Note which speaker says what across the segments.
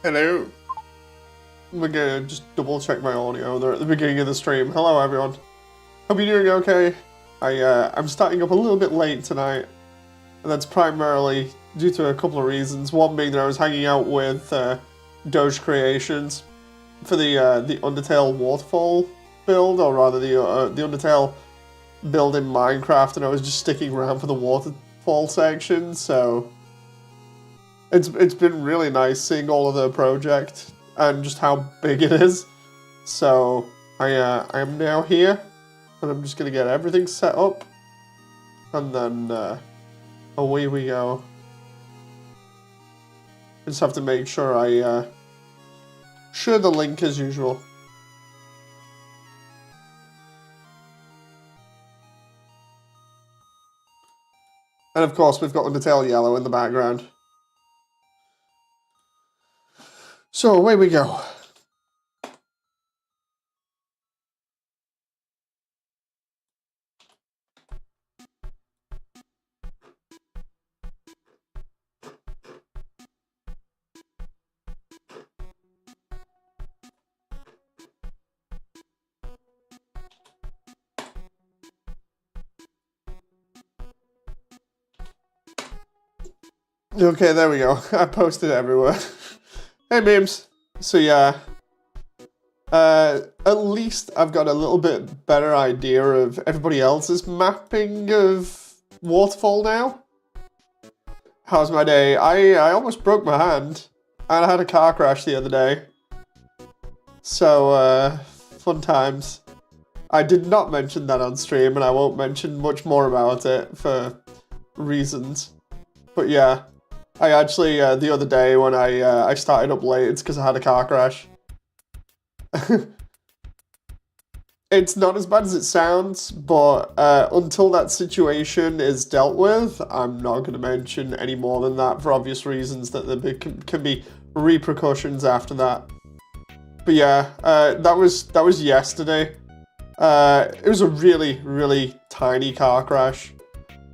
Speaker 1: Hello. We're gonna just double check my audio there at the beginning of the stream. Hello everyone. Hope you're doing okay. I'm starting up a little bit late tonight, and that's primarily due to a couple of reasons. One being that I was hanging out with Doge Creations for the Undertale Waterfall build, or rather the Undertale build in Minecraft, and I was just sticking around for the Waterfall section, so it's been really nice seeing all of the project and just how big it is. So I am now here, and I'm just gonna get everything set up, and then away we go. I just have to make sure I share the link as usual. And of course we've got Undertale Yellow in the background. So away we go. Okay, there we go. I posted it everywhere. Hey memes. So yeah, at least I've got a little bit better idea of everybody else's mapping of Waterfall now. How's my day? I almost broke my hand, and I had a car crash the other day. So, fun times. I did not mention that on stream, and I won't mention much more about it for reasons. But yeah, I actually, the other day when I started up late, it's because I had a car crash. It's not as bad as it sounds, but until that situation is dealt with, I'm not going to mention any more than that for obvious reasons that there can be repercussions after that. But yeah, that was yesterday. It was a really, really tiny car crash.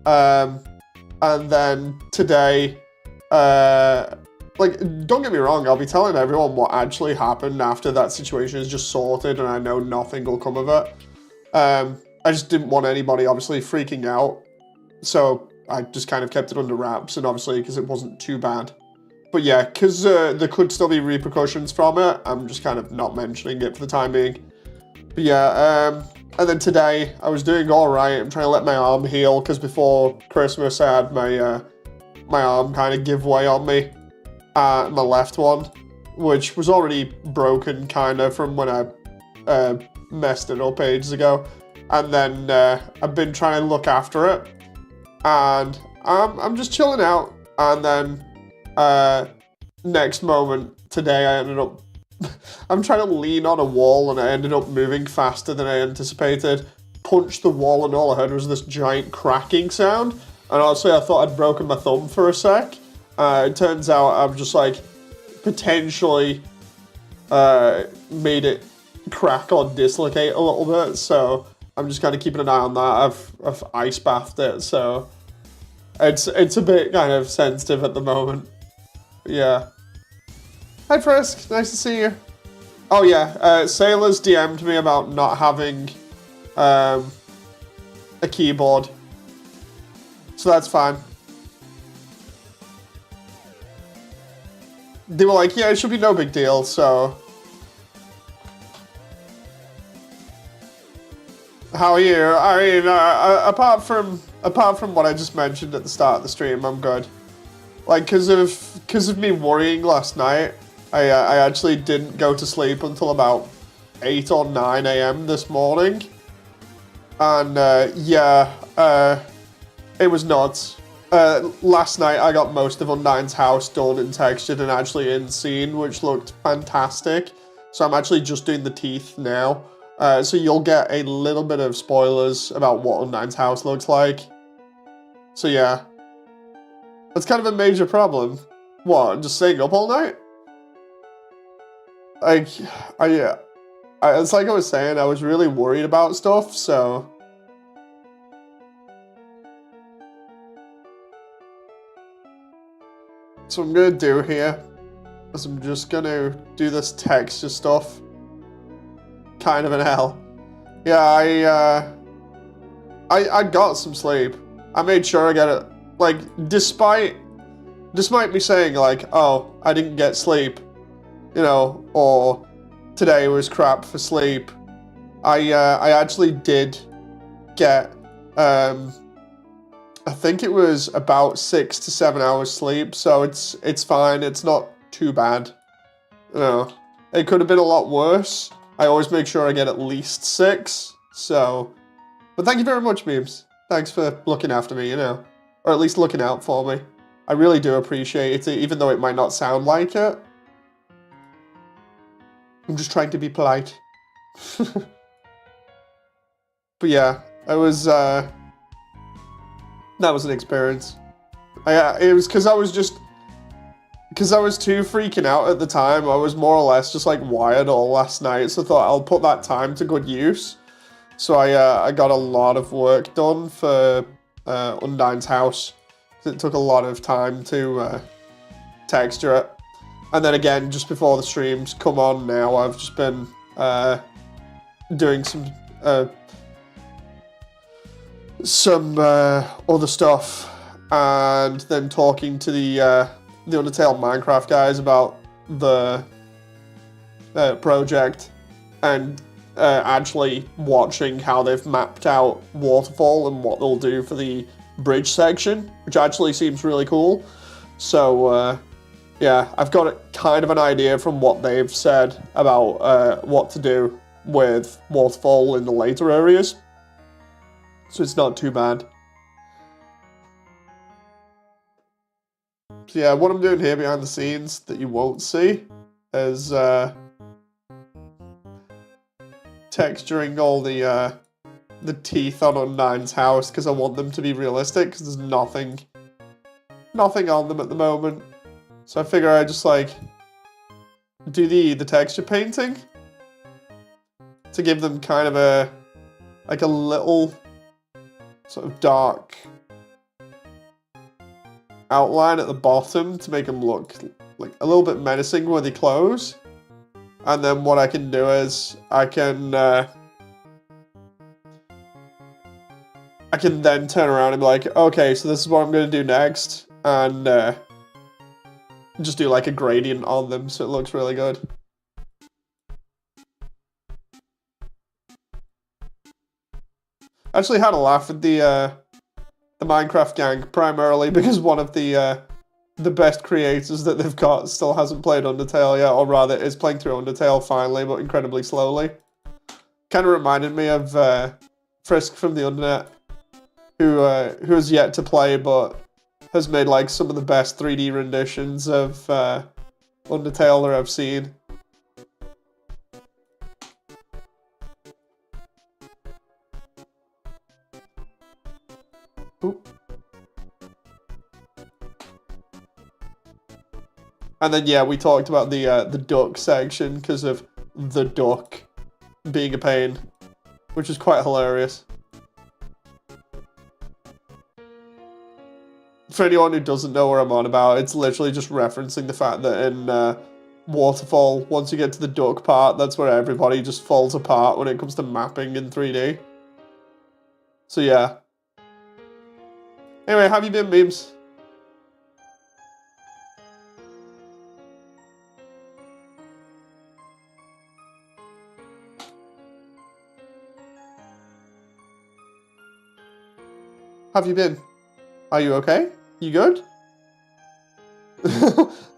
Speaker 1: And then today, like, don't get me wrong, I'll be telling everyone what actually happened after that situation is just sorted and I know nothing will come of it. I just didn't want anybody obviously freaking out, so I just kind of kept it under wraps, and obviously because it wasn't too bad. But yeah, because there could still be repercussions from it, I'm just kind of not mentioning it for the time being. But yeah, and then today I was doing alright. I'm trying to let my arm heal, because before Christmas I had my arm kind of give way on me. My left one, which was already broken kind of from when I messed it up ages ago, and then I've been trying to look after it, and I'm just chilling out, and then next moment today I ended up I'm trying to lean on a wall, and I ended up moving faster than I anticipated, punched the wall, and all I heard was this giant cracking sound, and honestly I thought I'd broken my thumb for a sec. It turns out I've just, like, potentially made it crack or dislocate a little bit, so I'm just kind of keeping an eye on that. I've ice bathed it, so it's a bit kind of sensitive at the moment. But yeah. Hi Frisk, nice to see you. Oh yeah, Sailors DM'd me about not having a keyboard, so that's fine. They were like, yeah, it should be no big deal, so. How are you? I mean, apart from what I just mentioned at the start of the stream, I'm good. Like, cause of me worrying last night, I actually didn't go to sleep until about 8 or 9 AM this morning. And, yeah, it was nuts. Last night I got most of Undyne's house done and textured and actually in scene, which looked fantastic. So I'm actually just doing the teeth now. So you'll get a little bit of spoilers about what Undyne's house looks like. So yeah. That's kind of a major problem. What, just staying up all night? Like, it's like I was saying, I was really worried about stuff, so. So I'm gonna do here as I'm just gonna do this texture stuff. Kind of an hell. Yeah, I got some sleep. I made sure I get it. Like, despite me saying like, oh, I didn't get sleep, you know, or today was crap for sleep. I actually did get, I think it was about 6 to 7 hours sleep, so it's fine. It's not too bad. You know, it could have been a lot worse. I always make sure I get at least 6. So, but thank you very much, Memes. Thanks for looking after me, you know, or at least looking out for me. I really do appreciate it, even though it might not sound like it. I'm just trying to be polite. But yeah, it was, that was an experience. It was because I was too freaking out at the time. I was more or less just like wired all last night, so I thought I'll put that time to good use. So I got a lot of work done for Undyne's house. It took a lot of time to texture it. And then again, just before the streams come on now, I've just been doing some other stuff, and then talking to the Undertale Minecraft guys about the project, and actually watching how they've mapped out Waterfall and what they'll do for the bridge section, which actually seems really cool. So yeah, I've got kind of an idea from what they've said about what to do with Waterfall in the later areas. So it's not too bad. So yeah, what I'm doing here behind the scenes that you won't see is texturing all the teeth on Undyne's house, because I want them to be realistic, because there's nothing on them at the moment. So I figure I just like do the texture painting to give them kind of a little sort of dark outline at the bottom to make them look like a little bit menacing when they close. And then what I can do is I can then turn around and be like, okay, so this is what I'm going to do next, and just do like a gradient on them so it looks really good. I actually had a laugh at the Minecraft gang, primarily because one of the best creators that they've got still hasn't played Undertale yet, or rather is playing through Undertale finally, but incredibly slowly. Kind of reminded me of Frisk from the Internet, who has yet to play but has made like some of the best 3D renditions of Undertale that I've seen. Oop. And then yeah, we talked about the duck section because of the duck being a pain, which is quite hilarious. For anyone who doesn't know what I'm on about, it's literally just referencing the fact that in Waterfall, once you get to the duck part, that's where everybody just falls apart when it comes to mapping in 3D. So yeah. Anyway, how have you been, Memes? How have you been? Are you okay? You good?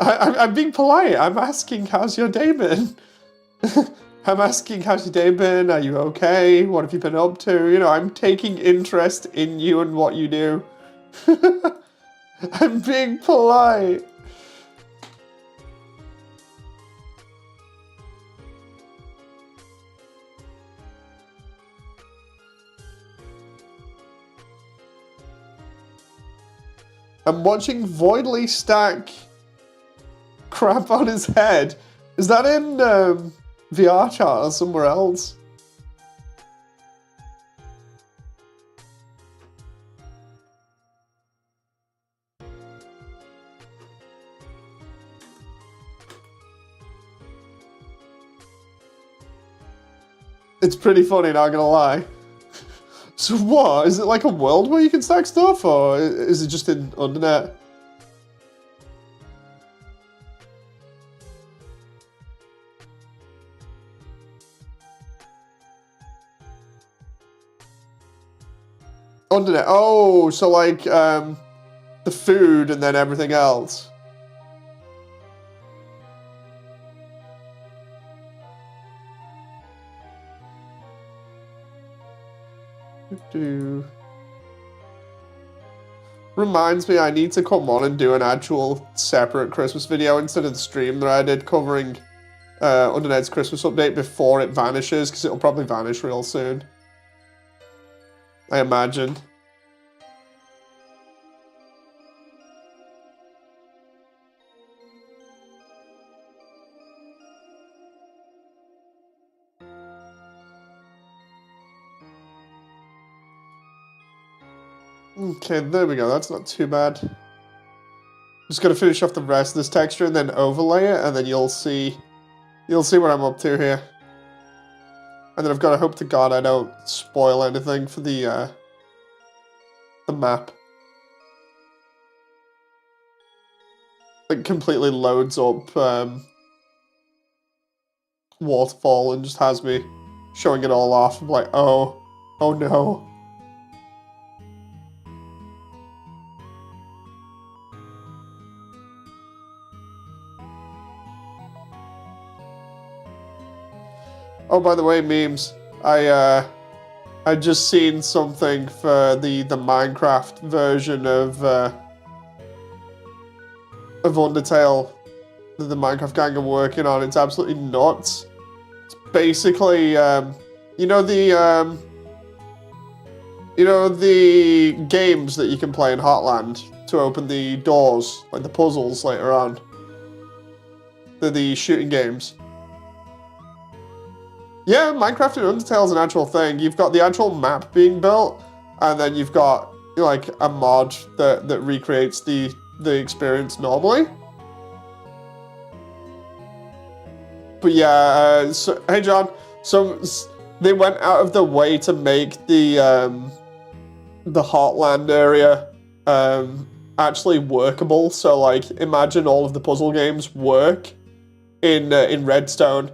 Speaker 1: I'm being polite. I'm asking, how's your day been? I'm asking, how's your day been? Are you okay? What have you been up to? You know, I'm taking interest in you and what you do. I'm being polite. I'm watching Voidly stack crap on his head. Is that in VR chat or somewhere else? It's pretty funny, not gonna lie. So what? Is it like a world where you can stack stuff, or is it just in Undernet? Undernet. Oh, so like the food and then everything else. Reminds me, I need to come on and do an actual separate Christmas video instead of the stream that I did covering Undernet's Christmas update before it vanishes, because it'll probably vanish real soon, I imagine. Okay, there we go. That's not too bad. Just gotta finish off the rest of this texture and then overlay it, and then you'll see what I'm up to here. And then I've got to hope to God I don't spoil anything for the map. It completely loads up Waterfall and just has me showing it all off. I'm like, oh no. Oh, by the way, memes. I just seen something for the Minecraft version of Undertale that the Minecraft gang are working on. It's absolutely nuts. It's basically you know the games that you can play in Heartland to open the doors, like the puzzles later on. They're the shooting games. Yeah, Minecraft and Undertale is an actual thing. You've got the actual map being built, and then you've got like a mod that recreates the experience normally. But yeah, so, hey John. So they went out of their way to make the Heartland area actually workable. So like, imagine all of the puzzle games work in Redstone.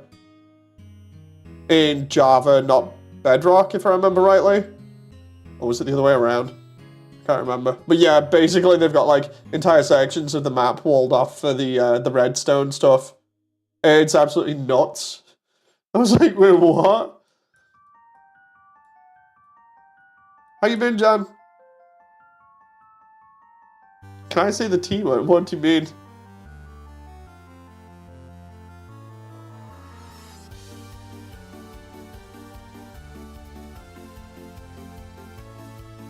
Speaker 1: In Java, not Bedrock, if I remember rightly. Or was it the other way around? Can't remember. But yeah, basically they've got like entire sections of the map walled off for the Redstone stuff. It's absolutely nuts. I was like, wait, what? How you been, John? Can I say the T word? What do you mean?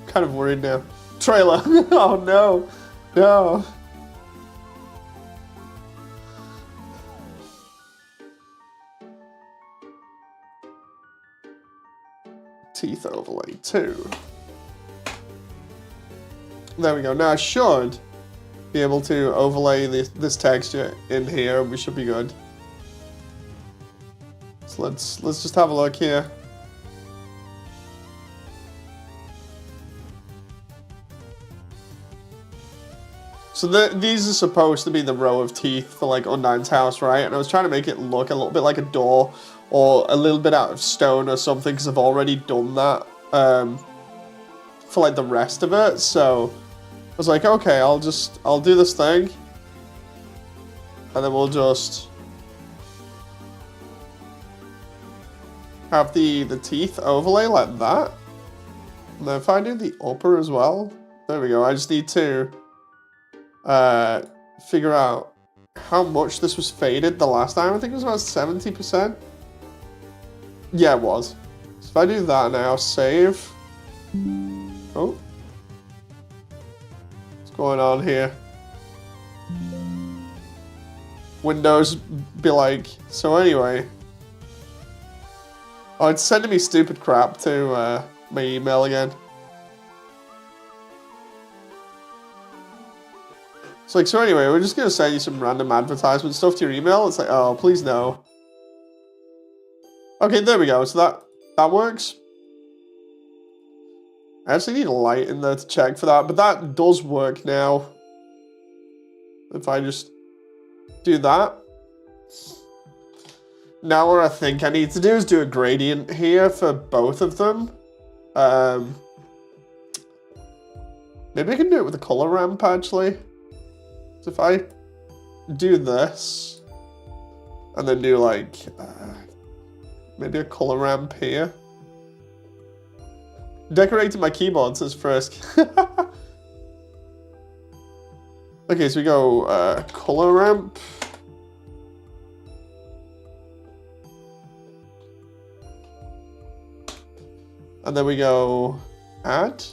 Speaker 1: Kind of worried now. Trailer. Oh no. No. Teeth overlay 2. There we go. Now I should be able to overlay this texture in here and we should be good. So let's just have a look here. So these are supposed to be the row of teeth for like Undyne's house, right? And I was trying to make it look a little bit like a door or a little bit out of stone or something because I've already done that for like the rest of it. So I was like, okay, I'll do this thing and then we'll just have the teeth overlay like that. And then if I do the upper as well, there we go. I just need to figure out how much this was faded the last time. I think it was about 70%. Yeah, it was. So if I do that now, save. Oh. What's going on here? Windows be like, so anyway. Oh, it's sending me stupid crap to my email again. It's like, so anyway, we're just going to send you some random advertisement stuff to your email. It's like, oh, please no. Okay, there we go. So That works. I actually need a light in there to check for that, but that does work now. If I just do that. Now what I think I need to do is do a gradient here for both of them. Maybe I can do it with a color ramp, actually. So if I do this, and then do like, maybe a color ramp here. Decorating my keyboard, says Frisk. Okay, so we go color ramp. And then we go add.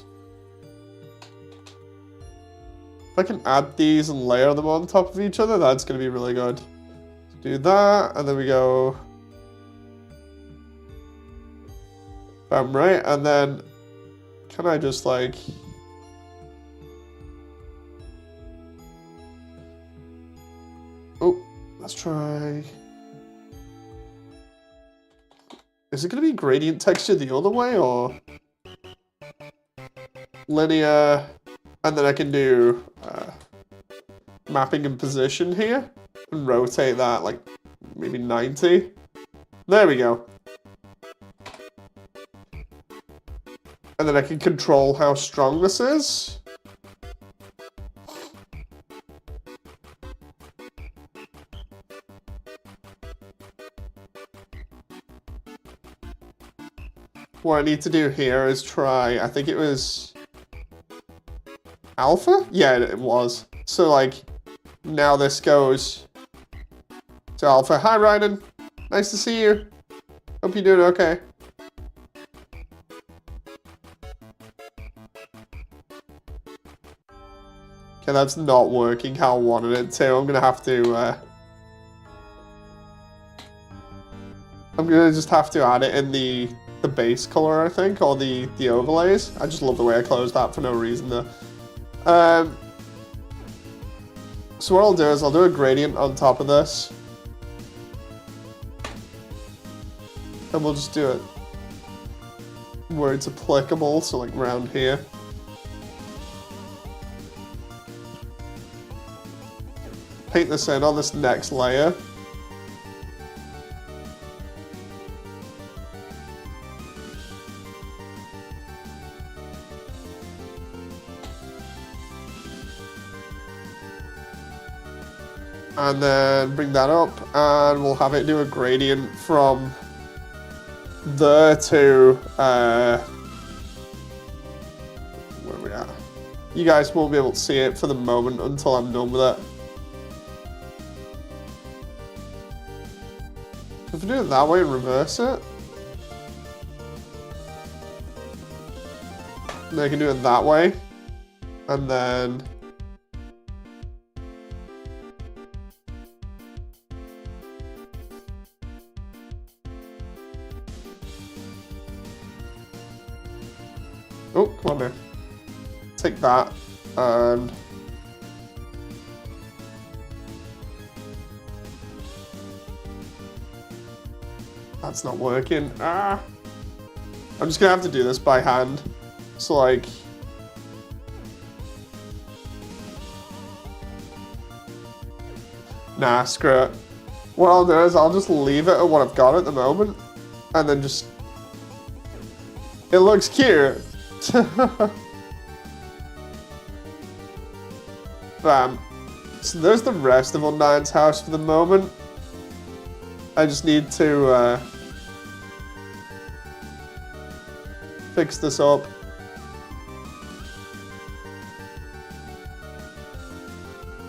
Speaker 1: If I can add these and layer them on top of each other, that's going to be really good. Do that, and then we go. Bam, right, and then can I just like. Oh, let's try. Is it going to be gradient texture the other way, or linear, and then I can do mapping and position here, and rotate that like maybe 90. There we go. And then I can control how strong this is. What I need to do here is try, I think it was alpha? Yeah, it was. So like, now this goes to alpha. Hi, Ryden. Nice to see you. Hope you're doing okay. Okay, that's not working how I wanted it to. I'm gonna have to, I'm gonna just have to add it in the base color, I think, or the overlays. I just love the way I closed that for no reason though. So what I'll do is I'll do a gradient on top of this. And we'll just do it where it's applicable, so like around here. Paint this in on this next layer. And then bring that up, and we'll have it do a gradient from there to, where are we at? You guys won't be able to see it for the moment until I'm done with it. If we do it that way and reverse it, then I can do it that way, and then oh, come on now. Take that, and that's not working. Ah! I'm just gonna have to do this by hand. So like, nah, screw it. What I'll do is I'll just leave it at what I've got at the moment, and then just, it looks cute. Bam. So there's the rest of Undyne's house for the moment. I just need to fix this up.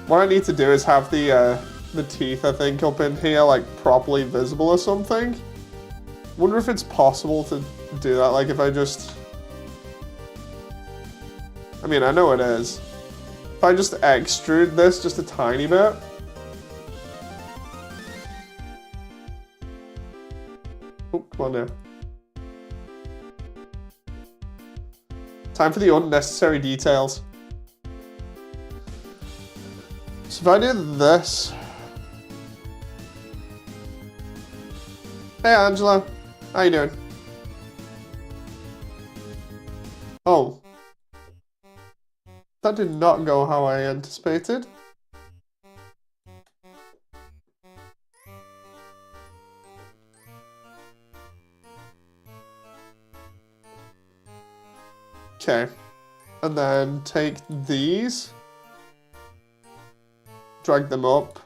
Speaker 1: What I need to do is have the teeth, I think, up in here, like, properly visible or something. Wonder if it's possible to do that, like, if I just... I mean, I know it is. If I just extrude this just a tiny bit. Oh, come on now. Time for the unnecessary details. So if I do this. Hey Angela, how you doing? Oh. That did not go how I anticipated. Okay. And then take these. Drag them up.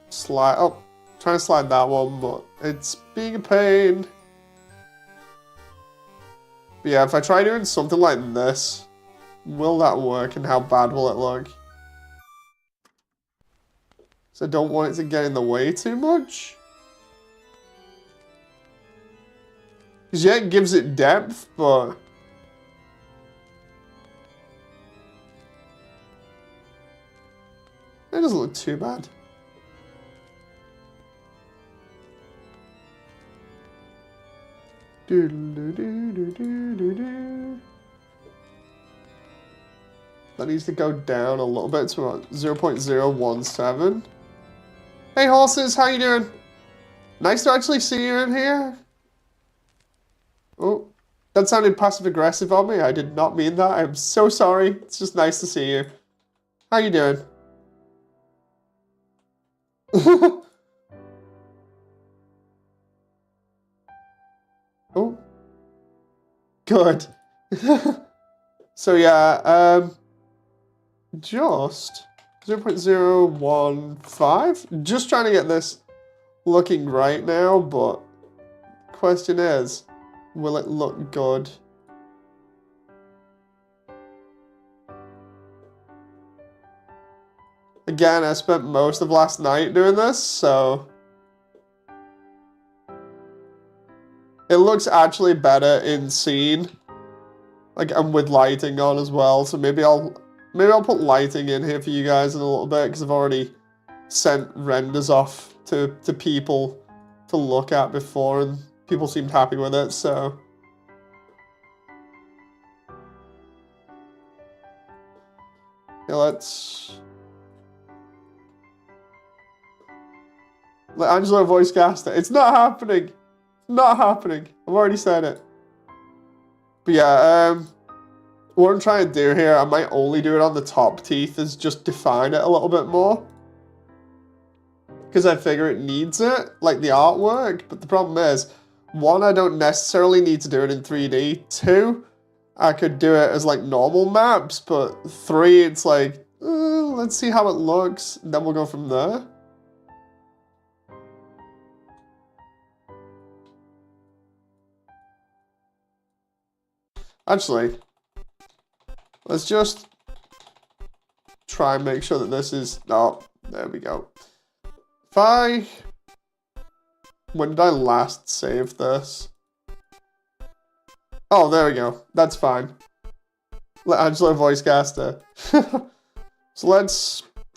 Speaker 1: Slide. Oh, trying to slide that one, but it's being a pain. But yeah, if I try doing something like this, will that work and how bad will it look? So I don't want it to get in the way too much. Because yeah, it gives it depth, but... it doesn't look too bad. That needs to go down a little bit to about 0.017. Hey horses, how you doing? Nice to actually see you in here. Oh, that sounded passive-aggressive on me. I did not mean that. I'm so sorry. It's just nice to see you. How you doing? Oh. Good. So yeah, just 0.015. Just trying to get this looking right now, but question is, will it look good? Again, I spent most of last night doing this, so it looks actually better in scene, like, and with lighting on as well. So maybe I'll put lighting in here for you guys in a little bit, because I've already sent renders off to people to look at before, and people seemed happy with it. So yeah, let's let Angelo voice cast it. It's not happening. Not happening. I've already said it. But yeah, what I'm trying to do here, I might only do it on the top teeth, is just define it a little bit more. Because I figure it needs it, like the artwork. But the problem is, one, I don't necessarily need to do it in 3D. Two, I could do it as like normal maps. But three, it's like, let's see how it looks. And then we'll go from there. Actually, let's just try and make sure that this is... oh, there we go. When did I last save this? Oh, there we go. That's fine. Let Angelo voice caster. So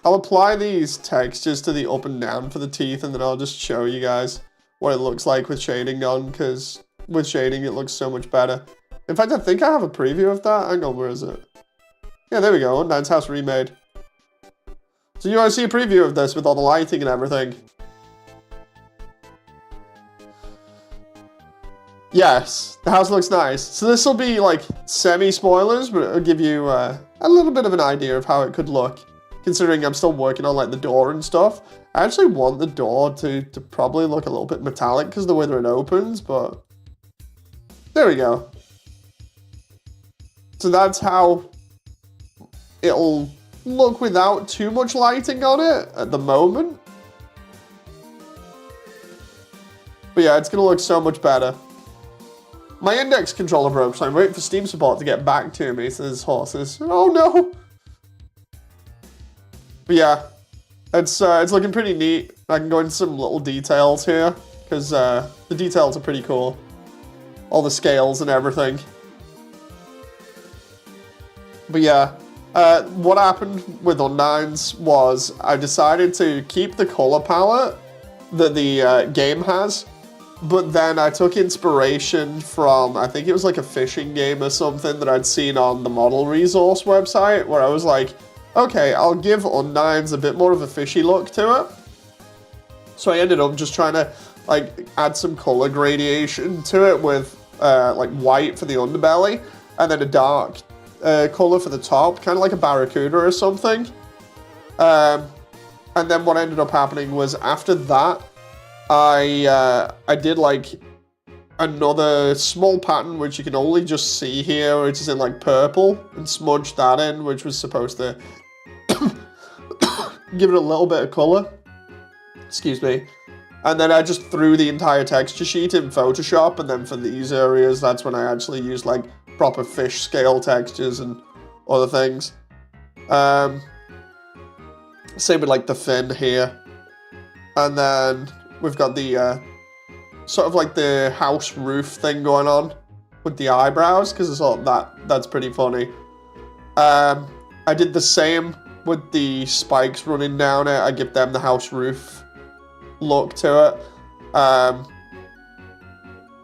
Speaker 1: I'll apply these textures to the up and down for the teeth, and then I'll just show you guys what it looks like with shading on, because with shading it looks so much better. In fact, I think I have a preview of that. Hang on, where is it? Yeah, there we go. Undine's House Remade. So you want to see a preview of this with all the lighting and everything? Yes, the house looks nice. So this will be like semi-spoilers, but it'll give you a little bit of an idea of how it could look. Considering I'm still working on like the door and stuff. I actually want the door to probably look a little bit metallic because of the way that it opens, but there we go. So that's how it'll look without too much lighting on it at the moment. But yeah, it's going to look so much better. My index controller broke, so I'm waiting for Steam support to get back to me, says horses. Oh no! But yeah, it's looking pretty neat. I can go into some little details here, because the details are pretty cool. All the scales and everything. But yeah, what happened with Undine's was I decided to keep the color palette that the game has, but then I took inspiration from, I think it was like a fishing game or something that I'd seen on the Model Resource website, where I was like, okay, I'll give Undine's a bit more of a fishy look to it. So I ended up just trying to like add some color gradation to it with like white for the underbelly and then a dark color for the top, kind of like a barracuda or something. And then what ended up happening was after that, I did like another small pattern, which you can only just see here, which is in like purple, and smudged that in, which was supposed to give it a little bit of color. Excuse me. And then I just threw the entire texture sheet in Photoshop, and then for these areas, that's when I actually used like proper fish scale textures and other things. Same with like the fin here. And then we've got the sort of like the house roof thing going on with the eyebrows, because I thought that's pretty funny. I did the same with the spikes running down it. I give them the house roof look to it.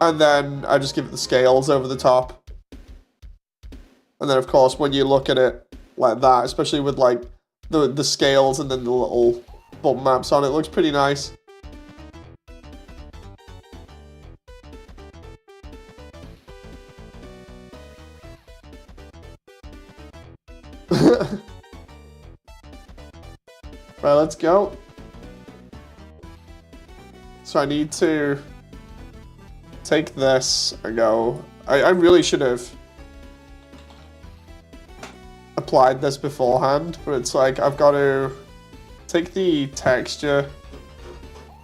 Speaker 1: And then I just give it the scales over the top. And then of course when you look at it like that, especially with like the scales and then the little button maps on it, looks pretty nice. Right, let's go. So I need to take this and go. I really should have applied this beforehand, but it's like I've got to take the texture.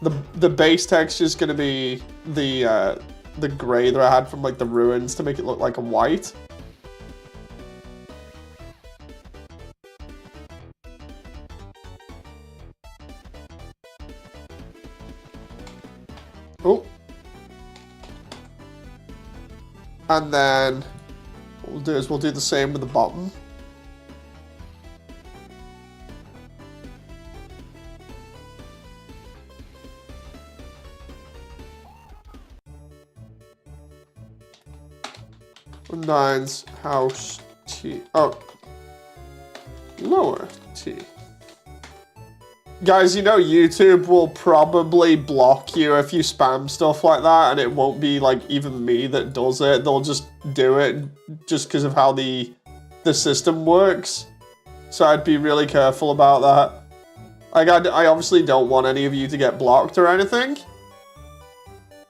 Speaker 1: The base texture is going to be the gray that I had from like the ruins to make it look like a white. Oh. And then what we'll do is we'll do the same with the bottom. Nines house T. Oh. Lower T. Guys, you know YouTube will probably block you if you spam stuff like that, and it won't be like even me that does it. They'll just do it just because of how the system works. So I'd be really careful about that. Like I obviously don't want any of you to get blocked or anything.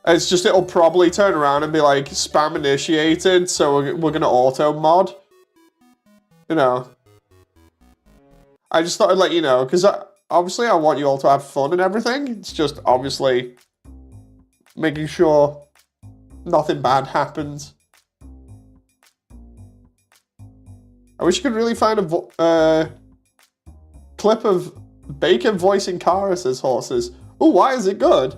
Speaker 1: It's just it'll probably turn around and be like spam initiated, so we're gonna auto mod. You know. I just thought I'd let you know, because obviously I want you all to have fun and everything. It's just obviously making sure nothing bad happens. I wish you could really find a clip of Bacon voicing Karis's horses. Oh, why is it good?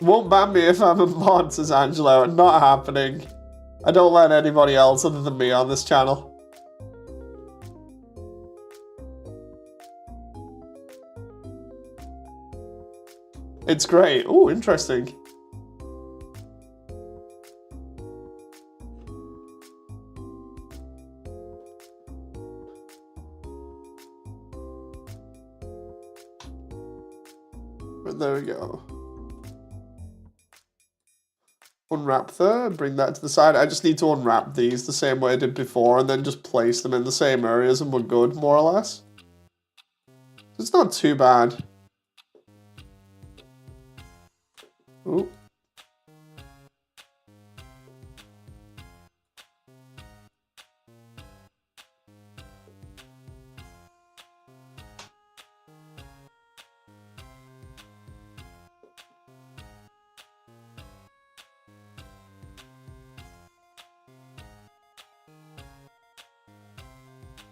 Speaker 1: Won't ban me if I'm a mod, says Angelo. Not happening. I don't let anybody else other than me on this channel. It's great. Oh, interesting. But there we go. Unwrap there, bring that to the side. I just need to unwrap these the same way I did before and then just place them in the same areas and we're good, more or less. It's not too bad. Ooh.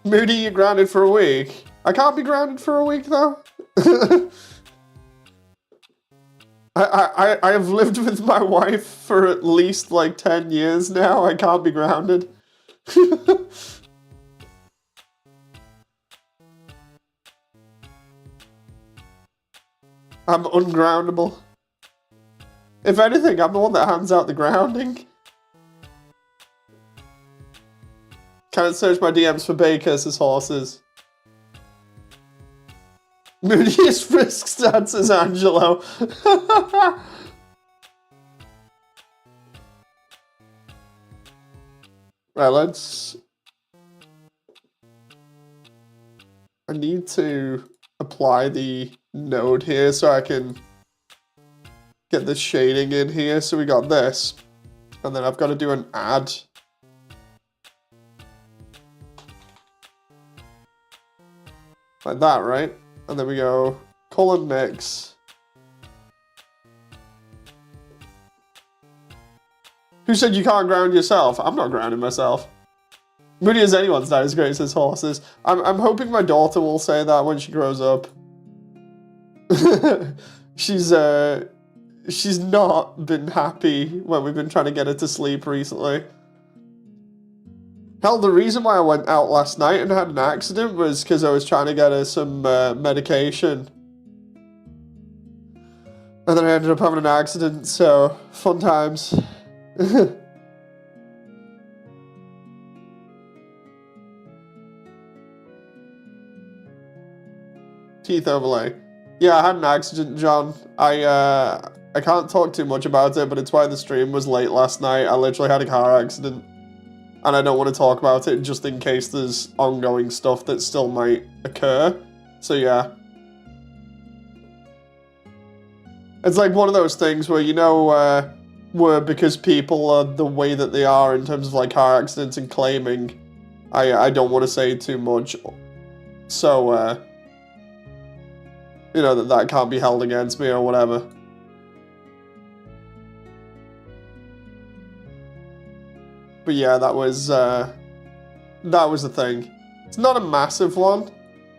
Speaker 1: Moody, you're grounded for a week. I can't be grounded for a week, though. I have lived with my wife for at least, like, 10 years now. I can't be grounded. I'm ungroundable. If anything, I'm the one that hands out the grounding. Can't search my DMs for Bakers as horses. Moodiest frisk stats is Angelo. Right, let's... I need to apply the node here so I can get the shading in here. So we got this. And then I've got to do an add. Like that, right? And then we go color mix. Who said you can't ground yourself? I'm not grounding myself. Moody as anyone's not as great as horses. I'm hoping my daughter will say that when she grows up. She's not been happy when we've been trying to get her to sleep recently. Hell, the reason why I went out last night and had an accident was because I was trying to get her some medication. And then I ended up having an accident, so fun times. Teeth overlay. Yeah, I had an accident, John. I can't talk too much about it, but it's why the stream was late last night. I literally had a car accident. And I don't want to talk about it just in case there's ongoing stuff that still might occur. So yeah. It's like one of those things where, you know, where because people are the way that they are in terms of like car accidents and claiming, I don't want to say too much. So, you know, that can't be held against me or whatever. But yeah, that was the thing. It's not a massive one,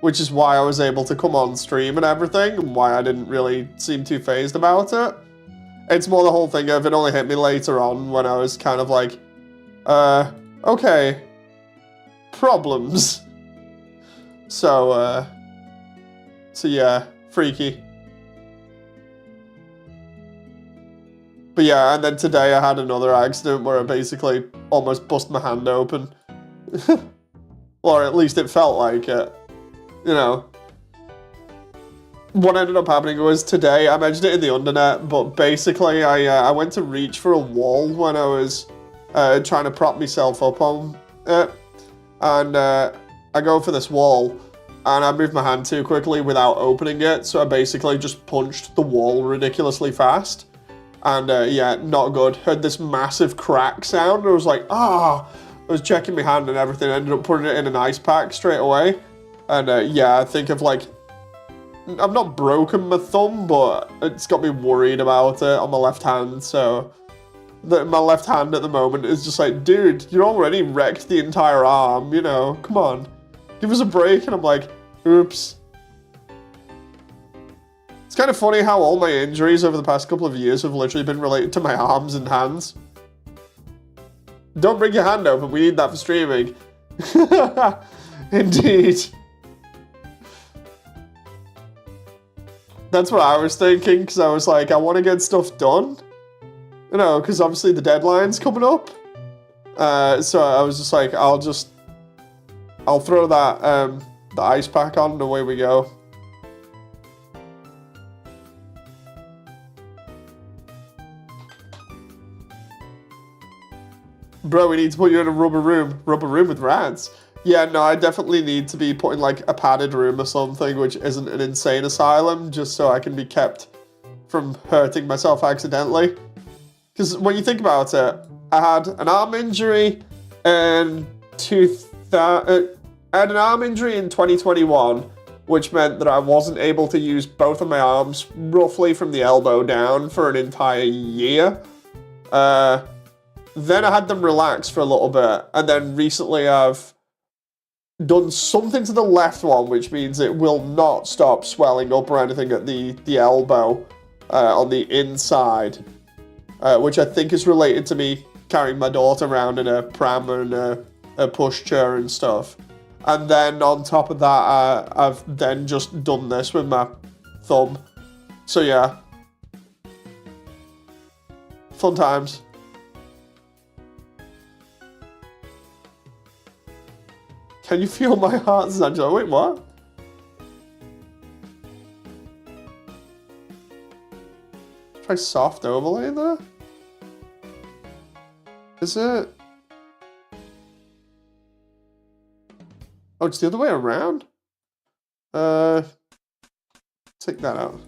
Speaker 1: which is why I was able to come on stream and everything, and why I didn't really seem too phased about it. It's more the whole thing of it only hit me later on when I was kind of like, okay, problems. So yeah, freaky. But yeah, and then today I had another accident where I basically almost bust my hand open. Or at least it felt like it. You know. What ended up happening was today, I mentioned it in the undernet, but basically I went to reach for a wall when I was trying to prop myself up on it. And I go for this wall, and I moved my hand too quickly without opening it, so I basically just punched the wall ridiculously fast. And yeah, not good. Heard this massive crack sound, and I was like, ah! I was checking my hand and everything, ended up putting it in an ice pack straight away. And yeah, I think I've not broken my thumb, but it's got me worried about it on my left hand, so... my left hand at the moment is just like, dude, you already wrecked the entire arm, you know, come on. Give us a break, and I'm like, oops. It's kind of funny how all my injuries over the past couple of years have literally been related to my arms and hands. Don't bring your hand open, we need that for streaming. Indeed. That's what I was thinking, because I was like, I want to get stuff done. You know, because obviously the deadline's coming up. So I was just like, I'll throw that, the ice pack on and away we go. Bro, we need to put you in a rubber room with rats. Yeah, no, I definitely need to be put in like a padded room or something, which isn't an insane asylum, just so I can be kept from hurting myself accidentally. Because when you think about it, I had an arm injury in 2021, which meant that I wasn't able to use both of my arms roughly from the elbow down for an entire year. Then I had them relax for a little bit, and then recently I've done something to the left one, which means it will not stop swelling up or anything at the elbow on the inside. Which I think is related to me carrying my daughter around in a pram and a pushchair and stuff. And then on top of that, I've then just done this with my thumb. So yeah. Fun times. Can you feel my heart, Angela? Wait, what? Try soft overlay there. Is it? Oh, it's the other way around? Take that out.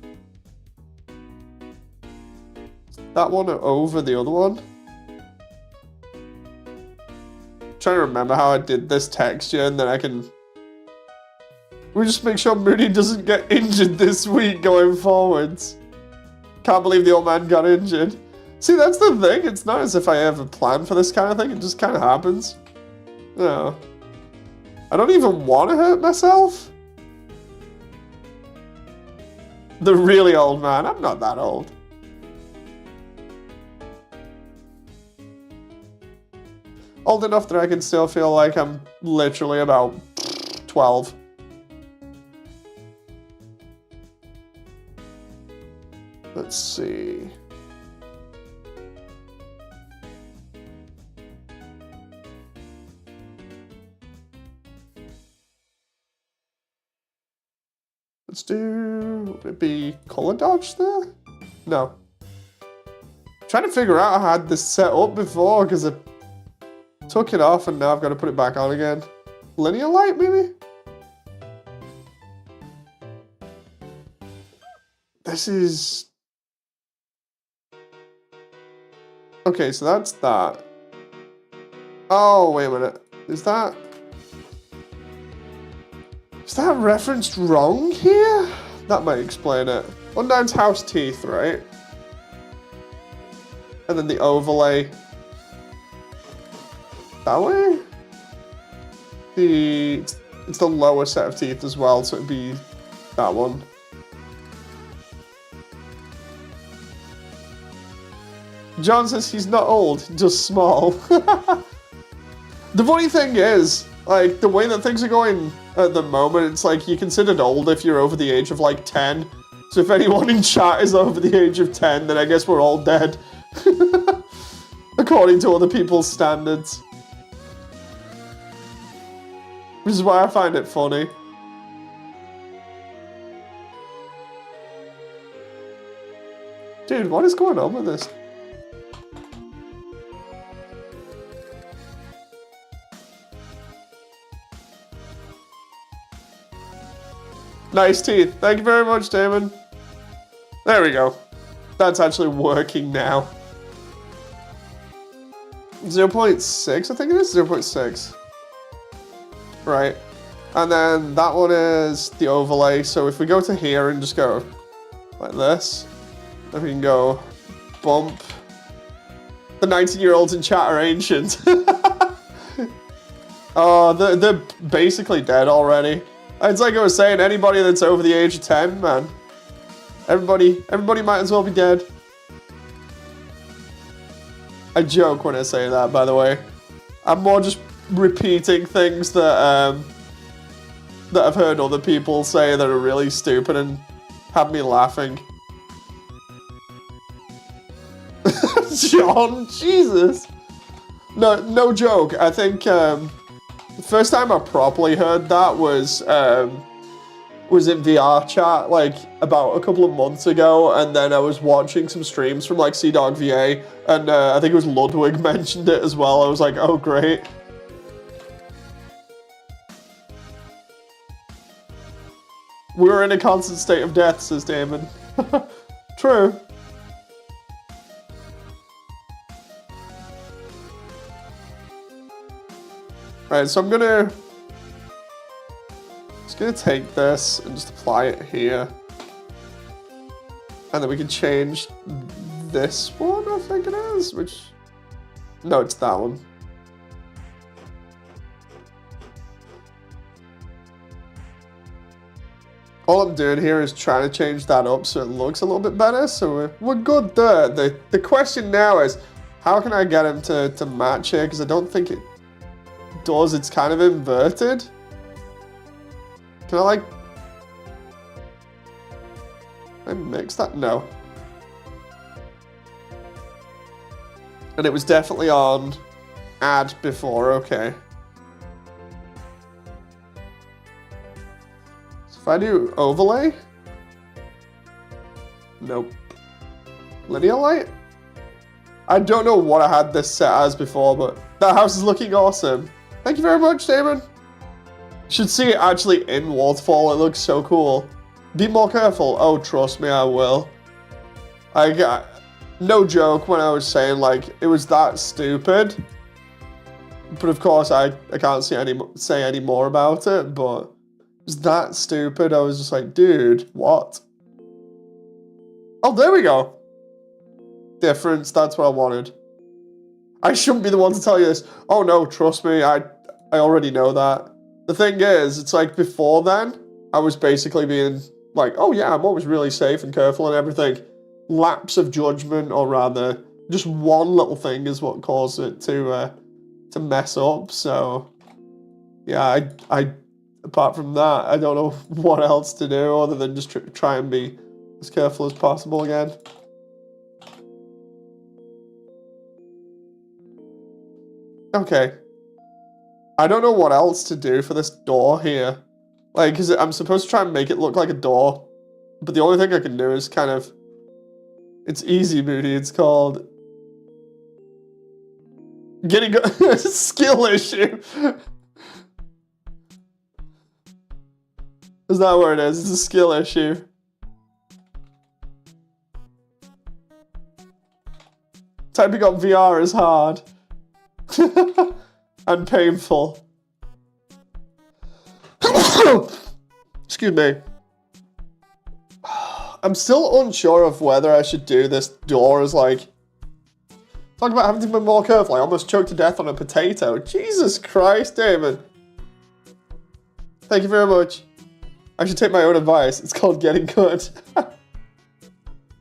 Speaker 1: That one over the other one. I'm trying to remember how I did this texture, and then I can... We just make sure Moody doesn't get injured this week going forwards. Can't believe the old man got injured. See, that's the thing. It's not as if I ever planned for this kind of thing. It just kind of happens. No. I don't even want to hurt myself. The really old man. I'm not that old. Old enough that I can still feel like I'm literally about 12. Let's see. Let's do, would it be color dodge there? No. I'm trying to figure out how I had this set up before because I took it off and now I've got to put it back on again. Linear light, maybe? This is... Okay, so that's that. Oh, wait a minute. Is that referenced wrong here? That might explain it. Undine's house teeth, right? And then the overlay. That way? It's the lower set of teeth as well, so it'd be that one. John says he's not old, just small. The funny thing is, like, the way that things are going at the moment, it's like you're considered old if you're over the age of, like, 10. So if anyone in chat is over the age of 10, then I guess we're all dead. According to other people's standards. Which is why I find it funny. Dude, what is going on with this? Nice teeth. Thank you very much, Damon. There we go. That's actually working now. 0.6, I think it is 0.6. Right. And then that one is the overlay. So if we go to here and just go like this, then we can go bump. The 19-year-olds in chat are ancient. Oh, they're basically dead already. It's like I was saying, anybody that's over the age of 10, man. Everybody might as well be dead. I joke when I say that, by the way. I'm more just repeating things that that I've heard other people say that are really stupid and have me laughing. John, Jesus. No joke. I think the first time I properly heard that was in VR chat, like, about a couple of months ago, and then I was watching some streams from, like, CDogVA, and I think it was Ludwig mentioned it as well. I was like, oh, great. We were in a constant state of death, says Damon. True. Right, so I'm gonna take this and just apply it here. And then we can change this one, I think it is, which... No, it's that one. All I'm doing here is trying to change that up so it looks a little bit better, so we're good there. The question now is, how can I get him to match here? Because I don't think it does. It's kind of inverted. Can I, like... I mix that? No. And it was definitely on add before, okay. So if I do overlay? Nope. linear light? I don't know what I had this set as before, but that house is looking awesome. Thank you very much, Damon. You should see it actually in Waterfall. It looks so cool. Be more careful. Oh, trust me, I will. I got no joke when I was saying like it was that stupid. But of course, I can't say any more about it. But it was that stupid. I was just like, dude, what? Oh, there we go. Difference. That's what I wanted. I shouldn't be the one to tell you this. Oh no, trust me. I already know that. The thing is, it's like before then, I was basically being like, oh yeah, I'm always really safe and careful and everything. Lapse of judgment, or rather, just one little thing is what caused it to mess up. So yeah, I apart from that, I don't know what else to do other than just try and be as careful as possible again. Okay. I don't know what else to do for this door here. Like, because I'm supposed to try and make it look like a door. But the only thing I can do is kind of... It's easy, Moody. It's called... Getting a skill issue. Is that where it is? It's a skill issue. Typing on VR is hard. And painful. Excuse me. I'm still unsure of whether I should do this door as like... Talk about having to be more careful. I almost choked to death on a potato. Jesus Christ, David. Thank you very much. I should take my own advice. It's called getting good.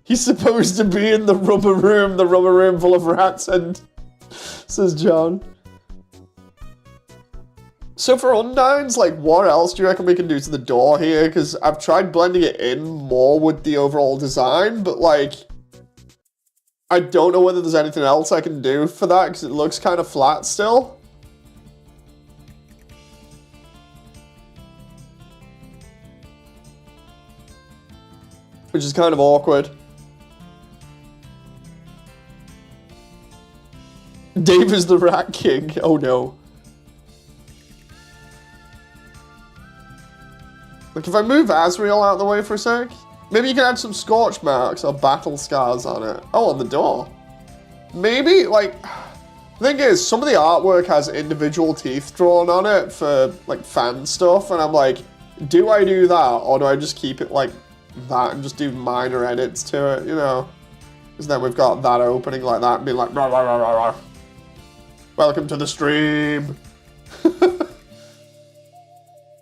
Speaker 1: He's supposed to be in the rubber room full of rats and... Says John. So for undowns, like, what else do you reckon we can do to the door here? Because I've tried blending it in more with the overall design, but, like, I don't know whether there's anything else I can do for that, because it looks kind of flat still. Which is kind of awkward. Dave is the Rat King. Oh no. Like, if I move Asriel out of the way for a sec, maybe you can add some scorch marks or battle scars on it. Oh, on the door. Maybe, like, the thing is, some of the artwork has individual teeth drawn on it for, like, fan stuff, and I'm like, do I do that, or do I just keep it like that and just do minor edits to it, you know? Because then we've got that opening like that and being like, rah, rah, rah, rah, rah. Welcome to the stream.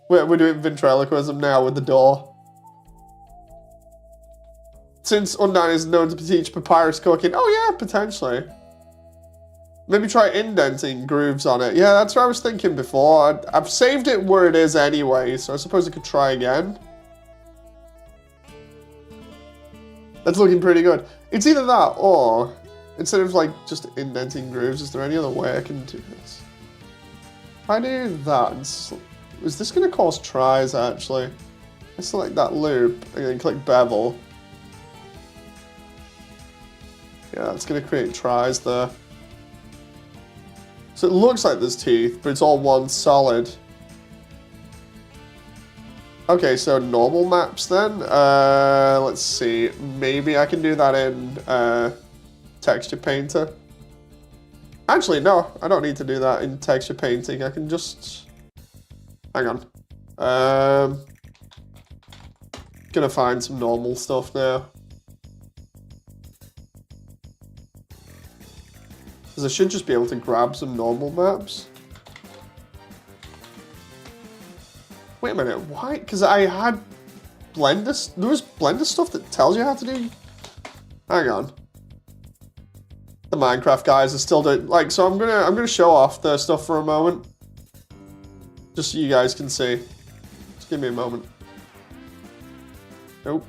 Speaker 1: We're doing ventriloquism now with the door. Since Undyne is known to teach papyrus cooking, oh yeah, potentially. Maybe try indenting grooves on it. Yeah, that's what I was thinking before. I've saved it where it is anyway, so I suppose I could try again. That's looking pretty good. It's either that or, instead of like just indenting grooves, is there any other way I can do this? If I do that, is this going to cause tries actually? I select that loop and then click bevel. Yeah, that's going to create tries there. So it looks like there's teeth, but it's all one solid. Okay, so normal maps then. Let's see. Maybe I can do that in texture painter. Actually, no, I don't need to do that in texture painting. I can just... Hang on. Gonna find some normal stuff now. Because I should just be able to grab some normal maps. Wait a minute, why? Because I had Blender, there was Blender stuff that tells you how to do. Hang on. The Minecraft guys are still doing, like, so I'm gonna show off their stuff for a moment. Just so you guys can see. Just give me a moment. Nope.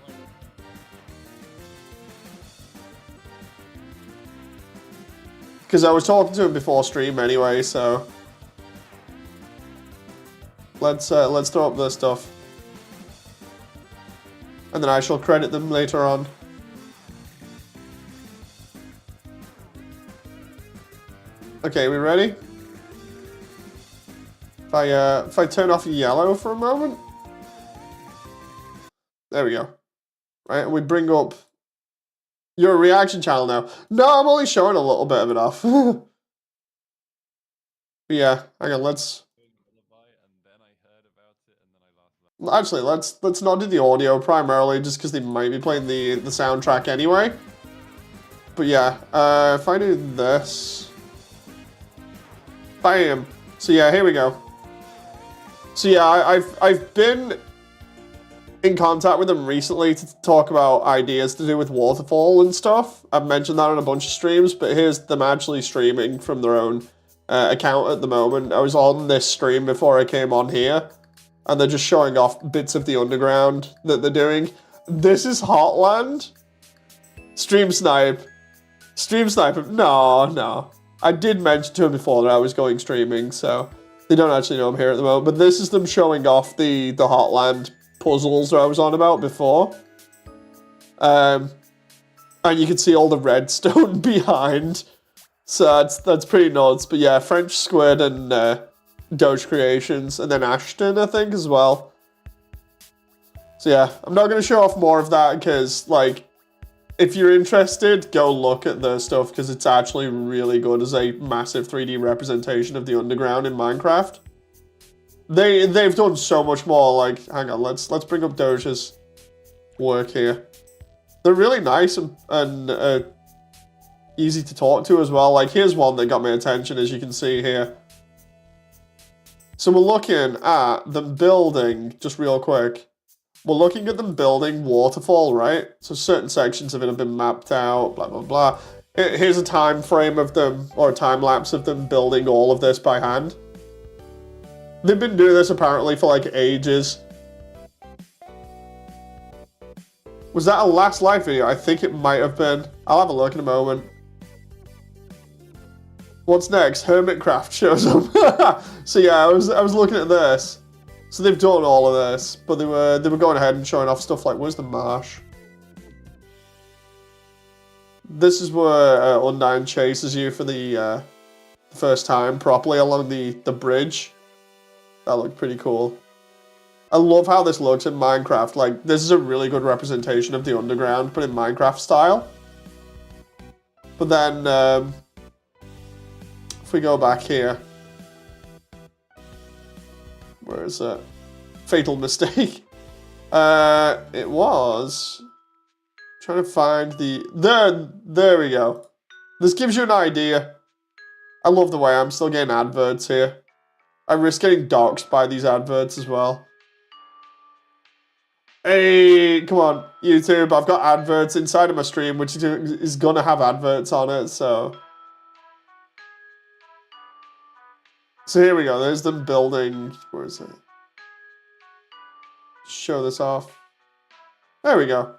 Speaker 1: Because I was talking to him before stream anyway, so let's throw up their stuff, and then I shall credit them later on. Okay, we ready? If I turn off yellow for a moment. There we go. Right, we bring up your reaction channel now. No, I'm only showing a little bit of it off. Yeah, hang on, let's... Actually, let's not do the audio primarily, just because they might be playing the soundtrack anyway. But yeah, if I do this... Bam! So yeah, here we go. So yeah, I've been in contact with them recently to talk about ideas to do with Waterfall and stuff. I've mentioned that on a bunch of streams, but here's them actually streaming from their own account at the moment. I was on this stream before I came on here, and they're just showing off bits of the underground that they're doing. This is Heartland. Stream snipe. Stream snipe. No. I did mention to him before that I was going streaming, so they don't actually know I'm here at the moment. But this is them showing off the Heartland puzzles that I was on about before. And you can see all the redstone behind. So that's pretty nuts. But yeah, French Squid and Doge Creations, and then Ashton, I think, as well. So yeah, I'm not going to show off more of that because, like, if you're interested, go look at their stuff because it's actually really good as a massive 3D representation of the underground in Minecraft. They've done so much more. Like, hang on, let's bring up Doge's work here. They're really nice and easy to talk to as well. Like, here's one that got my attention, as you can see here. So we're looking at them building, just real quick. We're looking at them building Waterfall, right? So certain sections of it have been mapped out, blah, blah, blah. Here's a time frame of them, or a time lapse of them building all of this by hand. They've been doing this apparently for like ages. Was that a last live video? I think it might have been. I'll have a look in a moment. What's next? Hermitcraft shows up. So yeah, I was looking at this. So they've done all of this, but they were going ahead and showing off stuff like, where's the marsh? This is where Undyne chases you for the first time properly along the bridge. That looked pretty cool. I love how this looks in Minecraft. Like, this is a really good representation of the underground, but in Minecraft style. But then, if we go back here, where is it? Fatal mistake. It was trying to find there we go. This gives you an idea. I love the way I'm still getting adverts here. I risk getting doxxed by these adverts as well. Hey, come on, YouTube. I've got adverts inside of my stream, which is gonna have adverts on it, so. So here we go. There's them building. Where is it? Show this off. There we go.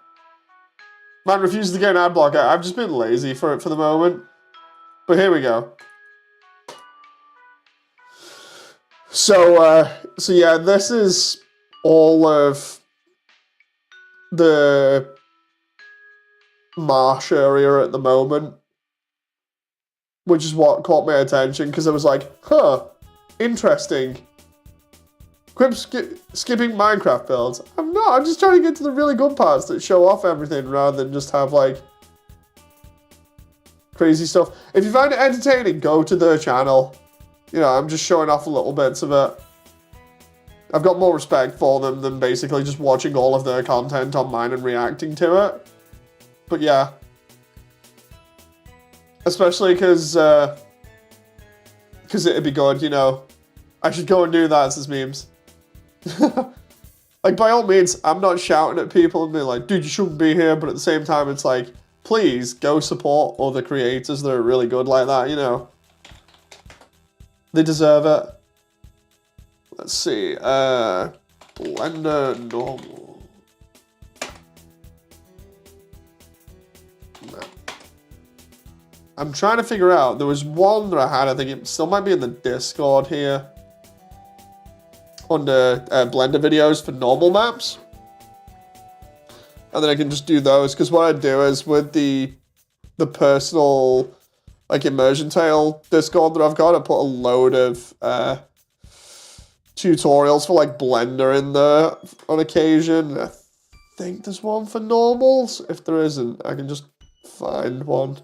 Speaker 1: Man refuses to get an ad block. I've just been lazy for it for the moment. But here we go. So yeah, this is all of the marsh area at the moment, which is what caught my attention because I was like, huh, interesting. Quit skipping Minecraft builds. I'm not, I'm just trying to get to the really good parts that show off everything rather than just have like crazy stuff. If you find it entertaining, go to their channel. You know, I'm just showing off a little bits of it. I've got more respect for them than basically just watching all of their content on mine and reacting to it. But yeah. Especially because it'd be good, you know. I should go and do that as memes. Like, by all means, I'm not shouting at people and being like, dude, you shouldn't be here. But at the same time, it's like, please go support other creators that are really good like that, you know. They deserve it. Let's see. Blender normal. No. I'm trying to figure out. There was one that I had. I think it still might be in the Discord here. Under Blender videos for normal maps. And then I can just do those. Because what I do is with the personal like Immersiontale Discord that I've got. I put a load of tutorials for like Blender in there on occasion. I think there's one for normals. If there isn't, I can just find one.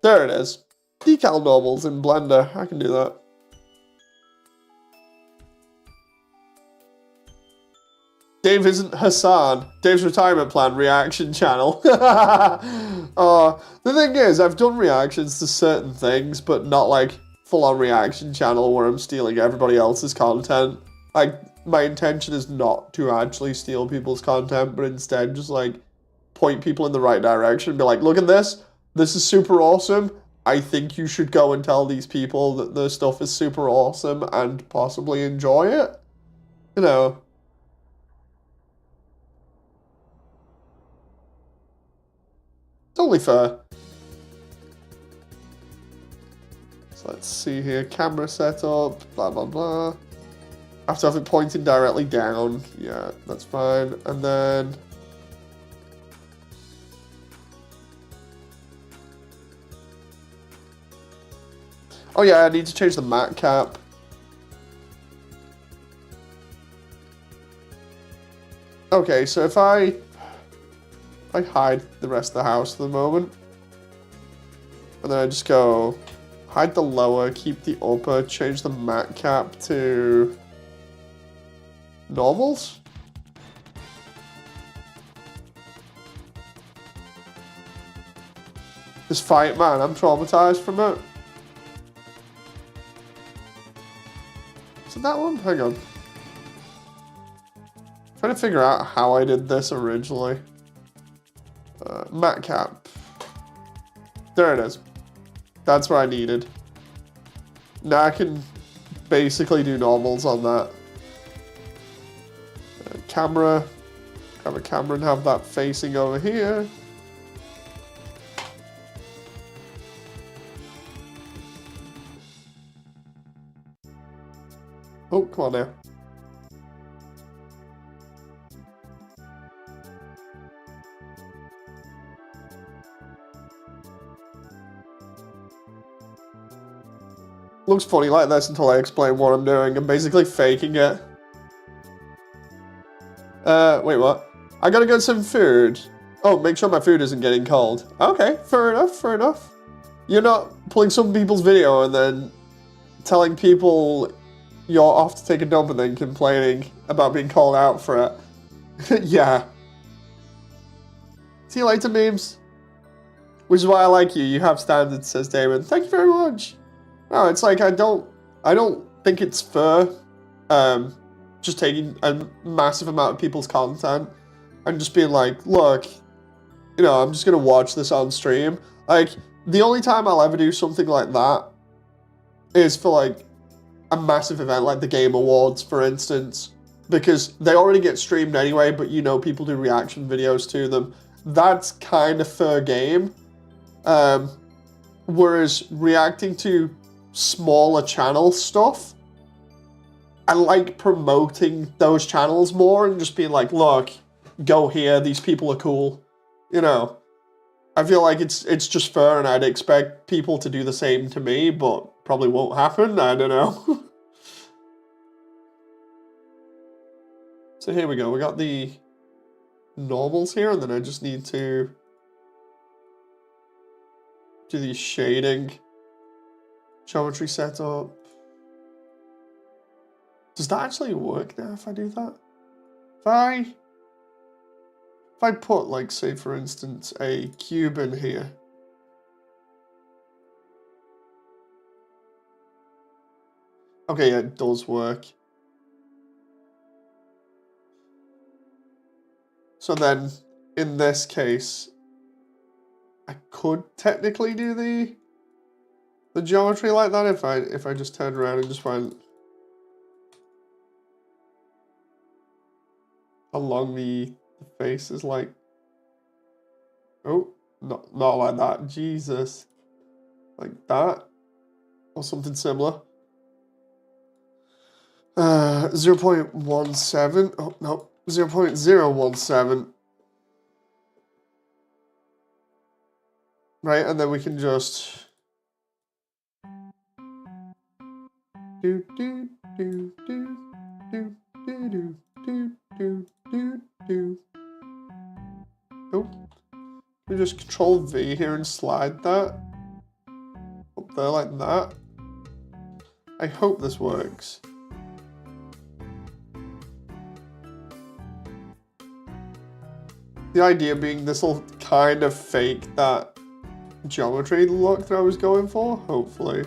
Speaker 1: There it is. Decal normals in Blender. I can do that. Dave isn't Hassan. Dave's retirement plan reaction channel. The thing is, I've done reactions to certain things, but not like full-on reaction channel where I'm stealing everybody else's content. Like, my intention is not to actually steal people's content, but instead just like point people in the right direction. Be like, look at this. This is super awesome. I think you should go and tell these people that their stuff is super awesome and possibly enjoy it. You know. It's only fair. So let's see here. Camera setup, blah, blah, blah. I have to have it pointing directly down. Yeah, that's fine. And then... oh yeah, I need to change the mat cap. Okay, so if I hide the rest of the house for the moment, and then I just go hide the lower, keep the upper, change the mat cap to normals. This fight, man, I'm traumatized from it. Is it that one? Hang on. Trying to figure out how I did this originally. Mat cap. There it is. That's what I needed. Now I can basically do normals on that. Camera. Grab a camera and have that facing over here. Oh, come on now. Looks funny like this until I explain what I'm doing. I'm basically faking it. Wait, what? I gotta get some food. Oh, make sure my food isn't getting cold. Okay, fair enough, fair enough. You're not pulling some people's video and then telling people you're off to take a dump and then complaining about being called out for it. Yeah. See you later, memes. Which is why I like you. You have standards, says Damon. Thank you very much. No, it's like I don't think it's fair. Just taking a massive amount of people's content and just being like, look, you know, I'm just gonna watch this on stream. Like, the only time I'll ever do something like that is for like a massive event like the Game Awards, for instance, because they already get streamed anyway, but you know, people do reaction videos to them. That's kind of fair game. Whereas reacting to smaller channel stuff, I like promoting those channels more and just being like, look, go here, these people are cool. You know, I feel like it's just fair, and I'd expect people to do the same to me, but probably won't happen. I don't know. So here we go. We got the normals here, and then I just need to do the shading. Geometry setup. Does that actually work now if I do that? If I put, like, say for instance, a cube in here. Okay, yeah, it does work. So then, in this case, I could technically do the geometry like that if I just turned around and just went along the faces, like, oh, not like that, Jesus, like that, or something similar. 0.17, oh no, 0.017. Right, and then we can just do do do do do do do do do do. Oh, we just Control V here and slide that up there like that. I hope this works. The idea being this will kind of fake that geometry look that I was going for, hopefully.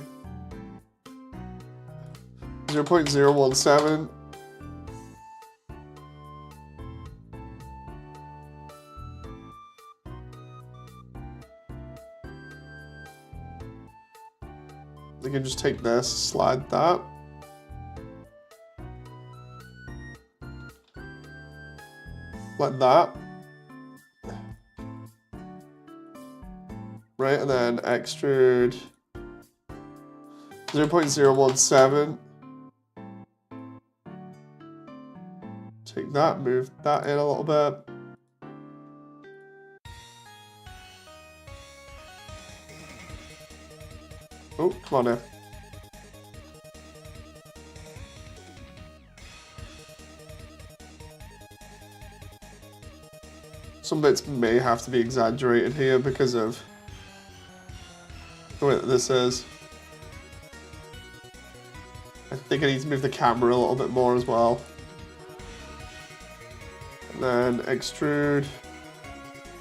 Speaker 1: 0.017. I can just take this, slide that. Like that. Right, and then extrude 0.017. Take that, move that in a little bit. Oh, come on now. Some bits may have to be exaggerated here because of the way that this is. I think I need to move the camera a little bit more as well. And then extrude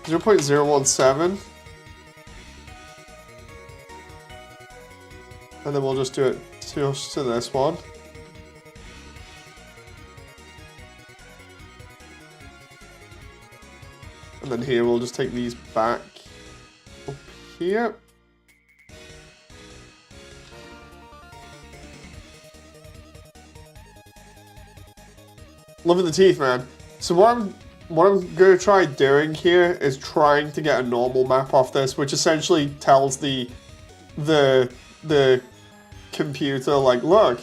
Speaker 1: 0.017. And then we'll just do it just to this one. And then here we'll just take these back up here. Loving the teeth, man. So what I'm gonna try doing here is trying to get a normal map off this, which essentially tells the computer, like, look,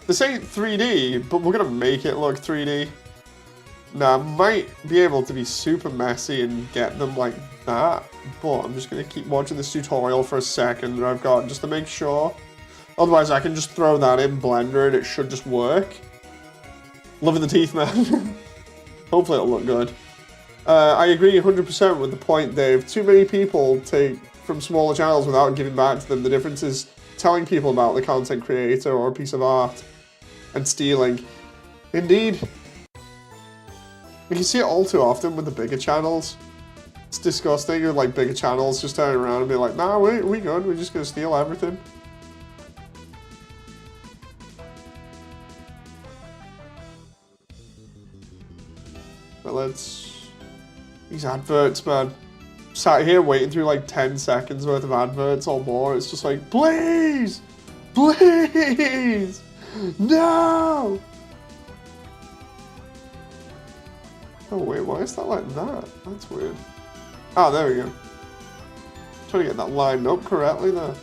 Speaker 1: this ain't 3D, but we're gonna make it look 3D. Now, I might be able to be super messy and get them like that, but I'm just gonna keep watching this tutorial for a second that I've got just to make sure. Otherwise, I can just throw that in Blender and it should just work. Loving the teeth, man. Hopefully it'll look good. I agree 100% with the point, Dave. Too many people take from smaller channels without giving back to them. The difference is telling people about the content creator or a piece of art and stealing. Indeed. You can see it all too often with the bigger channels. It's disgusting with like bigger channels just turning around and be like, nah, we good, we're just gonna steal everything. But let's... These adverts, man. Sat here waiting through like 10 seconds worth of adverts or more. It's just like, please! Please! No! Oh wait, why is that like that? That's weird. Ah, there we go. Trying to get that lined up correctly there.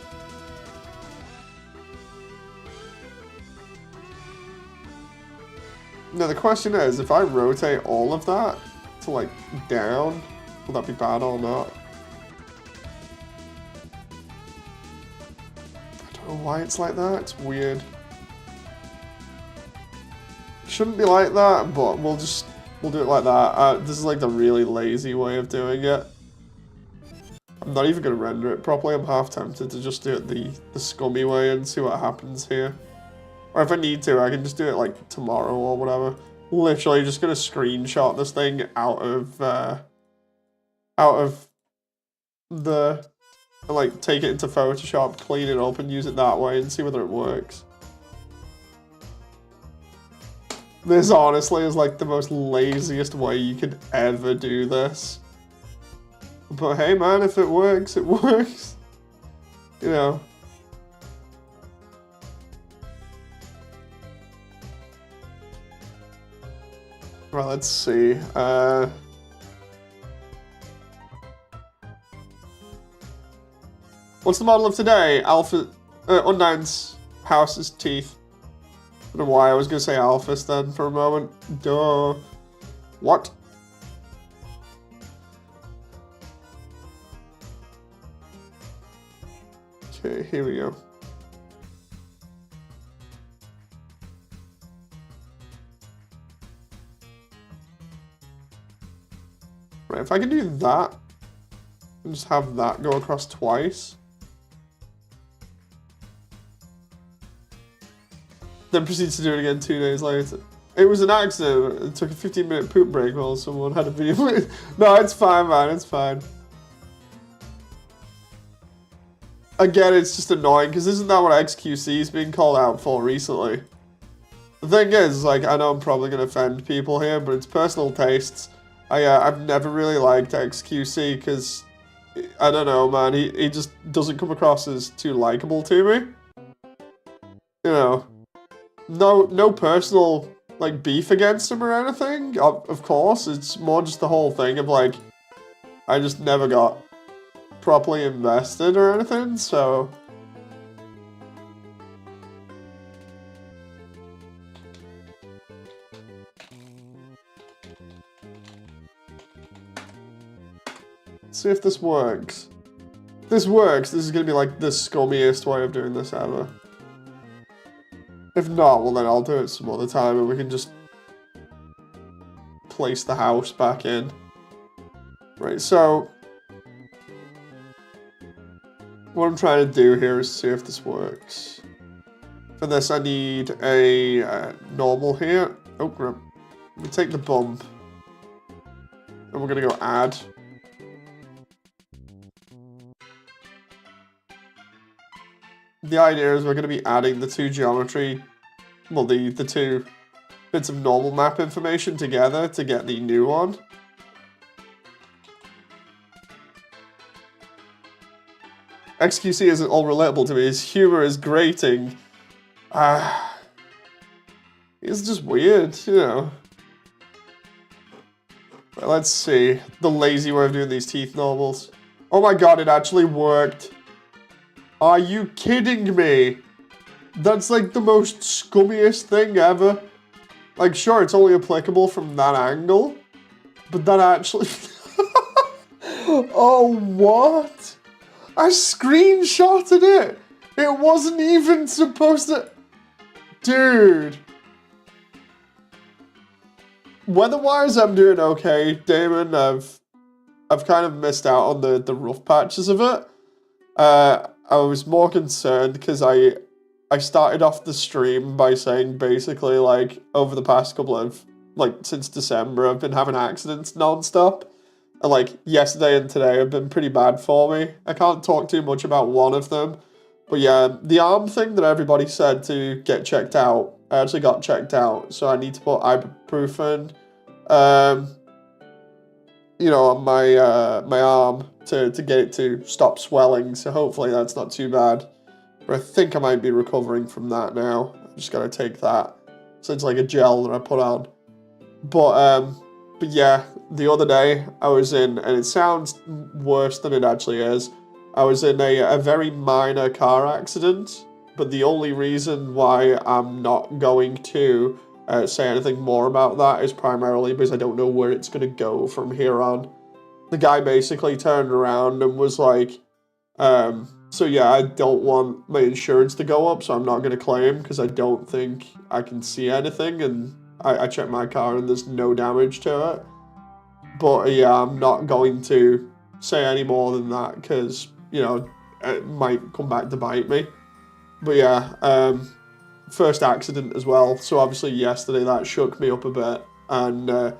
Speaker 1: Now the question is, if I rotate all of that to like down, will that be bad or not? I don't know why it's like that, it's weird. It shouldn't be like that, but we'll do it like that. This is like the really lazy way of doing it. I'm not even going to render it properly. I'm half tempted to just do it the scummy way and see what happens here. Or if I need to, I can just do it like tomorrow or whatever. Literally just going to screenshot this thing out of like take it into Photoshop, clean it up and use it that way and see whether it works. This honestly is like the most laziest way you could ever do this. But hey man, if it works, it works. You know. Right, let's see. What's the model of today? Undine's house's teeth. I don't know why I was going to say Alphys then for a moment. Duh. What? Okay, here we go. Right, if I can do that, and just have that go across twice. Then proceeds to do it again 2 days later. It was an accident. It took a 15-minute poop break while someone had a video. No, it's fine, man. It's fine. Again, it's just annoying, because isn't that what XQC is being called out for recently? The thing is, like, I know I'm probably going to offend people here, but it's personal tastes. I've never really liked XQC, because, I don't know, man, he just doesn't come across as too likable to me. You know, no personal, like, beef against him or anything, of course. It's more just the whole thing of, like, I just never got properly invested or anything, so... Let's see if this works. If this works, this is gonna be like the scummiest way of doing this ever. If not, well then I'll do it some other time and we can just place the house back in. Right, so what I'm trying to do here is see if this works. For this I need a normal here. Oh crap. We take the bump. And we're gonna go add. The idea is we're going to be adding the two geometry, well, the two bits of normal map information together to get the new one. XQC isn't all relatable to me. His humor is grating. It's just weird, you know. Right, let's see. The lazy way of doing these teeth normals. Oh my god, it actually worked. Are you kidding me? That's like the most scummiest thing ever. Like, sure, it's only applicable from that angle, but that actually... Oh, what? I screenshotted it. It wasn't even supposed to... Dude. Weather-wise, I'm doing okay, Damon. I've kind of missed out on the rough patches of it. I was more concerned because I started off the stream by saying basically like over the past couple of, like since December, I've been having accidents non-stop. And like yesterday and today have been pretty bad for me. I can't talk too much about one of them. But yeah, the arm thing that everybody said to get checked out, I actually got checked out. So I need to put ibuprofen, you know, on my arm to get it to stop swelling, so hopefully that's not too bad. But I think I might be recovering from that now. I just gotta take that. So it's like a gel that I put on. But yeah, the other day I was in, and it sounds worse than it actually is, I was in a very minor car accident, but the only reason why I'm not going to say anything more about that is primarily because I don't know where it's gonna go from here on. The guy basically turned around and was like, so yeah, I don't want my insurance to go up, so I'm not going to claim because I don't think I can see anything, and I checked my car and there's no damage to it. But yeah, I'm not going to say any more than that because, you know, it might come back to bite me. But yeah, first accident as well, so obviously yesterday that shook me up a bit, and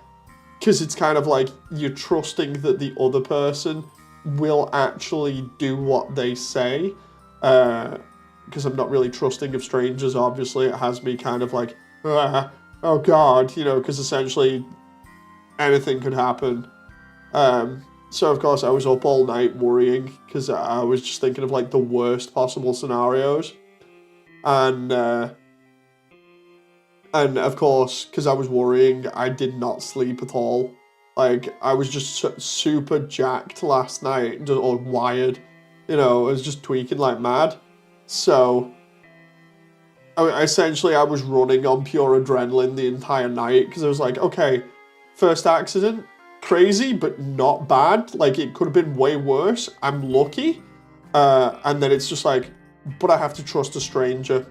Speaker 1: because it's kind of like you're trusting that the other person will actually do what they say. Because I'm not really trusting of strangers, obviously. It has me kind of like, oh god, you know, because essentially anything could happen. So of course I was up all night worrying because I was just thinking of like the worst possible scenarios. And of course, because I was worrying, I did not sleep at all. Like, I was just super jacked last night, or wired. You know, I was just tweaking like mad. So, essentially, I was running on pure adrenaline the entire night, because I was like, okay, first accident, crazy, but not bad. Like, it could have been way worse. I'm lucky. And then it's just like, but I have to trust a stranger.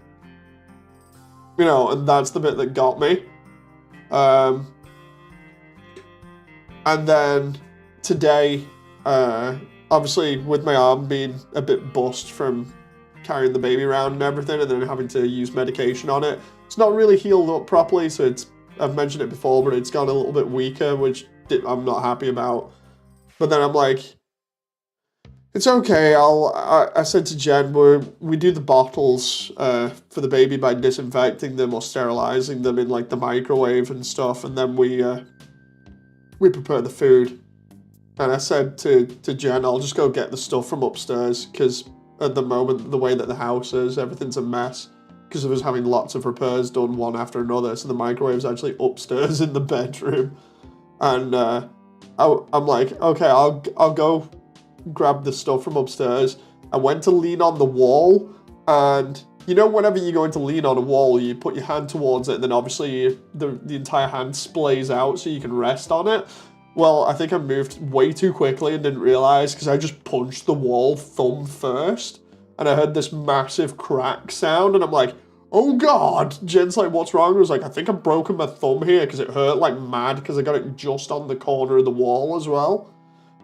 Speaker 1: You know, and that's the bit that got me. And then today, obviously with my arm being a bit bust from carrying the baby around and everything, and then having to use medication on it, it's not really healed up properly, so I've mentioned it before, but it's gone a little bit weaker, which I'm not happy about. But then I'm like, it's okay. I said to Jen, we do the bottles for the baby by disinfecting them or sterilizing them in like the microwave and stuff, and then we prepare the food. And I said to Jen, I'll just go get the stuff from upstairs, because at the moment, the way that the house is, everything's a mess because of us having lots of repairs done one after another. So the microwave's actually upstairs in the bedroom, and I'm like, okay, I'll go grab the stuff from upstairs. I went to lean on the wall, and you know, whenever you're going to lean on a wall, you put your hand towards it, and then obviously the entire hand splays out so you can rest on it. Well, I think I moved way too quickly and didn't realize, because I just punched the wall thumb first, and I heard this massive crack sound, and I'm like, oh god. Jen's like, what's wrong? I was like, I think I've broken my thumb here, because it hurt like mad, because I got it just on the corner of the wall as well.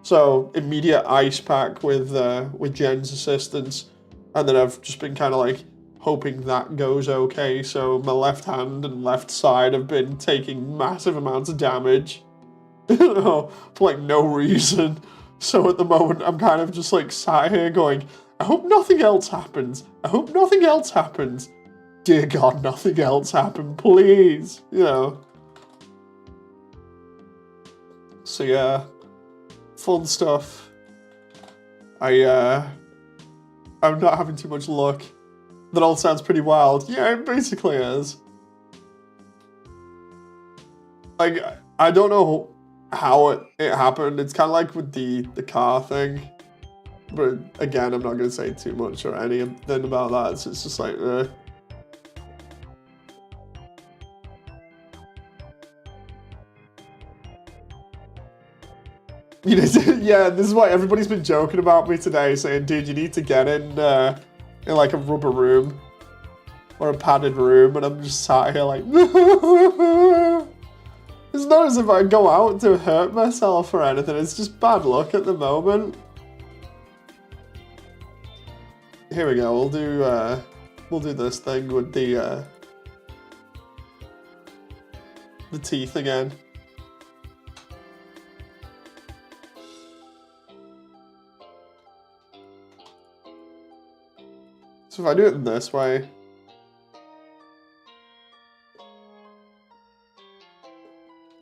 Speaker 1: So immediate ice pack with Jen's assistance, and then I've just been kind of like hoping that goes okay. So my left hand and left side have been taking massive amounts of damage. For like no reason. So at the moment, I'm kind of just like sat here going, I hope nothing else happens. I hope nothing else happens. Dear God, nothing else happen, please. You know. So yeah, fun stuff. I'm not having too much luck. That all sounds pretty wild. Yeah, it basically is. Like, I don't know how it happened. It's kind of like with the car thing, but again, I'm not going to say too much or anything about that. So it's just like, you know, yeah, this is why everybody's been joking about me today, saying, dude, you need to get in like a rubber room or a padded room, and I'm just sat here like, it's not as if I go out to hurt myself or anything, it's just bad luck at the moment. Here we go, we'll do this thing with the teeth again. So if I do it this way,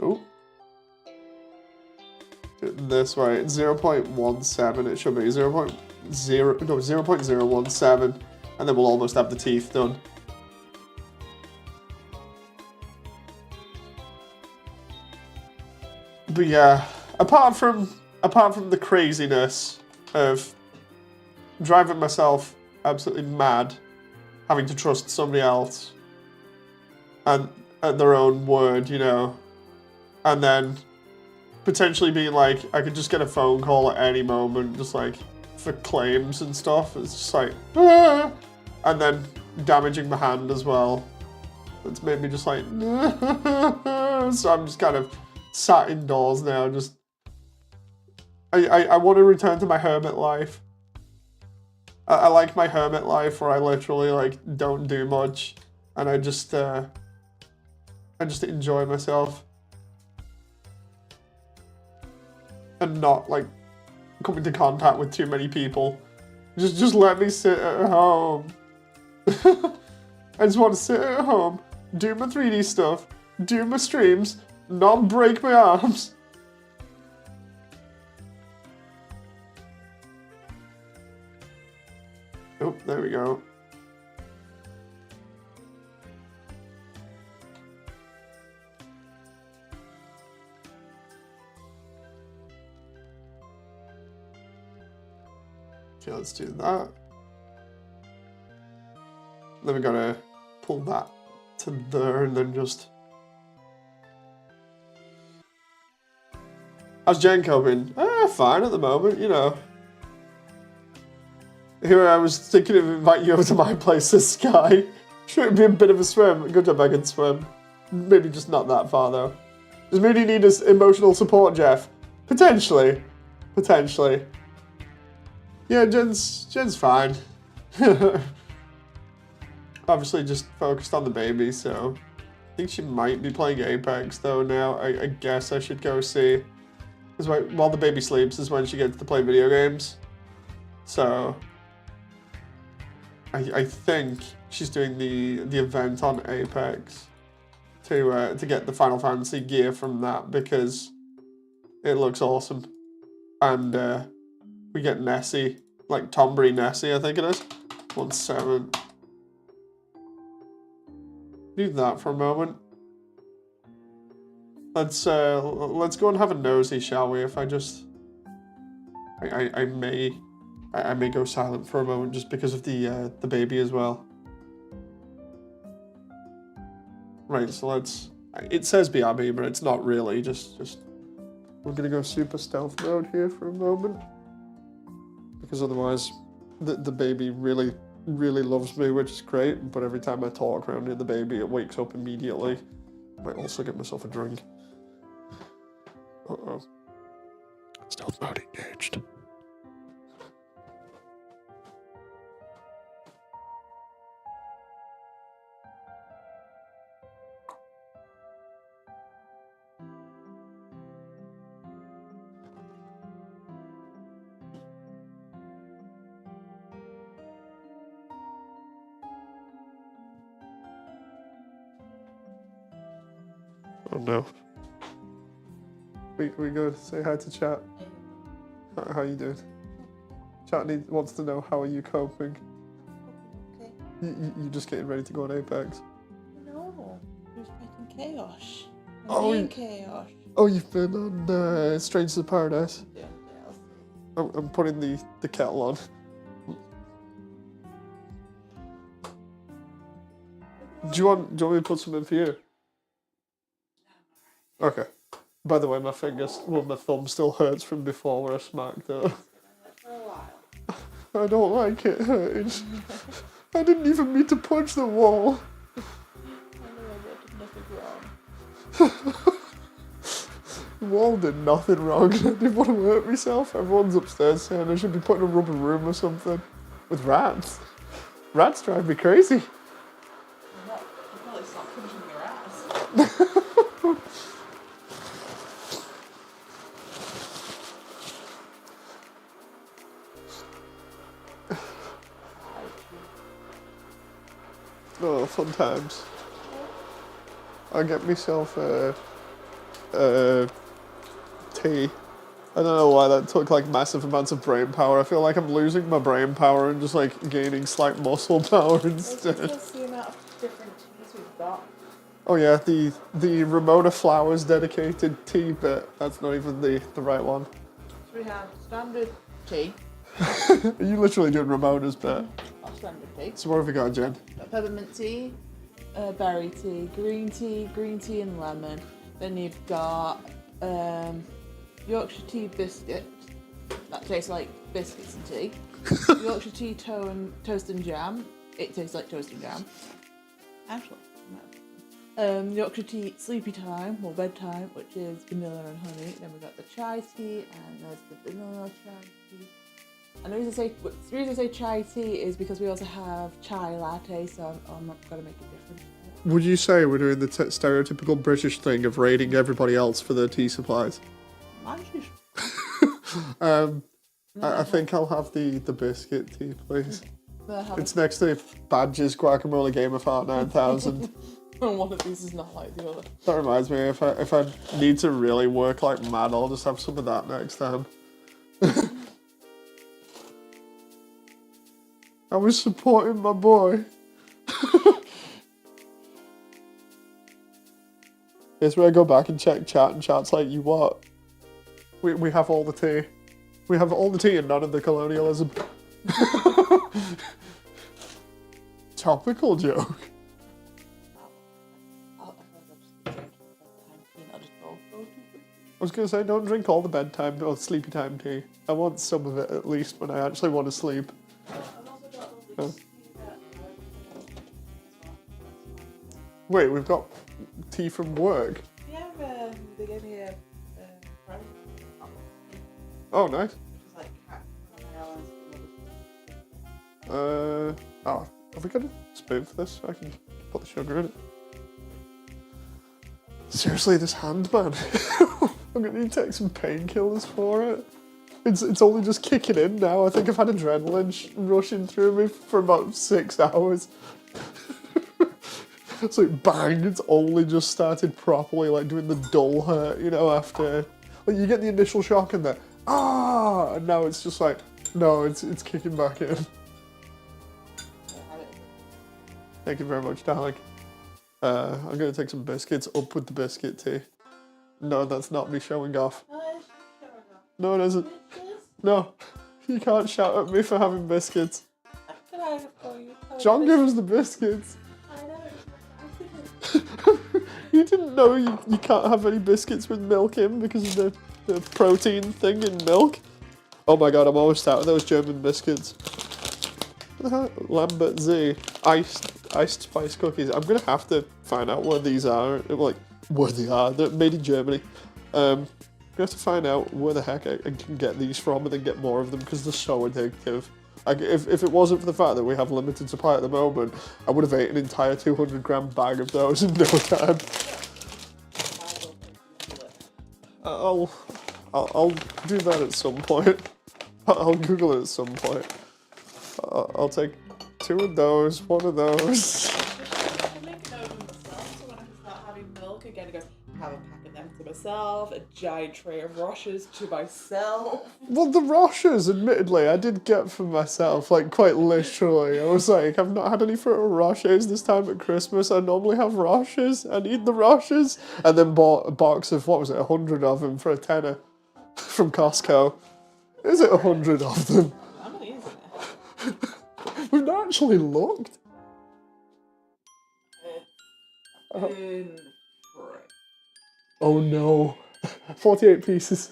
Speaker 1: oh, do it this way, 0.17, it should be 0.017, and then we'll almost have the teeth done. But yeah, apart from the craziness of driving myself absolutely mad, having to trust somebody else, and at their own word, you know, and then potentially being like, I could just get a phone call at any moment, just like for claims and stuff. It's just like, ah! And then damaging my hand as well. It's made me just like, so I'm just kind of sat indoors now. Just, I want to return to my hermit life. I like my hermit life where I literally like don't do much, and I just enjoy myself and not like come into contact with too many people. Just let me sit at home. I just want to sit at home, do my 3D stuff, do my streams, not break my arms. Oh, there we go. Okay, let's do that. Then we gotta pull that to there and then just... How's Jen coping? Fine at the moment, you know. Here I was thinking of inviting you over to my place this Sky. Sure, it'd be a bit of a swim. Good job I can swim. Maybe just not that far though. Does Moody need us emotional support, Jeff? Potentially. Potentially. Yeah, Jen's fine. Obviously just focused on the baby, so I think she might be playing Apex though now. I guess I should go see. Because while the baby sleeps is when she gets to play video games. So I think she's doing the event on Apex to get the Final Fantasy gear from that because it looks awesome. And we get Nessie, like Tombury Nessie, I think it is. 1-7. Do that for a moment. Let's go and have a nosy, shall we? If I just, I may go silent for a moment just because of the baby as well. Right, so let's. It says BRB, but it's not really. Just. We're gonna go super stealth mode here for a moment because otherwise, the baby really loves me, which is great. But every time I talk around near the baby, it wakes up immediately. I might also get myself a drink. Uh-oh. Stealth mode engaged. Oh no. We go to say hi to chat. How you doing? Chat wants to know how are you coping?
Speaker 2: Okay.
Speaker 1: You just getting ready to go on Apex?
Speaker 2: No, you're fighting chaos.
Speaker 1: Oh,
Speaker 2: I'm chaos.
Speaker 1: Oh, you've been on Strangers of Paradise.
Speaker 2: Yeah,
Speaker 1: I'm putting the kettle on. Do you want me to put some in for you? Okay. By the way, my thumb still hurts from before where I smacked it.
Speaker 2: For a while.
Speaker 1: I don't like it hurting. I didn't even mean to punch the wall.
Speaker 2: I know I did nothing wrong.
Speaker 1: The wall did nothing wrong. I didn't want to hurt myself. Everyone's upstairs saying I should be put in a rubber room or something. With rats. Rats drive me crazy.
Speaker 2: You probably stop punching your ass.
Speaker 1: Oh, fun times. I'll get myself tea. I don't know why that took like massive amounts of brain power. I feel like I'm losing my brain power and just like gaining slight muscle power instead.
Speaker 2: It's the amount of different teas we've got.
Speaker 1: Oh yeah, the Ramona Flowers dedicated tea bit. That's not even the right one.
Speaker 2: So we have standard tea.
Speaker 1: Are you literally doing Ramona's bit?
Speaker 2: Our standard tea.
Speaker 1: So what have we got, Jen?
Speaker 2: Peppermint tea, berry tea, green tea and lemon. Then you've got Yorkshire tea biscuit. That tastes like biscuits and tea. Yorkshire tea toast and jam. It tastes like toast and jam. Actually, no. Yorkshire tea sleepy time or bedtime, which is vanilla and honey. Then we've got the chai tea, and there's the vanilla chai tea. And the reason I say chai tea is because we also have chai latte, so I'm not going to make it different.
Speaker 1: Would you say we're doing the stereotypical British thing of raiding everybody else for their tea supplies? I think I'll have the biscuit tea, please. It's next to Badges Guacamole Game of Heart 9000.
Speaker 2: One of these is not like the other.
Speaker 1: That reminds me, if I need to really work like mad, I'll just have some of that next time. I was supporting my boy. Here's where I go back and check chat, and chat's like, you what? We have all the tea. We have all the tea and none of the colonialism. Topical joke.
Speaker 2: I
Speaker 1: was going to say, don't drink all the bedtime or sleepy time tea. I want some of it at least when I actually want to sleep. Wait, we've got tea from work.
Speaker 2: Yeah, they gave me a prize.
Speaker 1: Oh, nice.
Speaker 2: Which is like cat
Speaker 1: Oh, have we got a spoon for this? I can put the sugar in it. Seriously, this hand, man. I'm gonna need to take some painkillers for it. It's only just kicking in now. I think I've had adrenaline rushing through me for about 6 hours. It's like bang, it's only just started properly, like doing the dull hurt, you know, after, like you get the initial shock and then, and now it's just like, no, it's kicking back in. Thank you very much, darling. I'm gonna take some biscuits, up with the biscuit tea. No, that's not me showing off. No, it isn't. No, you can't shout at me for having biscuits. John gave us the biscuits. You didn't know you can't have any biscuits with milk in because of the protein thing in milk? Oh my god, I'm almost out of those German biscuits. What the hell? Lambert Z. Iced spice cookies. I'm gonna have to find out where these are. Like, where they are. They're made in Germany. I'm gonna have to find out where the heck I can get these from and then get more of them because they're so addictive. Like, if it wasn't for the fact that we have limited supply at the moment, I would have ate an entire 200-gram bag of those in no time. I'll do that at some point. I'll Google it at some point. I'll take 2 of those, 1 of those.
Speaker 2: I can make a note of myself, so when I can start having milk again, I go, have a pack of them to myself, a giant tray of Roches to myself.
Speaker 1: Well, the Roches, admittedly, I did get for myself, like, quite literally. I was like, I've not had any Ferrero Rochers this time at Christmas. I normally have Roches. I need the Roches. And then bought a box of, 100 of them for a tenner from Costco. Is it 100 of them?
Speaker 2: I'm not using it.
Speaker 1: We've not actually looked. Oh no. 48 pieces.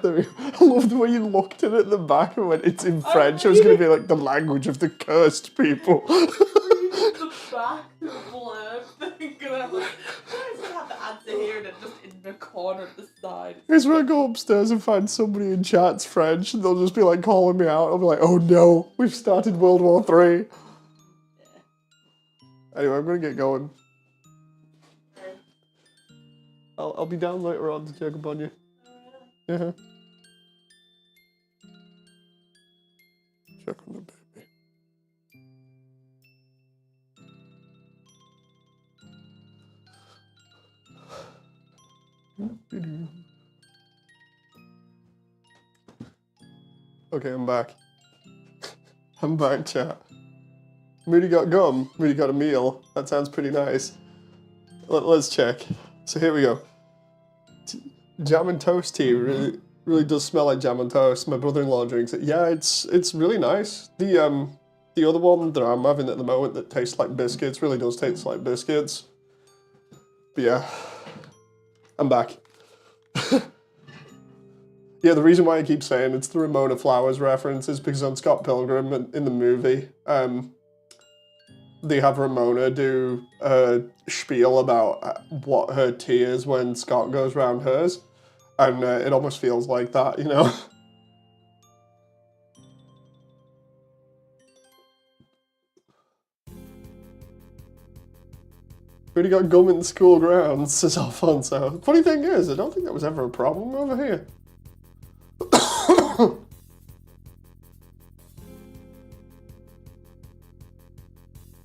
Speaker 1: There we go. I love the way you looked at it at the back and went, it's in French. It was going to be like the language of the cursed people.
Speaker 2: The back, the blurb thing, and I'm like, I just have the answer here and then just in the corner at the side.
Speaker 1: Here's where I go upstairs and find somebody in chat's French and they'll just be like calling me out. I'll be like, oh no, we've started World War III.
Speaker 2: Yeah.
Speaker 1: Anyway, I'm going to get going. I'll be down later on to check up on you. Yeah. Check on the baby. Okay, I'm back. I'm back, chat. Moody got gum. Moody got a meal. That sounds pretty nice. Let's check. So here we go. Jam and toast tea really does smell like jam and toast. My brother-in-law drinks it. Yeah, it's really nice. The other one that I'm having at the moment that tastes like biscuits really does taste like biscuits. But yeah, I'm back. Yeah, the reason why I keep saying it's the Ramona Flowers reference is because on Scott Pilgrim in the movie, they have Ramona do a spiel about what her tea is when Scott goes round hers. And it almost feels like that, you know? Already got gum in the school grounds, says Alfonso. Funny thing is, I don't think that was ever a problem over here.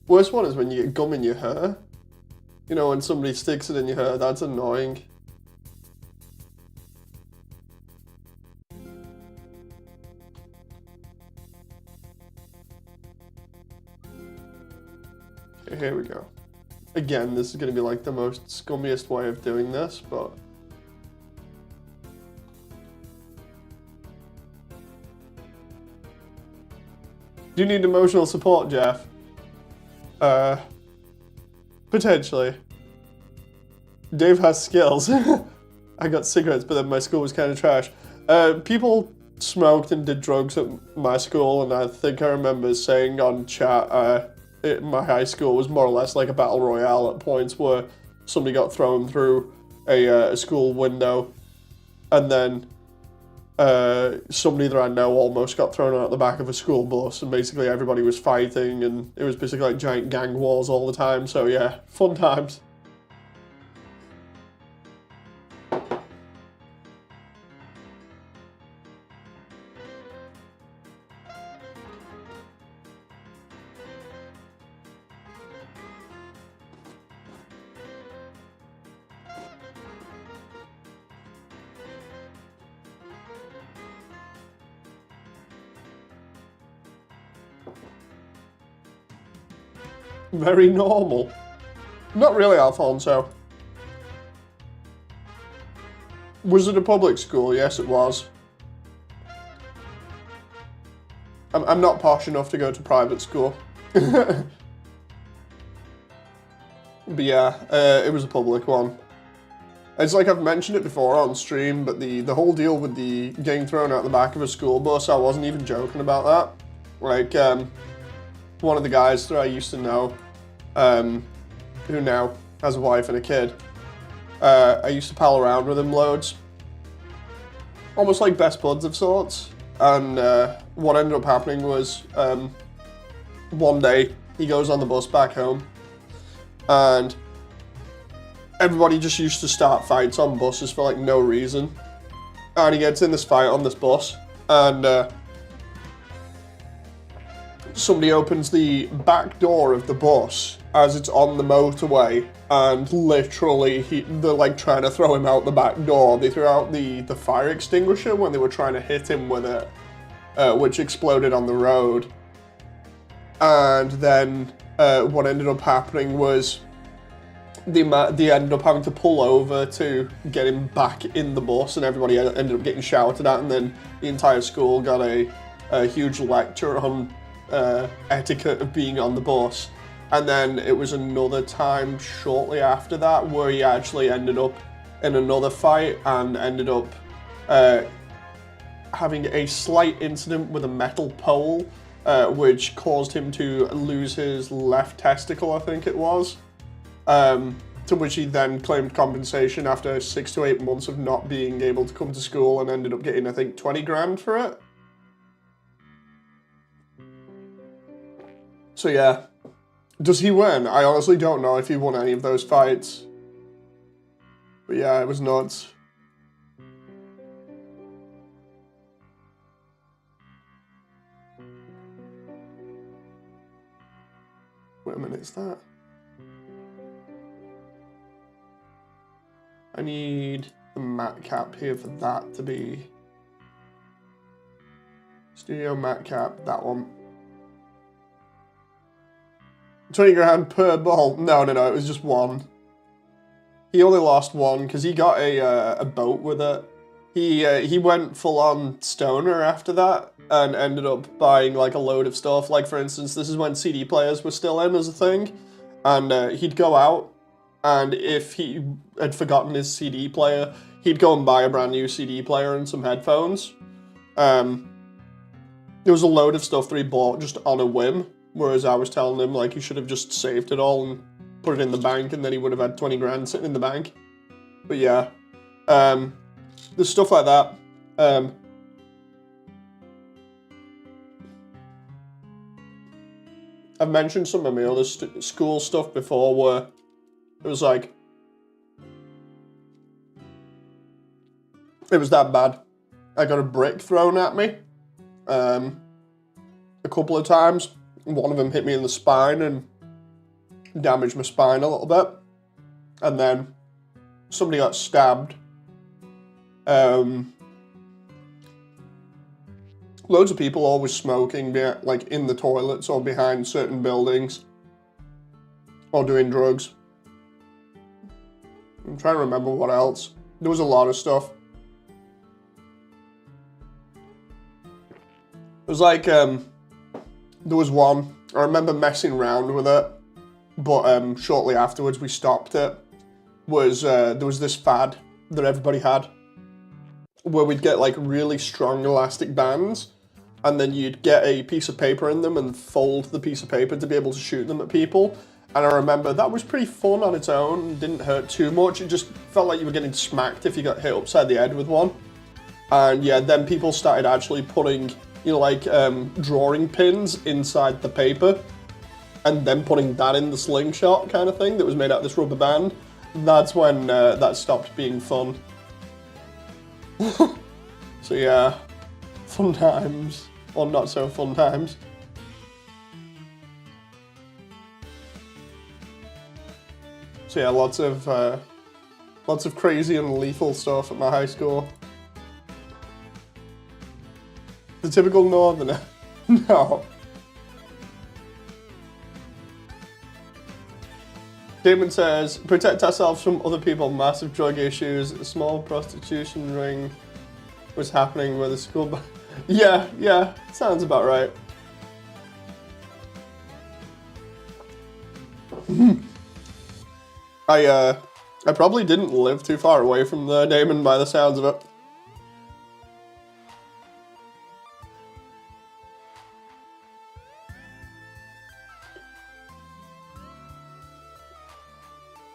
Speaker 1: Worst one is when you get gum in your hair. You know, when somebody sticks it in your hair, that's annoying. Okay, here we go. Again, this is going to be like the most scummiest way of doing this, but... Do you need emotional support, Jeff? Potentially. Dave has skills. I got cigarettes, but then my school was kind of trash. People smoked and did drugs at my school, and I think I remember saying on chat, my high school was more or less like a battle royale at points where somebody got thrown through a school window, and then somebody that I know almost got thrown out the back of a school bus, and basically everybody was fighting, and it was basically like giant gang wars all the time. So yeah, fun times. Very normal. Not really, Alfonso. Was it a public school? Yes, it was. I'm not posh enough to go to private school. But yeah, it was a public one. It's like I've mentioned it before on stream, but the whole deal with the getting thrown out the back of a school bus, I wasn't even joking about that. Like, one of the guys that I used to know, who now has a wife and a kid, I used to pal around with him loads. Almost like best buds of sorts. And what ended up happening was, one day he goes on the bus back home, and everybody just used to start fights on buses for like no reason. And he gets in this fight on this bus, and somebody opens the back door of the bus as it's on the motorway, and literally they're like trying to throw him out the back door. They threw out the fire extinguisher when they were trying to hit him with it, which exploded on the road. And then what ended up happening was they ended up having to pull over to get him back in the bus, and everybody ended up getting shouted at, and then the entire school got a huge lecture on etiquette of being on the bus. And then it was another time shortly after that where he actually ended up in another fight and ended up having a slight incident with a metal pole, which caused him to lose his left testicle, I think it was. To which he then claimed compensation after 6 to 8 months of not being able to come to school, and ended up getting, I think, 20 grand for it. So yeah. Does he win? I honestly don't know if he won any of those fights. But yeah, it was nuts. Wait a minute, is that? I need the mat cap here for that to be Studio mat cap, that one. 20 grand per ball. No, it was just one. He only lost one because he got a boat with it. He went full on stoner after that and ended up buying like a load of stuff. Like for instance, this is when CD players were still in as a thing, and he'd go out, and if he had forgotten his CD player, he'd go and buy a brand new CD player and some headphones. There was a load of stuff that he bought just on a whim. Whereas I was telling him, like, he should have just saved it all and put it in the bank, and then he would have had 20 grand sitting in the bank. But yeah, there's stuff like that. I've mentioned some of my other school stuff before where it was like, it was that bad. I got a brick thrown at me a couple of times. One of them hit me in the spine and damaged my spine a little bit. And then somebody got stabbed. Loads of people always smoking, like in the toilets or behind certain buildings. Or doing drugs. I'm trying to remember what else. There was a lot of stuff. It was like, there was one, I remember messing around with it, but shortly afterwards we stopped it. There was this fad that everybody had, where we'd get like really strong elastic bands, and then you'd get a piece of paper in them and fold the piece of paper to be able to shoot them at people. And I remember that was pretty fun on its own, didn't hurt too much, it just felt like you were getting smacked if you got hit upside the head with one. And yeah, then people started actually putting, you know, like drawing pins inside the paper, and then putting that in the slingshot kind of thing that was made out of this rubber band. That's when that stopped being fun. So yeah, fun times, or not so fun times. So yeah, lots of crazy and lethal stuff at my high school. The typical northerner. No. Damon says, protect ourselves from other people, massive drug issues, a small prostitution ring was happening where the school... Yeah, sounds about right. I probably didn't live too far away from the Damon by the sounds of it.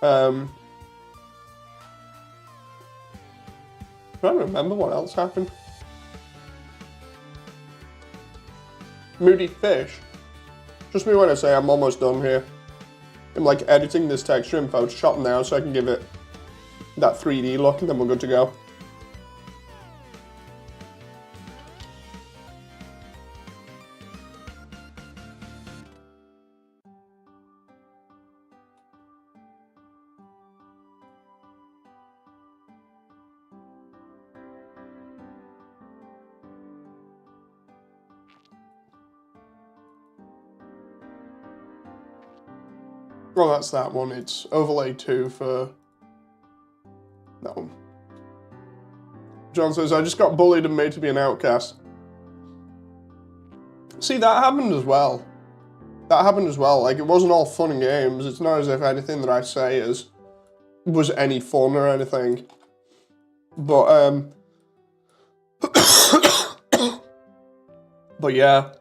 Speaker 1: I'm trying to remember what else happened. Moody Fish. Just me when I say I'm almost done here. I'm like editing this texture in Photoshop now so I can give it that 3D look and then we're good to go. Well, that's that one. It's overlay 2 for that one. John says, I just got bullied and made to be an outcast. See, that happened as well. Like, it wasn't all fun and games. It's not as if anything that I say was any fun or anything. But, but yeah.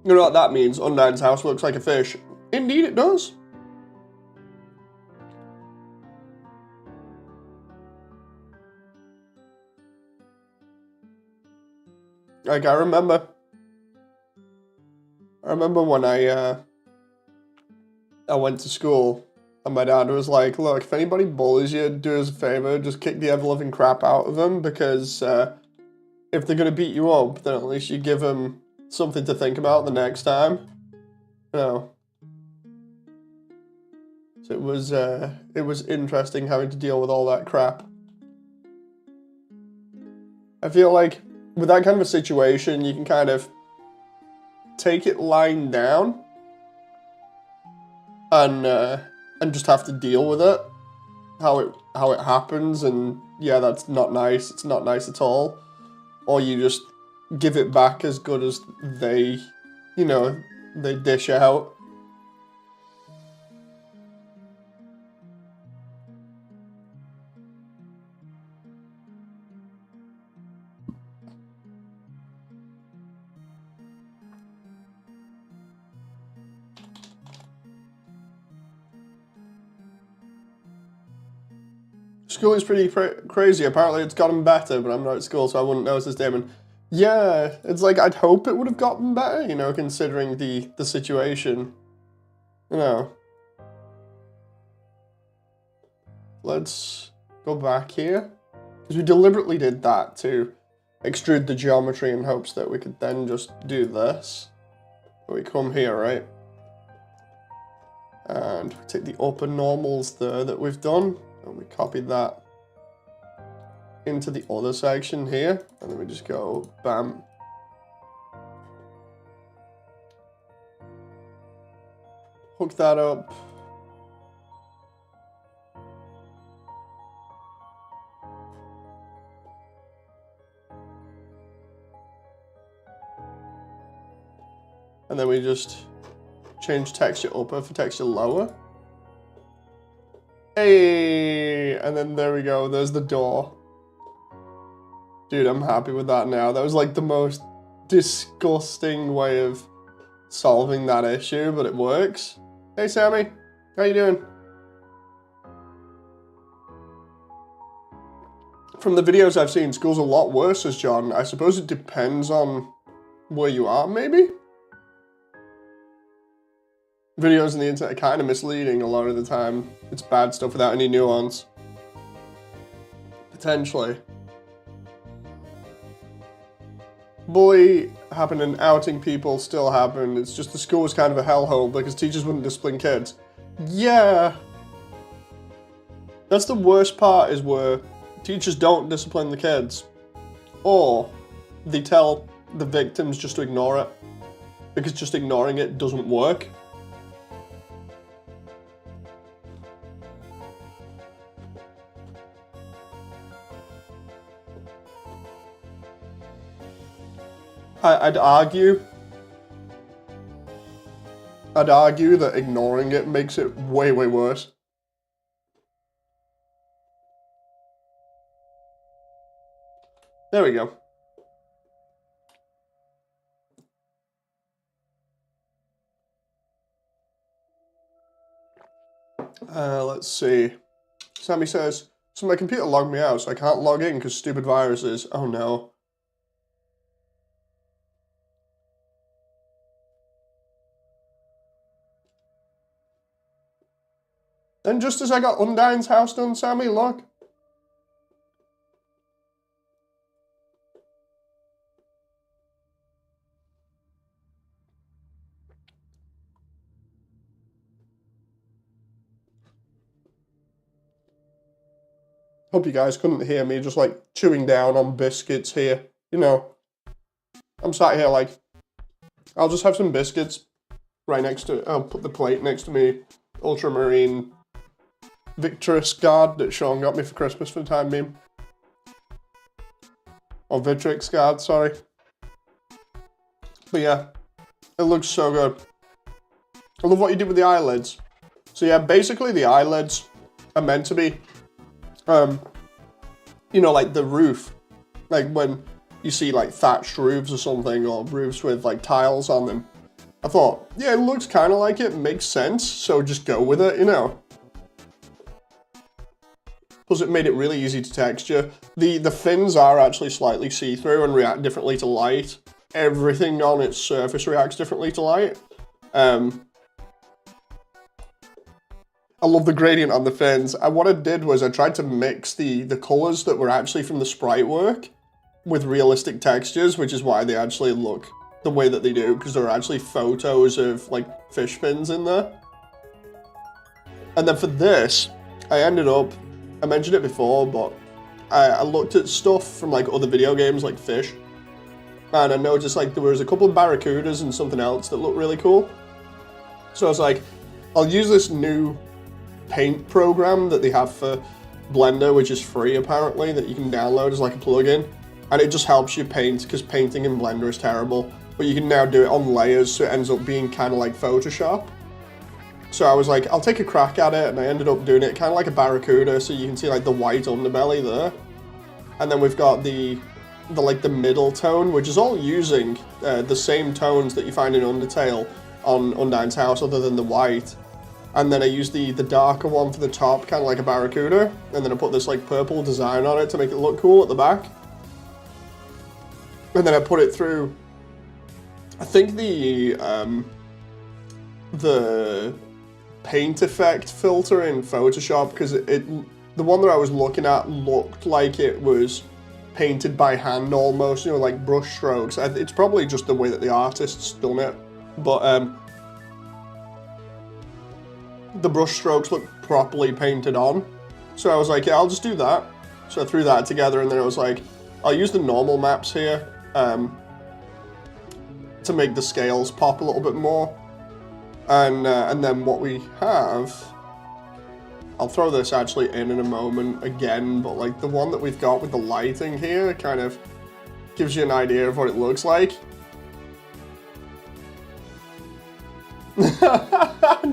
Speaker 1: You know what that means? Undine's house looks like a fish. Indeed it does. Like, I remember when I went to school and my dad was like, look, if anybody bullies you, do us a favor, just kick the ever-living crap out of them, because if they're going to beat you up, then at least you give them something to think about the next time. You know. So it was interesting having to deal with all that crap. I feel like with that kind of a situation, you can kind of take it lying down and just have to deal with it, how it happens, and yeah, that's not nice. It's not nice at all. Or you just give it back as good as they, you know, they dish out. School is pretty crazy. Apparently it's gotten better, but I'm not at school, so I wouldn't know, says Damon. Yeah, it's like, I'd hope it would have gotten better, you know, considering the situation. You know. Let's go back here. Because we deliberately did that to extrude the geometry in hopes that we could then just do this. We come here, right? And we take the upper normals there that we've done, and we copy that into the other section here, and then we just go bam. Hook that up. And then we just change texture upper for texture lower. Hey, and then there we go. There's the door. Dude, I'm happy with that now. That was like the most disgusting way of solving that issue, but it works. Hey, Sammy. How you doing? From the videos I've seen, school's a lot worse, says John. I suppose it depends on where you are, maybe? Videos on the internet are kind of misleading a lot of the time. It's bad stuff without any nuance. Potentially. Bully happened and outing people still happen. It's just the school was kind of a hellhole because teachers wouldn't discipline kids. Yeah. That's the worst part, is where teachers don't discipline the kids. Or they tell the victims just to ignore it. Because just ignoring it doesn't work. I'd argue that ignoring it makes it way, way worse. There we go. Let's see. Sammy says, so my computer logged me out, so I can't log in because stupid viruses. Oh no. And just as I got Undyne's house done, Sammy, look. Hope you guys couldn't hear me just like chewing down on biscuits here. You know, I'm sat here like, I'll just have some biscuits right next to, I'll put the plate next to me. Ultramarine Victrix guard that Sean got me for Christmas for the time being. Or Victrix guard, sorry. But yeah, it looks so good. I love what you did with the eyelids. So yeah, basically the eyelids are meant to be, you know, like the roof. Like when you see like thatched roofs or something, or roofs with like tiles on them. I thought, yeah, it looks kind of like it, makes sense, so just go with it, you know. Plus it made it really easy to texture. The fins are actually slightly see-through and react differently to light. Everything on its surface reacts differently to light. I love the gradient on the fins. What I did was I tried to mix the colors that were actually from the sprite work with realistic textures, which is why they actually look the way that they do, because there are actually photos of like fish fins in there. And then for this, I ended up, I mentioned it before, but I looked at stuff from like other video games like Fish, and I noticed like there was a couple of barracudas and something else that looked really cool. So I was like, I'll use this new paint program that they have for Blender, which is free apparently, that you can download as like a plugin, and it just helps you paint, because painting in Blender is terrible, but you can now do it on layers, so it ends up being kind of like Photoshop. So I was like, I'll take a crack at it, and I ended up doing it kind of like a barracuda, so you can see like the white underbelly there. And then we've got the middle tone, which is all using the same tones that you find in Undertale on Undyne's house, other than the white. And then I used the darker one for the top, kind of like a barracuda, and then I put this like purple design on it to make it look cool at the back. And then I put it through, I think the paint effect filter in Photoshop, because the one that I was looking at looked like it was painted by hand almost, you know, like brush strokes. It's probably just the way that the artist's done it, but the brush strokes look properly painted on. So I was like, yeah, I'll just do that. So I threw that together, and then I was like, I'll use the normal maps here to make the scales pop a little bit more. And then what we have, I'll throw this actually in a moment again, but like the one that we've got with the lighting here kind of gives you an idea of what it looks like.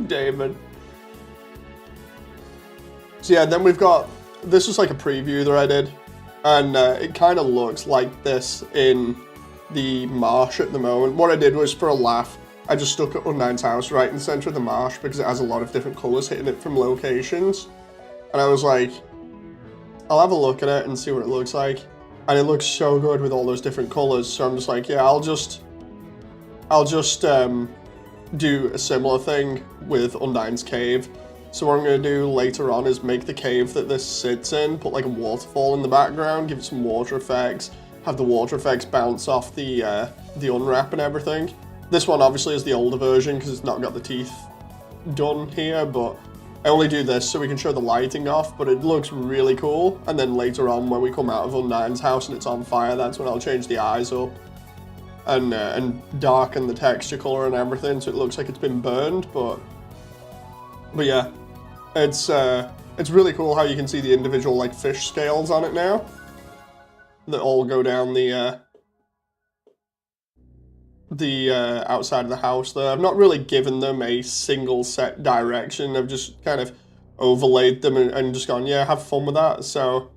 Speaker 1: David. So yeah, then we've got, this was like a preview that I did, and it kind of looks like this in the marsh at the moment. What I did was, for a laugh, I just stuck Undyne's house right in the center of the marsh because it has a lot of different colors hitting it from locations. And I was like, I'll have a look at it and see what it looks like. And it looks so good with all those different colors. So I'm just like, yeah, I'll just do a similar thing with Undyne's cave. So what I'm going to do later on is make the cave that this sits in, put like a waterfall in the background, give it some water effects, have the water effects bounce off the unwrap and everything. This one obviously is the older version because it's not got the teeth done here, but I only do this so we can show the lighting off, but it looks really cool. And then later on when we come out of Undyne's house and it's on fire, that's when I'll change the eyes up and darken the texture color and everything so it looks like it's been burned, but yeah, it's really cool how you can see the individual like fish scales on it now that all go down the outside of the house there. I've not really given them a single set direction. I've just kind of overlaid them and just gone, yeah, have fun with that. So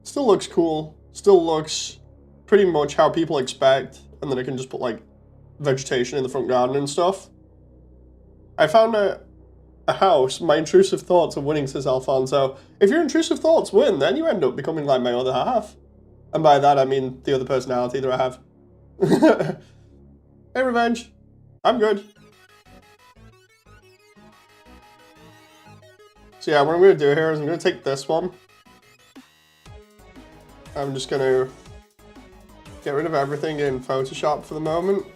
Speaker 1: still looks cool. Still looks pretty much how people expect. And then I can just put like vegetation in the front garden and stuff. I found a house. My intrusive thoughts are winning, says Alfonso. If your intrusive thoughts win, then you end up becoming like my other half. And by that I mean the other personality that I have. Hey, Revenge. I'm good. So yeah, what I'm going to do here is I'm going to take this one. I'm just going to get rid of everything in Photoshop for the moment.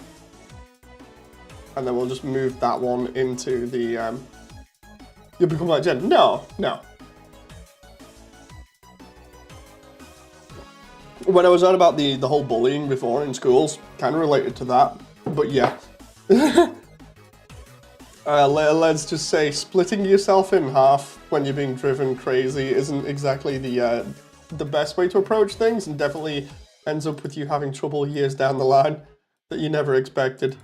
Speaker 1: And then we'll just move that one into the... You'll become like Jen. No. When I was on about the whole bullying before in schools, kind of related to that. But yeah. Let's just say splitting yourself in half when you're being driven crazy isn't exactly the best way to approach things, and definitely ends up with you having trouble years down the line that you never expected.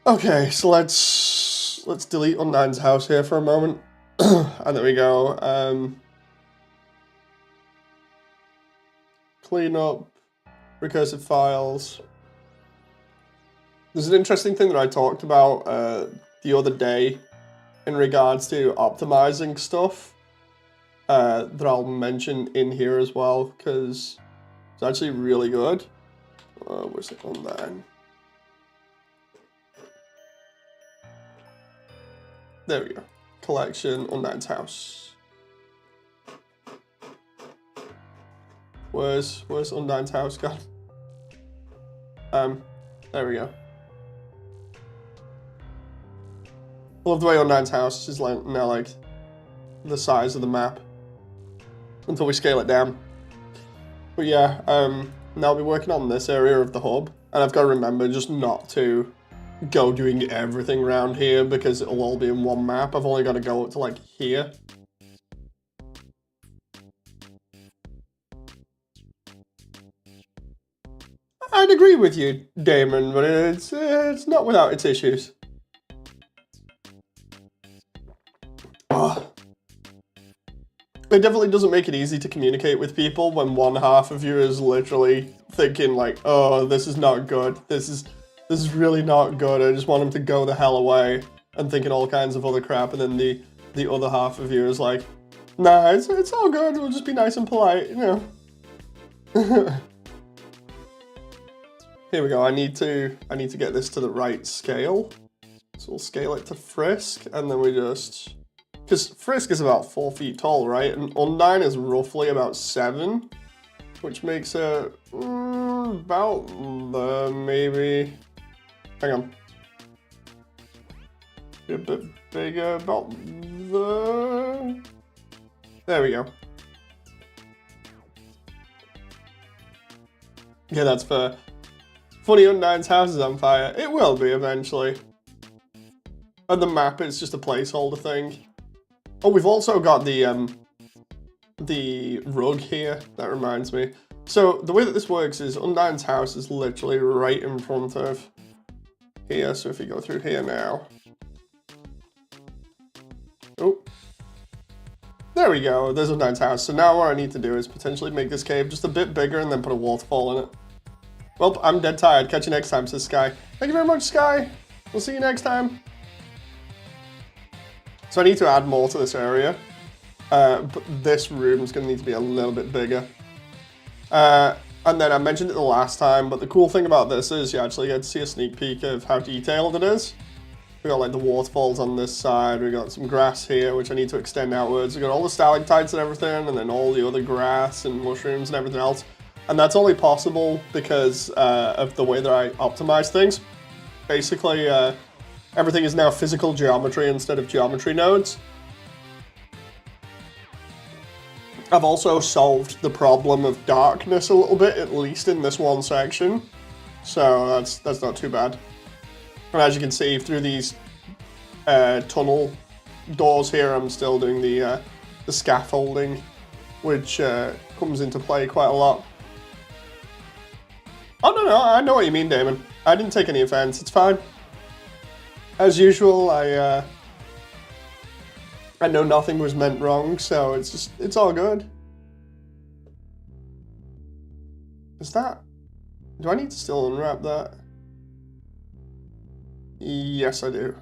Speaker 1: Okay, so let's delete Undyne's house here for a moment. And there we go. Clean up recursive files. There's an interesting thing that I talked about the other day in regards to optimizing stuff that I'll mention in here as well, because it's actually really good. Where's it on there? There we go. Collection, Undyne's house. Where's Undyne's house gone? There we go. I love the way Undyne's house is like now like the size of the map until we scale it down. But yeah, now I'll be working on this area of the hub, and I've got to remember just not to go doing everything around here because it'll all be in one map. I've only got to go up to like here. I'd agree with you, Damon, but it's not without its issues. Oh. It definitely doesn't make it easy to communicate with people when one half of you is literally thinking like, oh, this is not good. This is really not good. I just want him to go the hell away, and thinking all kinds of other crap, and then the other half of you is like, nah, it's all good. We'll just be nice and polite, you know. Here we go. I need to get this to the right scale. So we'll scale it to Frisk, and then we just, because Frisk is about 4 feet tall, right? And Undyne is roughly about 7, which makes it about the maybe. Hang on. A bit bigger, about the. There we go. Yeah, that's fair. Funny, Undyne's house is on fire. It will be eventually. And the map is just a placeholder thing. Oh, we've also got the rug here. That reminds me. So the way that this works is Undyne's house is literally right in front of here. So if you go through here now. Oh, There we go, there's a nice house. So now what I need to do is potentially make this cave just a bit bigger and then put a waterfall in it. Well, I'm dead tired. Catch you next time, says Sky. Thank you very much, Sky. We'll see you next time. So I need to add more to this area. But this room is going to need to be a little bit bigger. And then I mentioned it the last time, but the cool thing about this is you actually get to see a sneak peek of how detailed it is. We got like the waterfalls on this side, we got some grass here, which I need to extend outwards. We got all the stalactites and everything, and then all the other grass and mushrooms and everything else. And that's only possible because of the way that I optimize things. Basically, everything is now physical geometry instead of geometry nodes. I've also solved the problem of darkness a little bit, at least in this one section. So that's not too bad. And as you can see, through these tunnel doors here, I'm still doing the scaffolding, which comes into play quite a lot. Oh, no, I know what you mean, Damon. I didn't take any offense. It's fine. As usual, I know nothing was meant wrong, so it's all good. Is that... Do I need to still unwrap that? Yes, I do.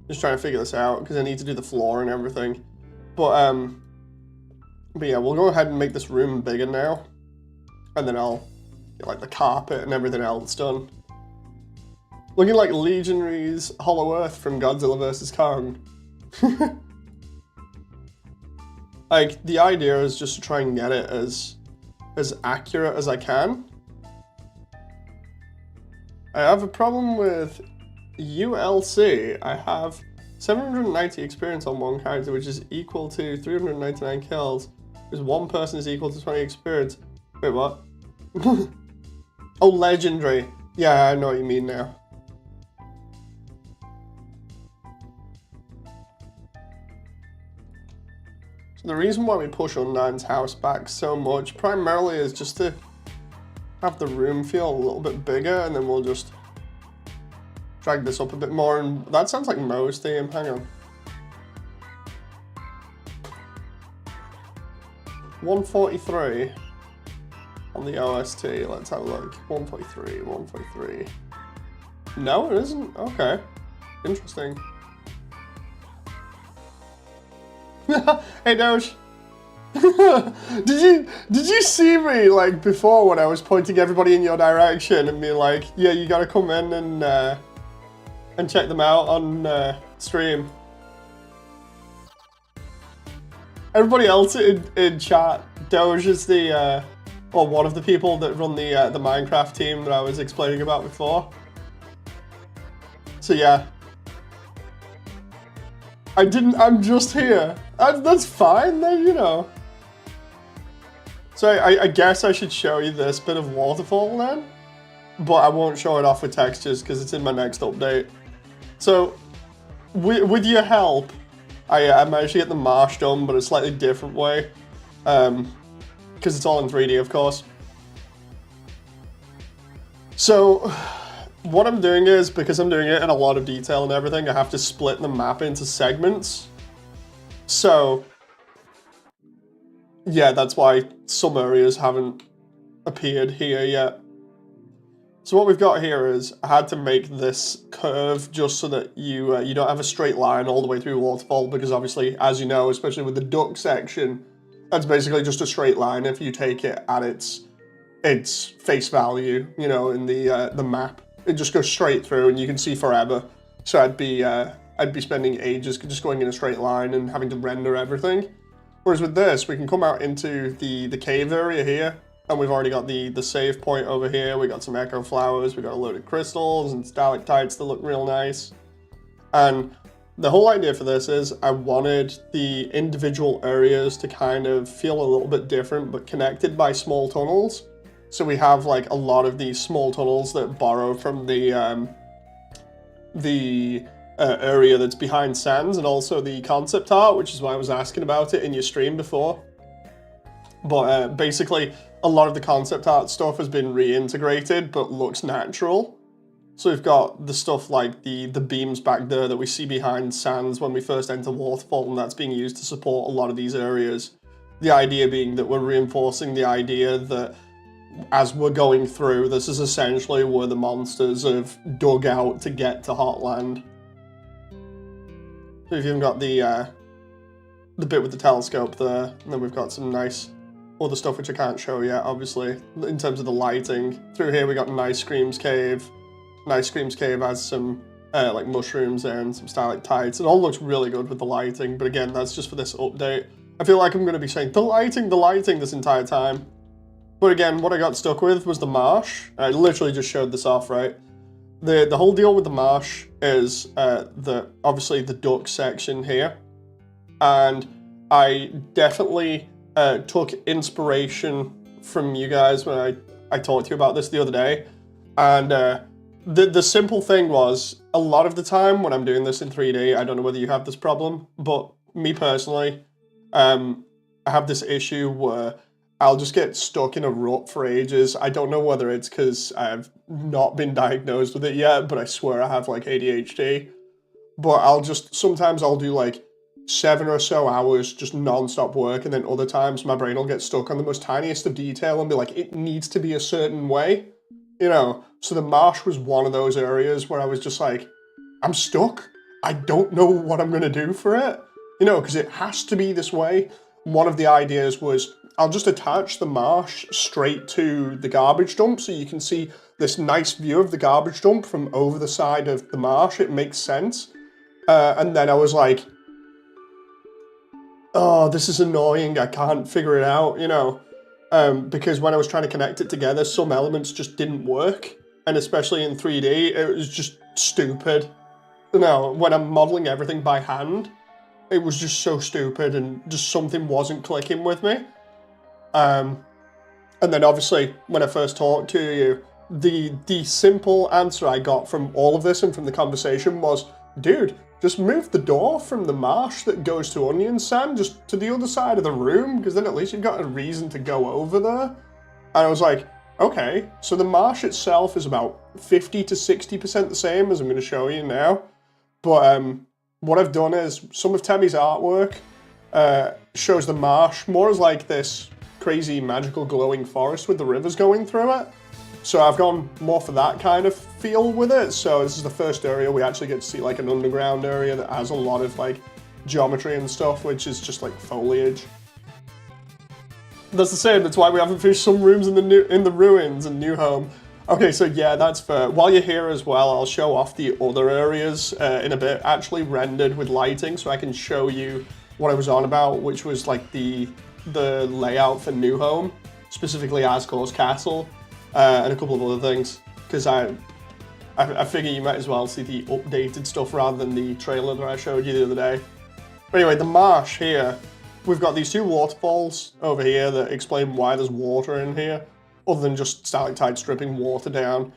Speaker 1: Just trying to figure this out, because I need to do the floor and everything. But yeah, we'll go ahead and make this room bigger now. And then I'll get like the carpet and everything else done. Looking like Legionaries Hollow Earth from Godzilla vs. Kong. Like, the idea is just to try and get it as accurate as I can. I have a problem with ULC. I have 790 experience on one character, which is equal to 399 kills. Because one person is equal to 20 experience. Wait, what? Oh, legendary. Yeah, I know what you mean now. So the reason why we push Undyne's house back so much primarily is just to have the room feel a little bit bigger, and then we'll just drag this up a bit more. And that sounds like Mo's theme. Hang on. 143 on the OST. Let's have a look. 143, 143. No, it isn't. Okay. Interesting. Hey Doge. Did you see me like before when I was pointing everybody in your direction and being like, yeah, you gotta come in and check them out on stream? Everybody else in chat, Doge is the or one of the people that run the Minecraft team that I was explaining about before. So yeah. I'm just here. That's fine then, you know. So I guess I should show you this bit of Waterfall then. But I won't show it off with textures because it's in my next update. So, with your help, I managed to get the marsh done, but a slightly different way. Because it's all in 3D, of course. So, what I'm doing is, because I'm doing it in a lot of detail and everything, I have to split the map into segments. So, yeah, that's why some areas haven't appeared here yet. So what we've got here is, I had to make this curve just so that you don't have a straight line all the way through Waterfall, because obviously, as you know, especially with the duck section, that's basically just a straight line if you take it at its face value, you know, in the map. It just goes straight through and you can see forever. So I'd be spending ages just going in a straight line and having to render everything. Whereas with this, we can come out into the cave area here, and we've already got the save point over here. We got some echo flowers, we got a load of crystals and stalactites that look real nice. And the whole idea for this is I wanted the individual areas to kind of feel a little bit different, but connected by small tunnels. So we have like a lot of these small tunnels that borrow from the area that's behind Sands, and also the concept art, which is why I was asking about it in your stream before. But basically, a lot of the concept art stuff has been reintegrated, but looks natural. So we've got the stuff like the beams back there that we see behind Sands when we first enter Waterfall, and that's being used to support a lot of these areas. The idea being that we're reinforcing the idea that as we're going through, this is essentially where the monsters have dug out to get to Hotland. So we've even got the bit with the telescope there, and then we've got some nice other stuff which I can't show yet, obviously, in terms of the lighting. Through here we got Nice Scream's Cave. Nice Scream's Cave has some like mushrooms there and some stalactites. It all looks really good with the lighting, but again, that's just for this update. I feel like I'm going to be saying the lighting this entire time. But again, what I got stuck with was the marsh. I literally just showed this off, right? The whole deal with the marsh is obviously the duck section here. And I definitely took inspiration from you guys when I talked to you about this the other day. And the simple thing was, a lot of the time when I'm doing this in 3D, I don't know whether you have this problem, but me personally, I have this issue where I'll just get stuck in a rut for ages. I don't know whether it's because I've not been diagnosed with it yet, but I swear I have like ADHD. But sometimes I'll do like 7 or so hours just non-stop work, and then other times my brain will get stuck on the most tiniest of detail and be like, it needs to be a certain way, you know? So the marsh was one of those areas where I was just like, I'm stuck. I don't know what I'm gonna do for it, you know, because it has to be this way. One of the ideas was, I'll just attach the marsh straight to the garbage dump so you can see this nice view of the garbage dump from over the side of the marsh. It makes sense. And then I was like, oh, this is annoying. I can't figure it out, you know, because when I was trying to connect it together, some elements just didn't work. And especially in 3D, it was just stupid. You know, when I'm modeling everything by hand, it was just so stupid and just something wasn't clicking with me. And then obviously when I first talked to you, the simple answer I got from all of this and from the conversation was, dude, just move the door from the marsh that goes to Onion Sand just to the other side of the room, because then at least you've got a reason to go over there. And I was like, okay, so the marsh itself is about 50 to 60% the same as I'm going to show you now. But what I've done is some of Temmie's artwork shows the marsh more as like this crazy magical glowing forest with the rivers going through it. So I've gone more for that kind of feel with it. So this is the first area we actually get to see like an underground area that has a lot of like geometry and stuff, which is just like foliage. That's the same, that's why we haven't finished some rooms in the ruins and New Home. Okay, so yeah, that's fair. While you're here as well, I'll show off the other areas in a bit, actually rendered with lighting, so I can show you what I was on about, which was like the layout for New Home, specifically Asgore's Castle, and a couple of other things, because I figure you might as well see the updated stuff rather than the trailer that I showed you the other day. But anyway, the marsh here, we've got these two waterfalls over here that explain why there's water in here, other than just stalactites dripping water down.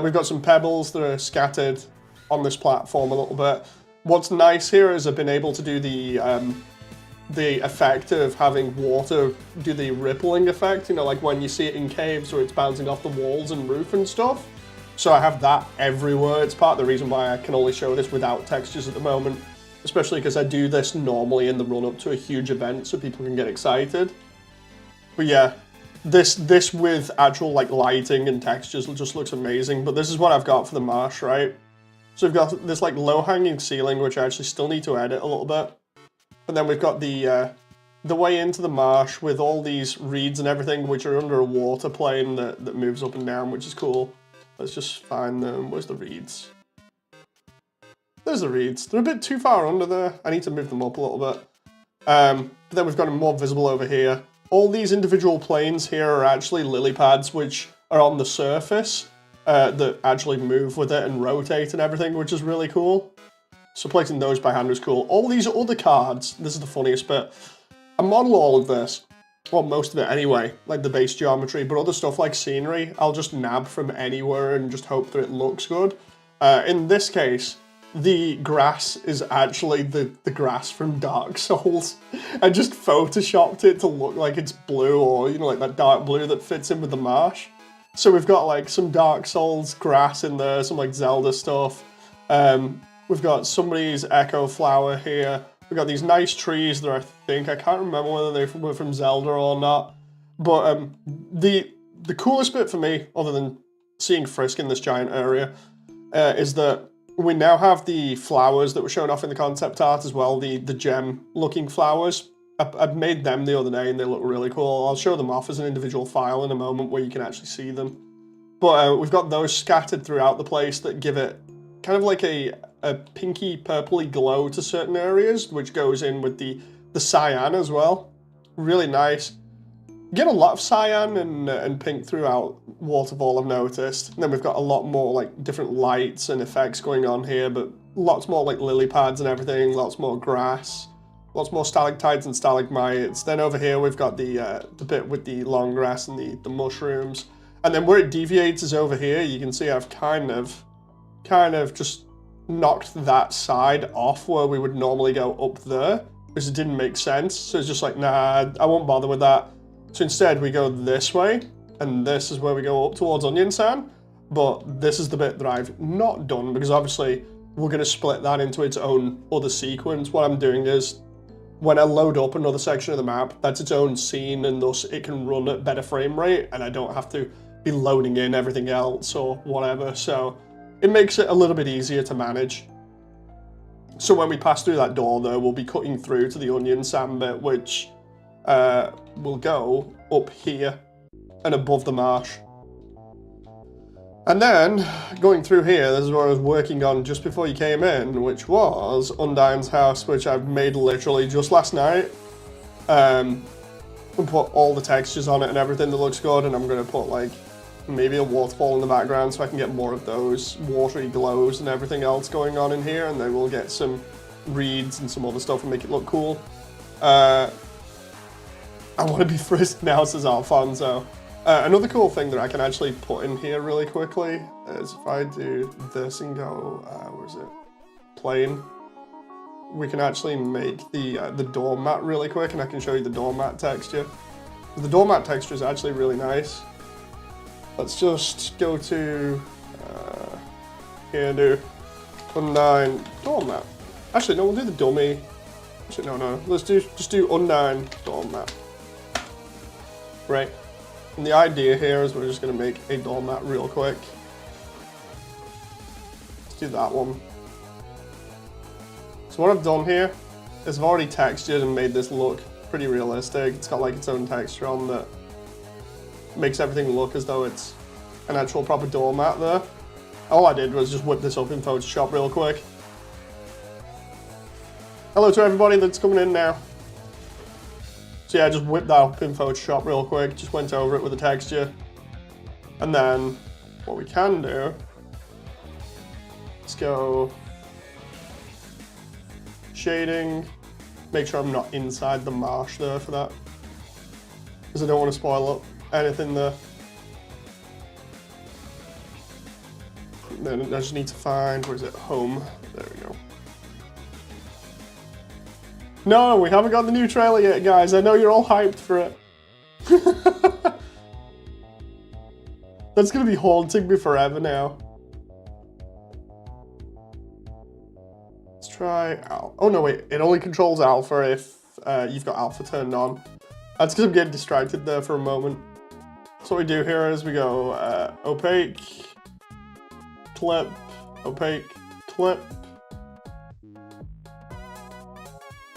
Speaker 1: We've got some pebbles that are scattered on this platform a little bit. What's nice here is I've been able to do the effect of having water do the rippling effect, you know, like when you see it in caves where it's bouncing off the walls and roof and stuff. So I have that everywhere. It's part of the reason why I can only show this without textures at the moment, especially because I do this normally in the run-up to a huge event so people can get excited. But yeah, this with actual like lighting and textures just looks amazing. But this is what I've got for the marsh, right? So we've got this like low-hanging ceiling, which I actually still need to edit a little bit. And then we've got the way into the marsh with all these reeds and everything, which are under a water plane that moves up and down, which is cool. Let's just find them. Where's the reeds? There's the reeds. They're a bit too far under there. I need to move them up a little bit. But then we've got them more visible over here. All these individual planes here are actually lily pads, which are on the surface that actually move with it and rotate and everything, which is really cool. So placing those by hand was cool. All these other cards, this is the funniest bit. I model all of this, well, most of it anyway, like the base geometry, but other stuff like scenery, I'll just nab from anywhere and just hope that it looks good. In this case, the grass is actually the grass from Dark Souls. I just photoshopped it to look like it's blue, or, you know, like that dark blue that fits in with the marsh. So we've got like some Dark Souls grass in there, some like Zelda stuff. We've got somebody's Echo Flower here. We've got these nice trees that I can't remember whether they were from Zelda or not. But the coolest bit for me, other than seeing Frisk in this giant area, is that we now have the flowers that were shown off in the concept art as well, the gem-looking flowers. I made them the other day and they look really cool. I'll show them off as an individual file in a moment where you can actually see them. But we've got those scattered throughout the place that give it kind of like a pinky purpley glow to certain areas, which goes in with the cyan as well. Really nice. You get a lot of cyan and pink throughout Waterfall, I've noticed. And then we've got a lot more like different lights and effects going on here, but lots more like lily pads and everything, lots more grass. Lots more stalactites and stalagmites. Then over here we've got the bit with the long grass and the mushrooms. And then where it deviates is over here. You can see I've kind of just knocked that side off where we would normally go up there, because it didn't make sense. So it's just like, nah, I won't bother with that. So instead we go this way, and this is where we go up towards Onion Sam. But this is the bit that I've not done, because obviously we're going to split that into its own other sequence. What I'm doing is, when I load up another section of the map, that's its own scene, and thus it can run at better frame rate, and I don't have to be loading in everything else or whatever, so it makes it a little bit easier to manage. So when we pass through that door though, we'll be cutting through to the Onion Sam bit, which will go up here and above the marsh. And then, going through here, this is what I was working on just before you came in, which was Undyne's house, which I've made literally just last night. And put all the textures on it and everything that looks good, and I'm going to put like maybe a waterfall in the background so I can get more of those watery glows and everything else going on in here, and then we'll get some reeds and some other stuff and make it look cool. I want to be Frisk now, says Alfonso. Another cool thing that I can actually put in here really quickly is if I do this and go, where is it? Plane. We can actually make the doormat really quick, and I can show you the doormat texture. The doormat texture is actually really nice. Let's just go to here and do Undyne doormat. Actually, no, we'll do the dummy. Actually, no. Let's just do Undyne doormat. Right. And the idea here is we're just going to make a doormat real quick. Let's do that one. So what I've done here is I've already textured and made this look pretty realistic. It's got like its own texture on that makes everything look as though it's an actual proper doormat there. All I did was just whip this up in Photoshop real quick. Hello to everybody that's coming in now. So yeah, I just whipped that up in Photoshop real quick, just went over it with the texture. And then what we can do, let's go shading, make sure I'm not inside the marsh there for that, because I don't want to spoil up anything there. And then I just need to find, where is it, home, there we go. No, we haven't got the new trailer yet, guys. I know you're all hyped for it. That's gonna be haunting me forever now. Let's try Alpha. Oh no, wait, it only controls Alpha if you've got Alpha turned on. That's because I'm getting distracted there for a moment. So what we do here is we go opaque, clip, opaque, clip.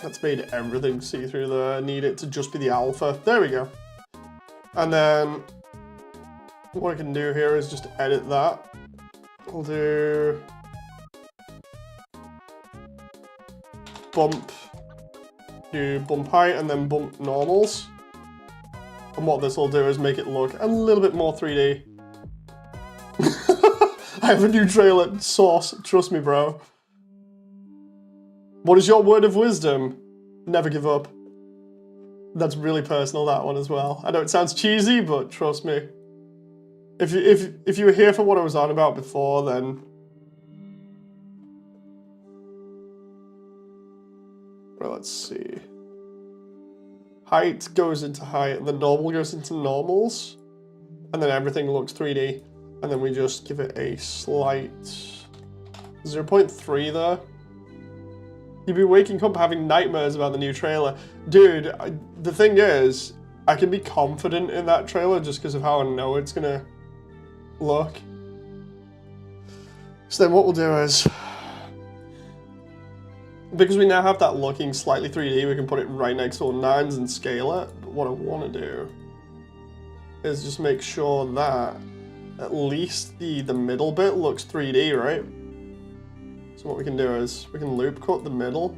Speaker 1: That's made everything see-through there. I need it to just be the alpha. There we go. And then what I can do here is just edit that. We'll do bump, do bump height and then bump normals. And what this will do is make it look a little bit more 3D. I have a new trailer, Sauce, trust me, bro. What is your word of wisdom? Never give up. That's really personal, that one as well. I know it sounds cheesy, but trust me. If you were here for what I was on about before, then... Well, let's see. Height goes into height, and the normal goes into normals. and then everything looks 3D, and then we just give it a slight 0.3 there. You'd be waking up having nightmares about the new trailer. Dude, the thing is, I can be confident in that trailer just because of how I know it's gonna look. So then what we'll do is, because we now have that looking slightly 3D, we can put it right next to Undyne's and scale it. But what I want to do is just make sure that at least the middle bit looks 3D, right? So what we can do is we can loop cut the middle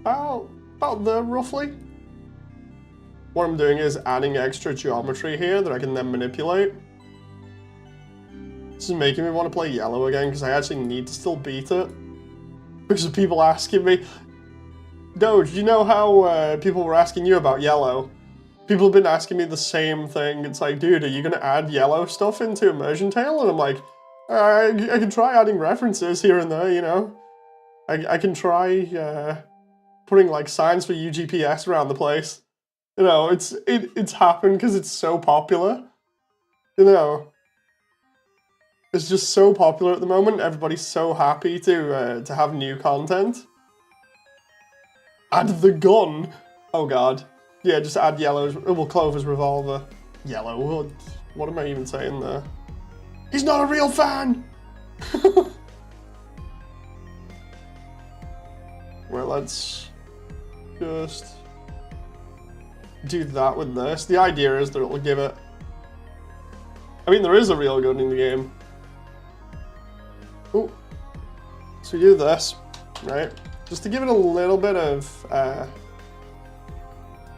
Speaker 1: about there roughly. What I'm doing is adding extra geometry here that I can then manipulate. This is making me want to play yellow again because I actually need to still beat it. Because of people asking me, Doge, you know how people were asking you about yellow? People have been asking me the same thing. It's like, dude, are you going to add yellow stuff into Immersiontale? And I'm like, I can try adding references here and there, you know? I can try putting like signs for UGPS around the place. You know, it's happened because it's so popular. You know? It's just so popular at the moment. Everybody's so happy to have new content. Add the gun. Oh god. Yeah, just add yellow. Well, Clover's revolver. Yellow. What am I even saying there? He's not a real fan. Well, let's just do that with this. The idea is that it'll give it. I mean, there is a real gun in the game. Oh, so we do this, right? Just to give it a little bit of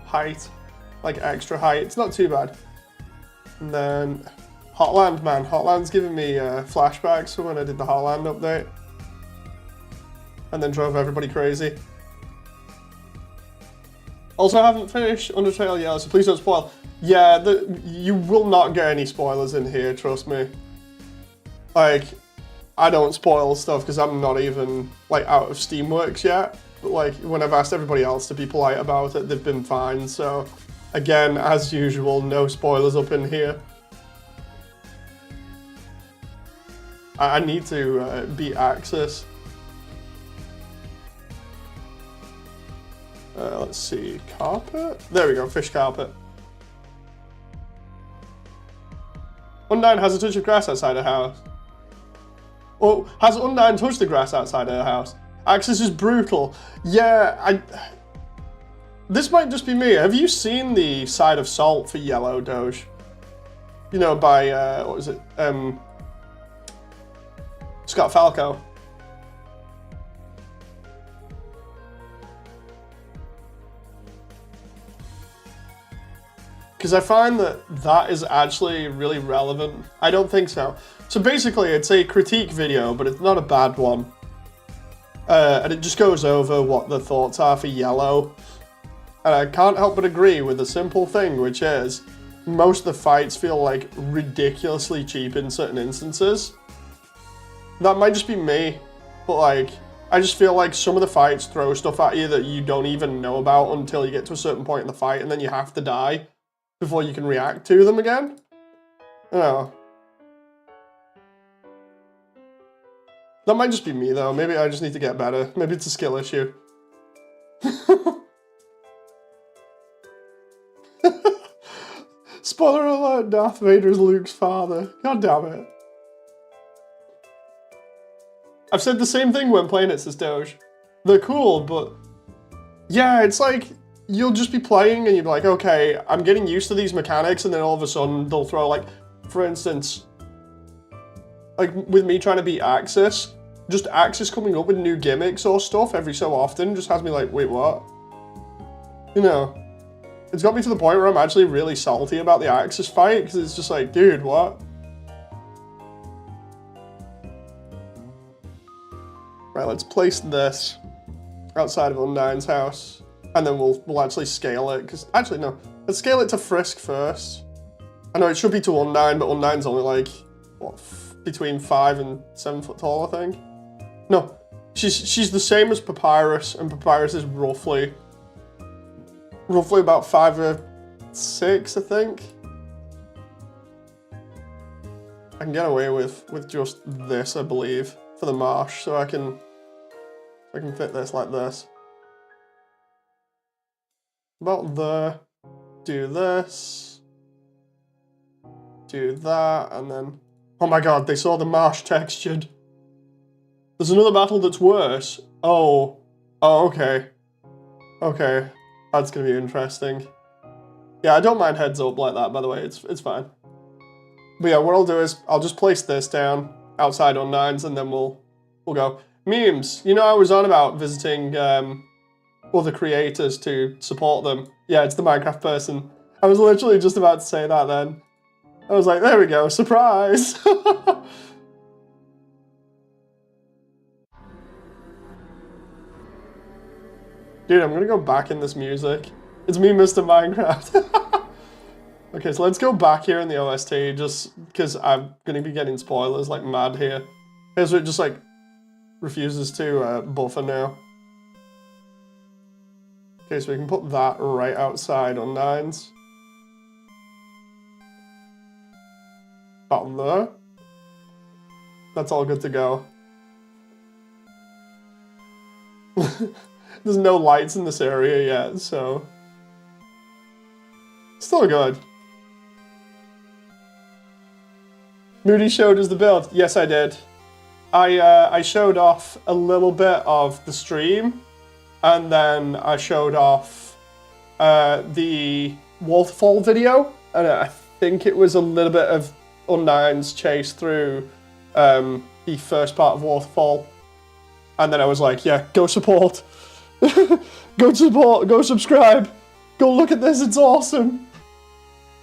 Speaker 1: height, like extra height. It's not too bad. And then Hotland, man. Hotland's giving me flashbacks from when I did the Hotland update. And then drove everybody crazy. Also, I haven't finished Undertale yet, so please don't spoil. Yeah, you will not get any spoilers in here, trust me. Like, I don't spoil stuff because I'm not even like out of Steamworks yet. But like when I've asked everybody else to be polite about it, they've been fine. So again, as usual, no spoilers up in here. I need to beat Axis. Let's see, carpet? There we go, fish carpet. Undyne has a touch of grass outside her house. Oh, has Undyne touched the grass outside her house? Axis is brutal. Yeah, this might just be me. Have you seen the side of salt for yellow, Doge? You know, by, what was it? Scott Falco. Because I find that is actually really relevant. I don't think so. So basically, it's a critique video, but it's not a bad one. And it just goes over what the thoughts are for yellow. And I can't help but agree with a simple thing, which is most of the fights feel like ridiculously cheap in certain instances. That might just be me, but like, I just feel like some of the fights throw stuff at you that you don't even know about until you get to a certain point in the fight, and then you have to die before you can react to them again. You know. That might just be me though. Maybe I just need to get better. Maybe it's a skill issue. Spoiler alert, Darth Vader is Luke's father. God damn it. I've said the same thing when playing it, says Doge. They're cool, but yeah, it's like you'll just be playing and you're like, okay, I'm getting used to these mechanics, and then all of a sudden they'll throw, like, for instance, like with me trying to beat Axis, just Axis coming up with new gimmicks or stuff every so often just has me like, wait, what? You know, it's got me to the point where I'm actually really salty about the Axis fight, because it's just like, dude, what? Right, let's place this outside of Undyne's house, and then we'll actually scale it, because, actually, no, let's scale it to Frisk first. I know it should be to Undyne, but Undyne's only like, what, between 5 and 7 foot tall, I think? No, she's the same as Papyrus, and Papyrus is roughly about 5'6", I think. I can get away with just this, I believe, for the marsh, so I can fit this like this. About there. Do this. Do that, and then... Oh my god, they saw the marsh textured. There's another battle that's worse. Oh. Oh, okay. Okay. That's gonna be interesting. Yeah, I don't mind heads up like that, by the way. It's fine. But yeah, what I'll do is I'll just place this down outside on nines, and then we'll go. Memes. You know, I was on about visiting other creators to support them. Yeah, it's the Minecraft person. I was literally just about to say that then. I was like, there we go, surprise! Dude, I'm gonna go back in this music. It's me, Mr. Minecraft. Okay, so let's go back here in the OST, just because I'm gonna be getting spoilers like mad here. Here's where it just like refuses to buffer now. Okay, so we can put that right outside on nines. Bottom there. That's all good to go. There's no lights in this area yet, so... Still good. Moody showed us the build. Yes, I did. I showed off a little bit of the stream, and then I showed off the Waterfall video, and I think it was a little bit of Undine's chase through the first part of Waterfall, and then I was like, yeah, go support. Go support, go subscribe, go look at this, it's awesome.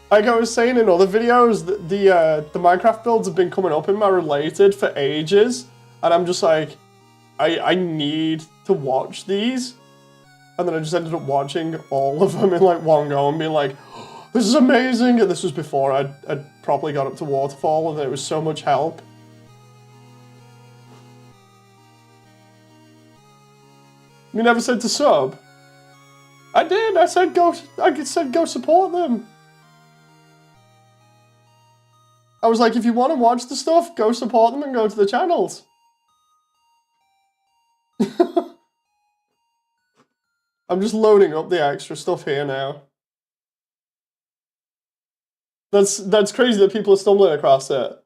Speaker 1: Like I was saying in other videos, the Minecraft builds have been coming up in my related for ages, and I'm just like, I need to watch these, and then I just ended up watching all of them in like one go and being like, oh, this is amazing, and this was before I'd properly got up to Waterfall, and it was so much help. You never said to sub? I did, I said go support them. I was like, if you want to watch the stuff, go support them and go to the channels. I'm just loading up the extra stuff here now. That's crazy that people are stumbling across it.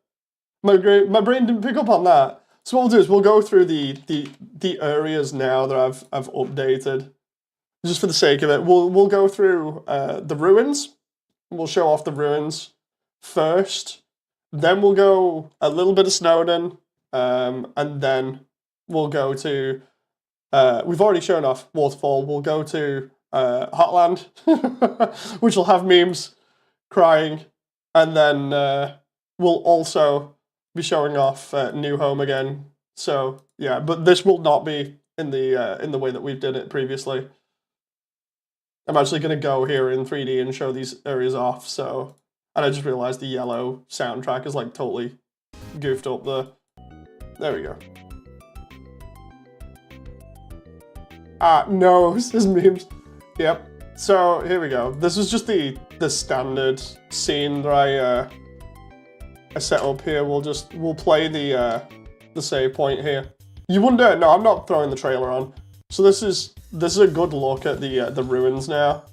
Speaker 1: My brain didn't pick up on that. So what we'll do is we'll go through the areas now that I've updated, just for the sake of it. We'll go through the ruins. We'll show off the ruins first. Then we'll go a little bit of Snowden, and then we'll go to. We've already shown off Waterfall. We'll go to Hotland, which will have memes, crying, and then we'll also be showing off New Home again. So yeah, but this will not be in the way that we did it previously. I'm actually going to go here in 3D and show these areas off. So, and I just realized the yellow soundtrack is like totally goofed up there. There we go. Ah, no, his memes. Yep. So here we go. This is just the standard scene that I set up here. We'll play the save point here. You wonder? No, I'm not throwing the trailer on. So this is a good look at the ruins now.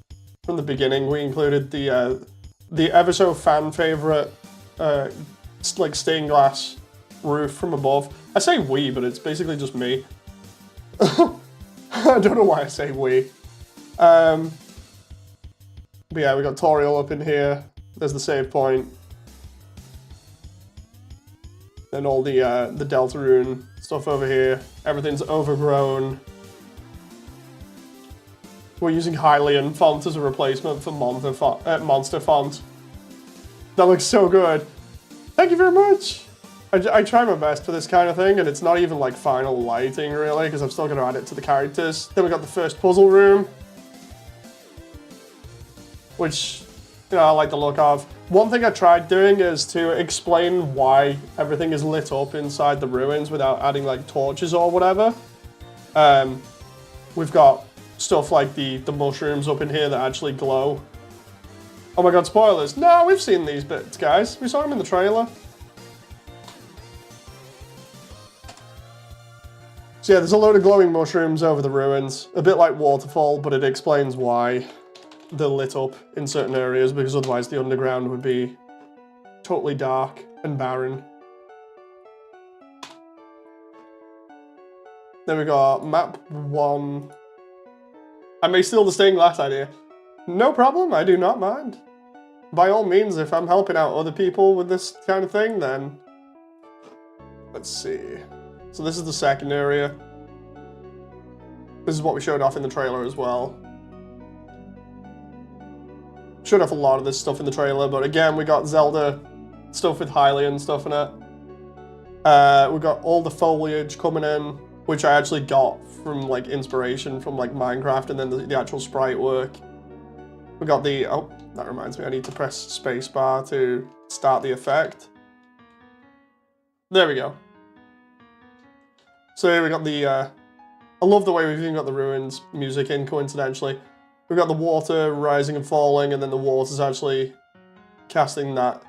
Speaker 1: From the beginning, we included the ever so fan favorite like stained glass roof from above. I say we, but it's basically just me. I don't know why I say we. But yeah, we got Toriel up in here. There's the save point. And all the Deltarune stuff over here. Everything's overgrown. We're using Hylian font as a replacement for Monster font. That looks so good. Thank you very much. I try my best for this kind of thing, and it's not even like final lighting really, because I've still got to add it to the characters. Then we got the first puzzle room, which, you know, I like the look of. One thing I tried doing is to explain why everything is lit up inside the ruins without adding like torches or whatever. We've got stuff like the mushrooms up in here that actually glow. Oh my god, spoilers. No, we've seen these bits, guys. We saw them in the trailer. So yeah, there's a load of glowing mushrooms over the ruins, a bit like Waterfall, but it explains why they're lit up in certain areas, because otherwise the underground would be totally dark and barren. Then we got map 1. I may steal the stained glass idea. No problem, I do not mind. By all means, if I'm helping out other people with this kind of thing, then... Let's see. So this is the second area. This is what we showed off in the trailer as well. Showed off a lot of this stuff in the trailer, but again, we got Zelda stuff with Hylian stuff in it. We got all the foliage coming in, which I actually got from like inspiration from like Minecraft, and then the actual sprite work. We got the, oh, that reminds me, I need to press spacebar to start the effect. There we go. So here we got the, I love the way we've even got the ruins music in, coincidentally. We've got the water rising and falling, and then the water's actually casting that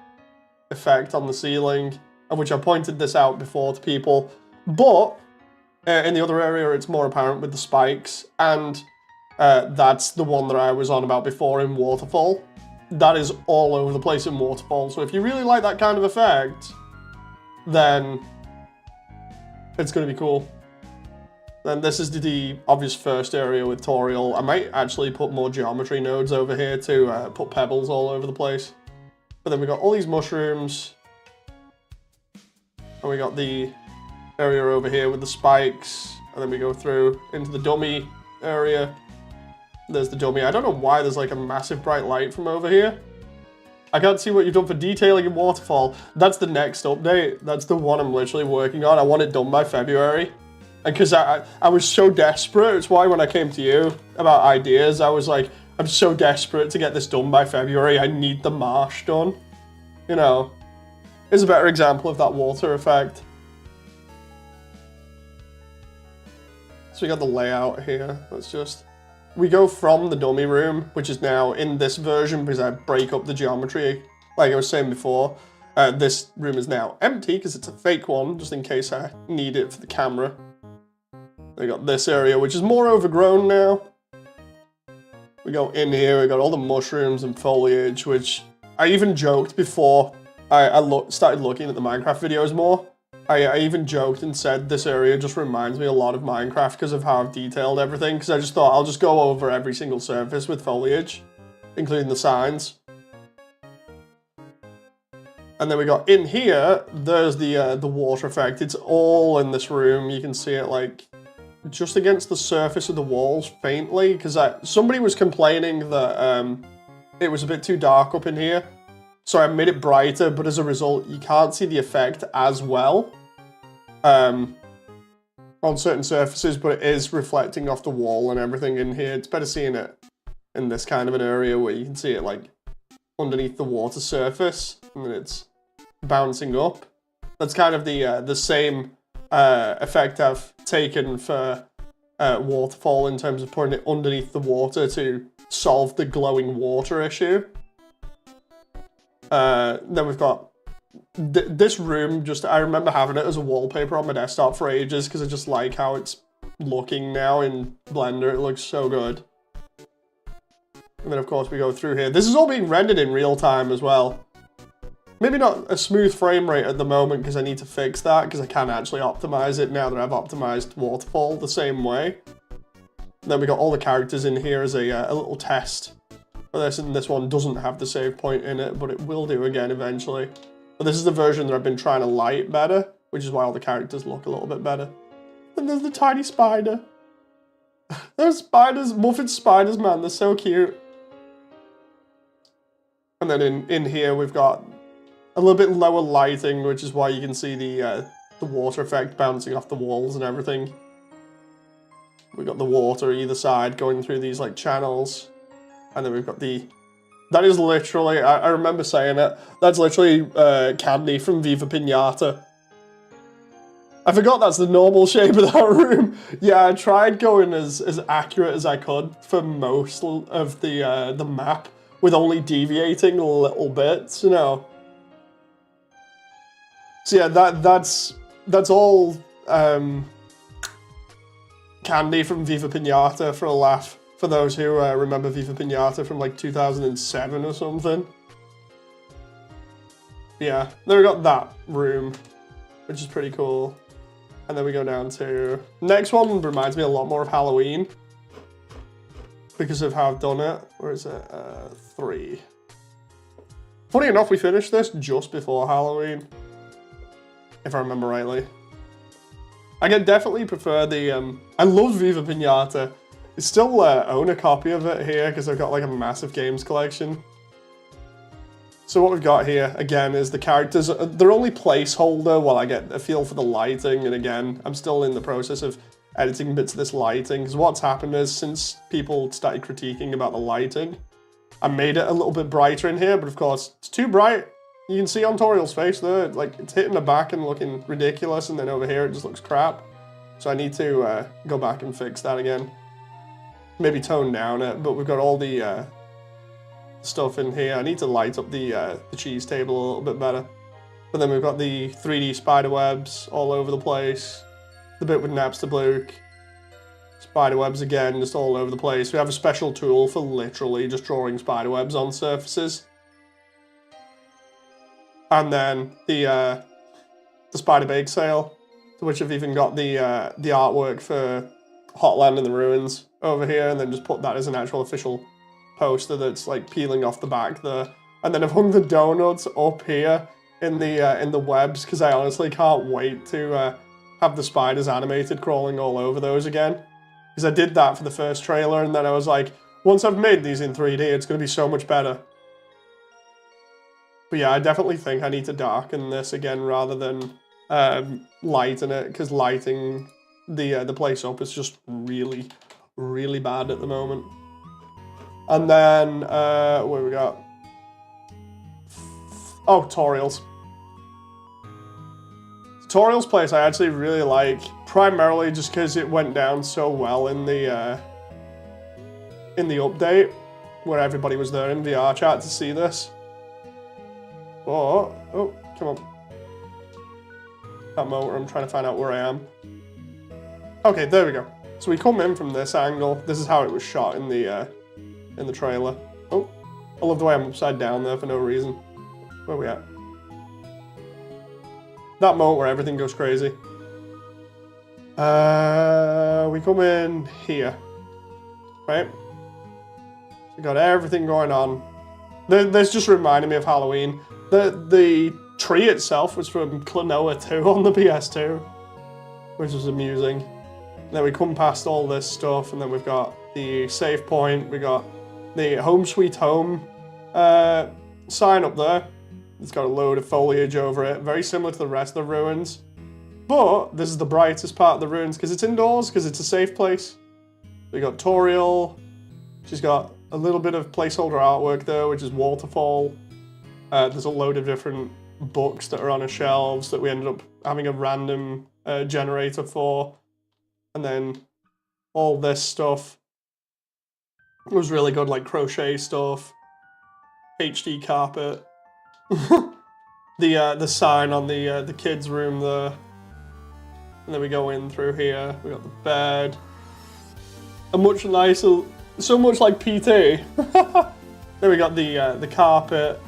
Speaker 1: effect on the ceiling, of which I pointed this out before to people. But in the other area, it's more apparent with the spikes, and that's the one that I was on about before in Waterfall. That is all over the place in Waterfall, so if you really like that kind of effect, then it's going to be cool. Then this is the obvious first area with Toriel. I might actually put more geometry nodes over here to put pebbles all over the place. But then we got all these mushrooms. And we got the area over here with the spikes. And then we go through into the dummy area. There's the dummy. I don't know why there's like a massive bright light from over here. I can't see what you've done for detailing in Waterfall. That's the next update. That's the one I'm literally working on. I want it done by February. And because I was so desperate, it's why when I came to you about ideas, I was like, I'm so desperate to get this done by February. I need the marsh done. You know, here's a better example of that water effect. So we got the layout here. Let's just, we go from the dummy room, which is now in this version because I break up the geometry, like I was saying before. This room is now empty because it's a fake one, just in case I need it for the camera. We got this area, which is more overgrown now. We go in here, we got all the mushrooms and foliage, which I even joked before I started looking at the Minecraft videos more. I even joked and said this area just reminds me a lot of Minecraft because of how I've detailed everything, because I just thought I'll just go over every single surface with foliage, including the signs. And then we got in here, there's the water effect. It's all in this room. You can see it like just against the surface of the walls faintly, because somebody was complaining that it was a bit too dark up in here. So I made it brighter, but as a result, you can't see the effect as well on certain surfaces, but it is reflecting off the wall and everything in here. It's better seeing it in this kind of an area where you can see it like underneath the water surface, and then it's bouncing up. That's kind of the same effect I've taken for Waterfall in terms of putting it underneath the water to solve the glowing water issue. Then we've got this room, just I remember having it as a wallpaper on my desktop for ages because I just like how it's looking now in Blender. It looks so good. And then of course we go through here. This is all being rendered in real time as well. Maybe not a smooth frame rate at the moment because I need to fix that because I can actually optimize it now that I've optimized Waterfall the same way. And then we got all the characters in here as a little test for this, and this one doesn't have the save point in it, but it will do again eventually. But this is the version that I've been trying to light better, which is why all the characters look a little bit better. And there's the tiny spider. Those spiders, Muffet spiders, man, they're so cute. And then in here we've got a little bit lower lighting, which is why you can see the water effect bouncing off the walls and everything. We've got the water either side going through these like channels. And then we've got that is literally, I remember saying it, that's literally candy from Viva Pinata. I forgot that's the normal shape of that room. Yeah, I tried going as accurate as I could for most of the map, with only deviating little bits, you know. So yeah, that's all candy from Viva Pinata for a laugh. For those who remember Viva Pinata from like 2007 or something. Yeah, then we got that room, which is pretty cool. And then we go down to... Next one reminds me a lot more of Halloween. Because of how I've done it. Where is it? 3. Funny enough, we finished this just before Halloween. If I remember rightly. I can definitely prefer the... I love Viva Pinata. I still own a copy of it here because I've got like a massive games collection. So what we've got here, again, is the characters. They're only placeholder while I get a feel for the lighting. And again, I'm still in the process of editing bits of this lighting. Because what's happened is, since people started critiquing about the lighting, I made it a little bit brighter in here. But of course, it's too bright. You can see on Toriel's face there, like it's hitting the back and looking ridiculous. And then over here, it just looks crap. So I need to go back and fix that again. Maybe tone down it, but we've got all the stuff in here. I need to light up the cheese table a little bit better. But then we've got the 3D spider webs all over the place. The bit with Napster Bloke. Spider webs again, just all over the place. We have a special tool for literally just drawing spider webs on surfaces. And then the spider bake sale, to which I've even got the artwork for Hotland in the Ruins over here, and then just put that as an actual official poster that's like peeling off the back there. And then I've hung the donuts up here in the webs because I honestly can't wait to have the spiders animated crawling all over those again. Because I did that for the first trailer, and then I was like, once I've made these in 3D, it's going to be so much better. But yeah, I definitely think I need to darken this again rather than lighten it, because lighting the place up is just really, really bad at the moment. And then, what we got? Oh, Toriel's. Toriel's place I actually really like, primarily just because it went down so well in the update, where everybody was there in VR chat to see this. Oh, come on. That moment where I'm trying to find out where I am. Okay, there we go. So we come in from this angle. This is how it was shot in the trailer. Oh, I love the way I'm upside down there for no reason. Where are we at? That moment where everything goes crazy. We come in here. Right? We got everything going on. This just reminded me of Halloween. The tree itself was from Klonoa 2 on the PS2, which was amusing. Then we come past all this stuff, and then we've got the save point. We got the Home Sweet Home sign up there. It's got a load of foliage over it, very similar to the rest of the ruins. But this is the brightest part of the ruins because it's indoors, because it's a safe place. We got Toriel. She's got a little bit of placeholder artwork there, which is Waterfall. There's a load of different books that are on her shelves that we ended up having a random generator for. And then all this stuff was really good, like crochet stuff, HD carpet, the sign on the kids' room there. And then we go in through here. We got the bed, a much nicer, so much like PT. Then we got the carpet,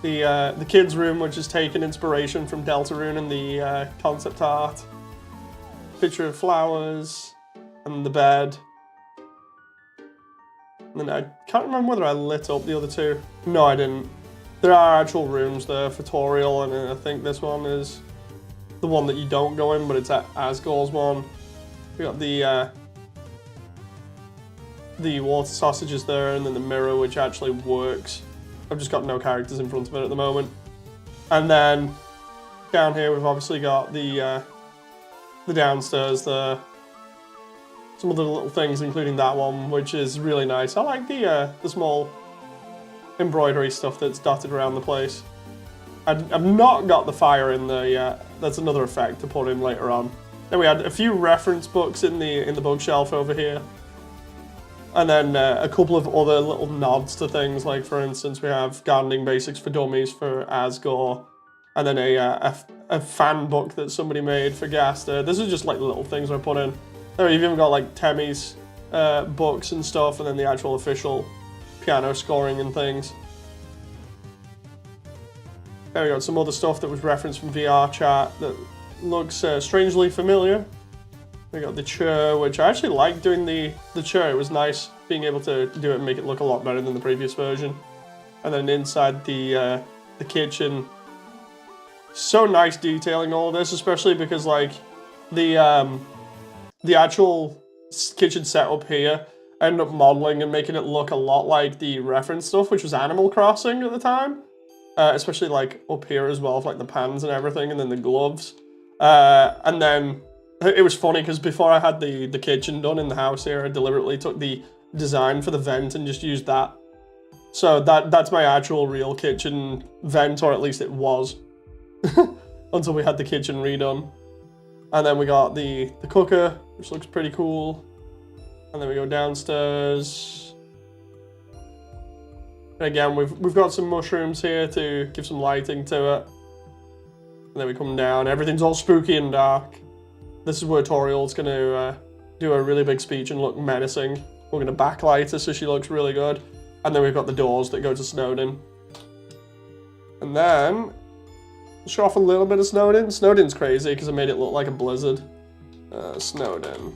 Speaker 1: the kids' room, which is taken inspiration from Deltarune and the concept art. Picture of flowers, and the bed. And then I can't remember whether I lit up the other two. No, I didn't. There are actual rooms there for Toriel, and I think this one is the one that you don't go in, but it's at Asgore's one. We got the water sausages there, and then the mirror, which actually works. I've just got no characters in front of it at the moment. And then down here, we've obviously got the downstairs there. Some of the little things, including that one, which is really nice. I like the small embroidery stuff that's dotted around the place. I've not got the fire in there yet. That's another effect to put in later on. Then we had a few reference books in the bookshelf over here. And then a couple of other little nods to things, like for instance, we have Gardening Basics for Dummies for Asgore. And then a fan book that somebody made for Gaster. This is just like little things I put in. Oh, you've even got like Temmie's books and stuff, and then the actual official piano scoring and things. There we got some other stuff that was referenced from VR chat that looks strangely familiar. We got the chair, which I actually liked doing the chair. It was nice being able to do it and make it look a lot better than the previous version. And then inside the kitchen, so nice detailing all of this, especially because like the actual kitchen setup here, I ended up modeling and making it look a lot like the reference stuff, which was Animal Crossing at the time. Especially like up here as well, with like the pans and everything, and then the gloves. And then it was funny because before I had the kitchen done in the house here, I deliberately took the design for the vent and just used that. So that's my actual real kitchen vent, or at least it was, until we had the kitchen redone. And then we got the cooker, which looks pretty cool. And then we go downstairs. And again, we've got some mushrooms here to give some lighting to it. And then we come down. Everything's all spooky and dark. This is where Toriel's going to do a really big speech and look menacing. We're going to backlight her so she looks really good. And then we've got the doors that go to Snowdin. And then, show off a little bit of Snowdin. Snowdin's crazy because I made it look like a blizzard. Snowdin.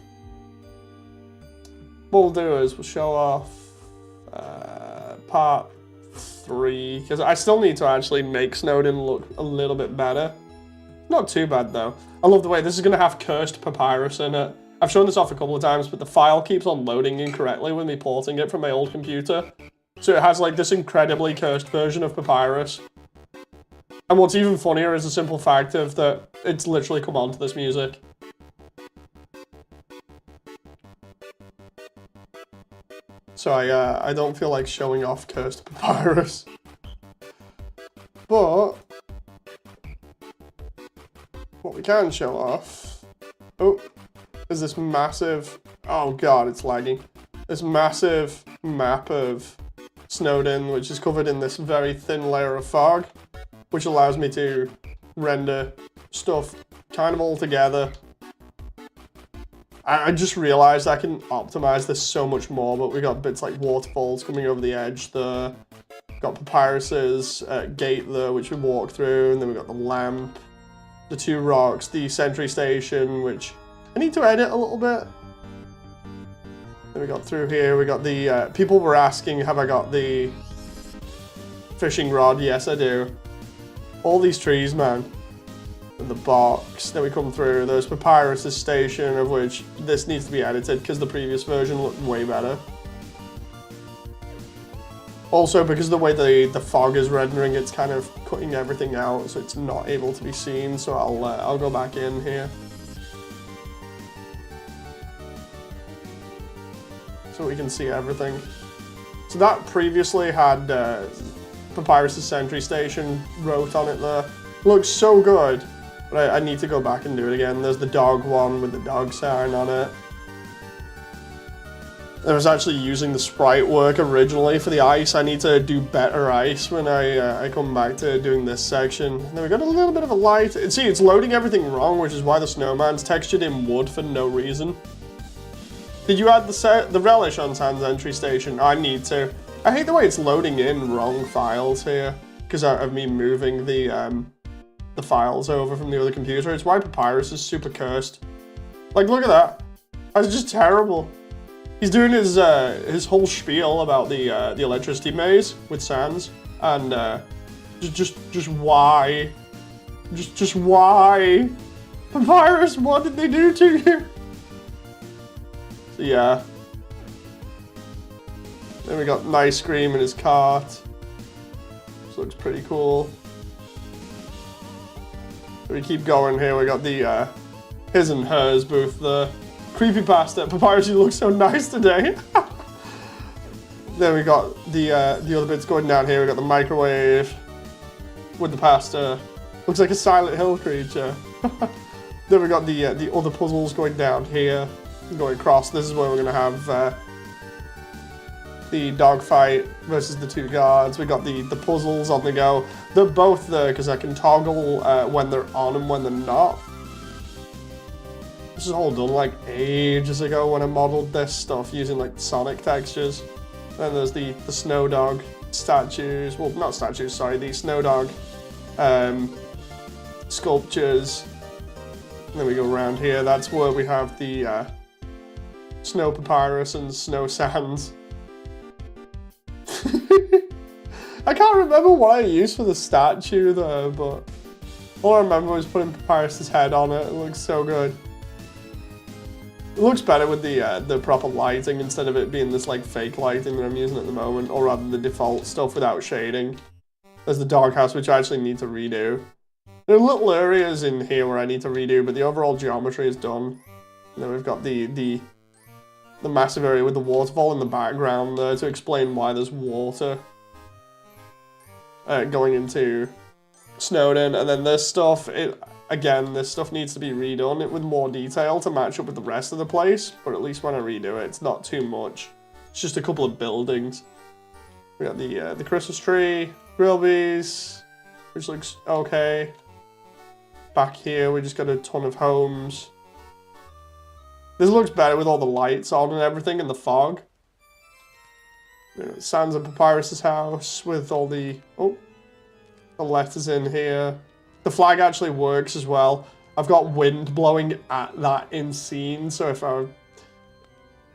Speaker 1: What we'll do is we'll show off part 3, because I still need to actually make Snowdin look a little bit better. Not too bad though. I love the way this is going to have cursed papyrus in it. I've shown this off a couple of times, but the file keeps on loading incorrectly with me porting it from my old computer. So it has like this incredibly cursed version of papyrus. And what's even funnier is the simple fact of that it's literally come onto this music. So I don't feel like showing off cursed papyrus. But what we can show off, is this massive, oh god, it's lagging. This massive map of Snowdin, which is covered in this very thin layer of fog, which allows me to render stuff kind of all together. I just realized I can optimize this so much more, but we got bits like waterfalls coming over the edge there. Got Papyrus's gate there, which we walk through, and then we got the lamp, the 2 rocks, the sentry station, which I need to edit a little bit. Then we got through here, we got the, people were asking, have I got the fishing rod? Yes, I do. All these trees, man. And the box, then we come through, there's Papyrus's station, of which this needs to be edited because the previous version looked way better. Also, because the way the fog is rendering, it's kind of cutting everything out, so it's not able to be seen, so I'll go back in here. So we can see everything. So that previously had Papyrus's sentry station wrote on it there. Looks so good. But I need to go back and do it again. There's the dog one with the dog sign on it. I was actually using the sprite work originally for the ice. I need to do better ice when I come back to doing this section. And then we got a little bit of a light. See, it's loading everything wrong, which is why the snowman's textured in wood for no reason. Did you add the relish on Sans entry station? I need to. I hate the way it's loading in wrong files here because of me moving the files over from the other computer. It's why Papyrus is super cursed. Like, look at that. That's just terrible. He's doing his whole spiel about the electricity maze with Sans, and just why? Just why? Papyrus, what did they do to you? So yeah. Then we got Nice Scream in his cart. This looks pretty cool. We keep going here, we got the his and hers booth, the creepypasta. Papyrus, you look so nice today. Then we got the other bits going down here, we got the microwave with the pasta. Looks like a Silent Hill creature. Then we got the other puzzles going down here, going across. This is where we're gonna have the dogfight versus the 2 guards. We got the puzzles on the go. They're both there because I can toggle when they're on and when they're not. This is all done like ages ago when I modeled this stuff using like Sonic textures. Then there's the Snow Dog statues, well not statues, sorry, the Snow Dog sculptures. And then we go around here, that's where we have the Snow Papyrus and Snow Sands. I can't remember what I used for the statue though, but all I remember was putting Papyrus's head on it. It looks so good. It looks better with the proper lighting instead of it being this like fake lighting that I'm using at the moment, or rather the default stuff without shading. There's the doghouse, which I actually need to redo. There are little areas in here where I need to redo, but the overall geometry is done. And then we've got the massive area with the waterfall in the background there to explain why there's water going into Snowdon. And then this stuff, again, this stuff needs to be redone with more detail to match up with the rest of the place, but at least when I redo it, it's not too much. It's just a couple of buildings. We got the Christmas tree, Grillby's, which looks okay. Back here, we just got a ton of homes. This looks better with all the lights on and everything and the fog. Sands and Papyrus's house with all the letters in here. The flag actually works as well. I've got wind blowing at that in scene, so if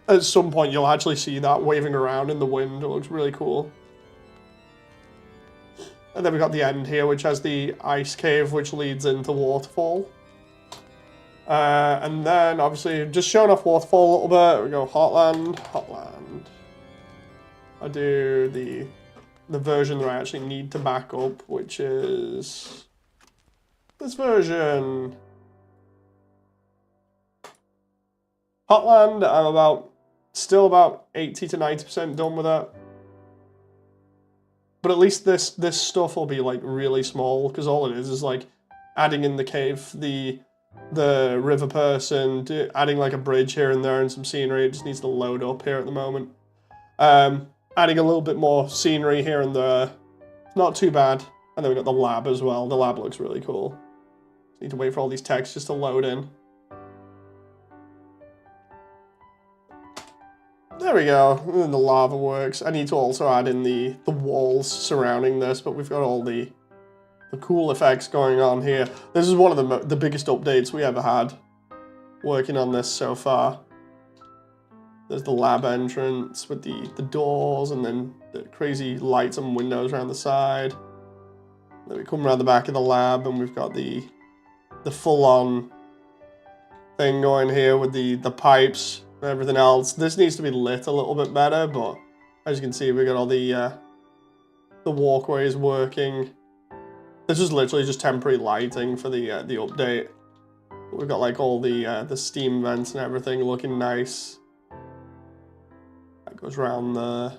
Speaker 1: at some point you'll actually see that waving around in the wind. It looks really cool. And then we got the end here, which has the ice cave, which leads into Waterfall. And then, obviously, just showing off Waterfall a little bit. We go Hotland. I do the version that I actually need to back up, which is this version. Hotland, I'm still about 80 to 90% done with that. But at least this stuff will be like really small, because all it is like adding in the cave, the river person, adding like a bridge here and there and some scenery. It just needs to load up here at the moment. Adding a little bit more scenery here and there. Not too bad. And then we got the lab as well. The lab looks really cool. Need to wait for all these textures to load in. There we go, and then the lava works. I need to also add in the walls surrounding this, but we've got all the cool effects going on here. This is one of the biggest updates we ever had working on this so far. There's the lab entrance with the doors and then the crazy lights and windows around the side. Then we come around the back of the lab and we've got the full-on thing going here with the pipes and everything else. This needs to be lit a little bit better, but as you can see, we got all the walkways working. This is literally just temporary lighting for the update. We've got like all the steam vents and everything looking nice. That goes around there.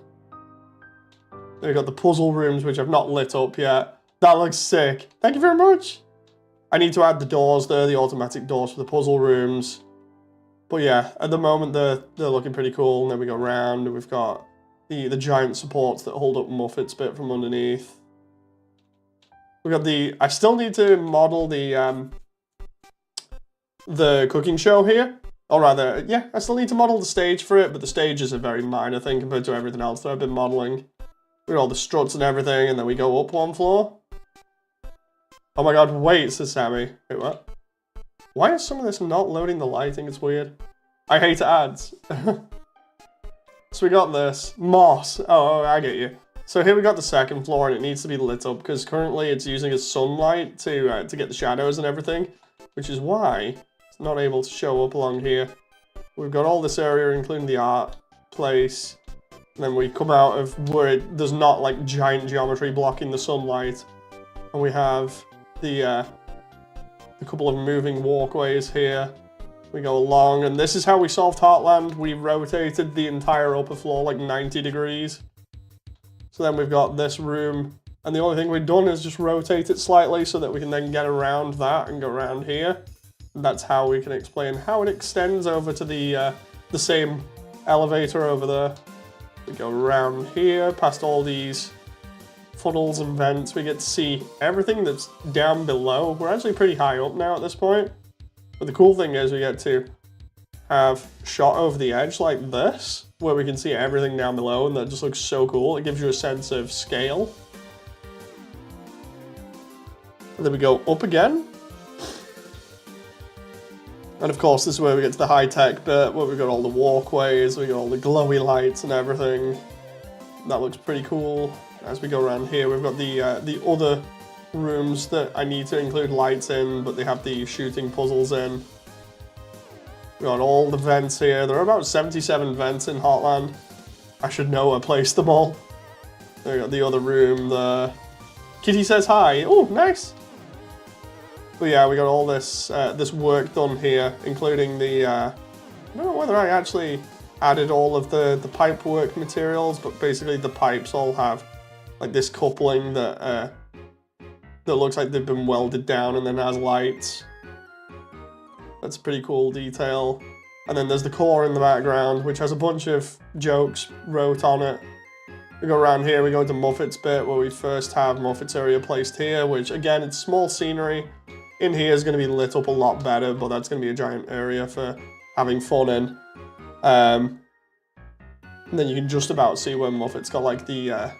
Speaker 1: Then we've got the puzzle rooms, which I've not lit up yet. That looks sick. Thank you very much. I need to add the doors there, the automatic doors for the puzzle rooms. But yeah, at the moment they're looking pretty cool. And then we go around and we've got the giant supports that hold up Muffet's bit from underneath. We got I still need to model the cooking show here. Or rather, yeah, I still need to model the stage for it, but the stage is a very minor thing compared to everything else that I've been modeling. We got all the struts and everything, and then we go up one floor. Oh my god, wait, says Sammy. Wait, what? Why is some of this not loading the lighting? It's weird. I hate ads. So we got this. Moss. Oh, I get you. So here we got the second floor, and it needs to be lit up, because currently it's using a sunlight to get the shadows and everything, which is why it's not able to show up along here. We've got all this area, including the art place. And then we come out of where there's not like giant geometry blocking the sunlight. And we have the couple of moving walkways here. We go along, and this is how we solved Heartland. We rotated the entire upper floor like 90 degrees. So then we've got this room, and the only thing we've done is just rotate it slightly so that we can then get around that and go around here. And that's how we can explain how it extends over to the same elevator over there. We go around here, past all these funnels and vents. We get to see everything that's down below. We're actually pretty high up now at this point. But the cool thing is we get to have shot over the edge like this, where we can see everything down below, and that just looks so cool. It gives you a sense of scale. And then we go up again. And of course, this is where we get to the high-tech bit, where we've got all the walkways, we got all the glowy lights and everything. That looks pretty cool. As we go around here, we've got the other rooms that I need to include lights in, but they have the shooting puzzles in. We got all the vents here. There are about 77 vents in Heartland. I should know I placed them all. We got the other room. The Kitty says hi. Oh, nice. But yeah, we got all this this work done here, including the. I don't know whether I actually added all of the pipe work materials, but basically the pipes all have like this coupling that that looks like they've been welded down and then has lights. That's a pretty cool detail. And then there's the core in the background, which has a bunch of jokes wrote on it. We go around here, we go to Muffet's bit, where we first have Muffet's area placed here, which again, it's small scenery. In here is going to be lit up a lot better, but that's going to be a giant area for having fun in. And then you can just about see where Muffet's got like the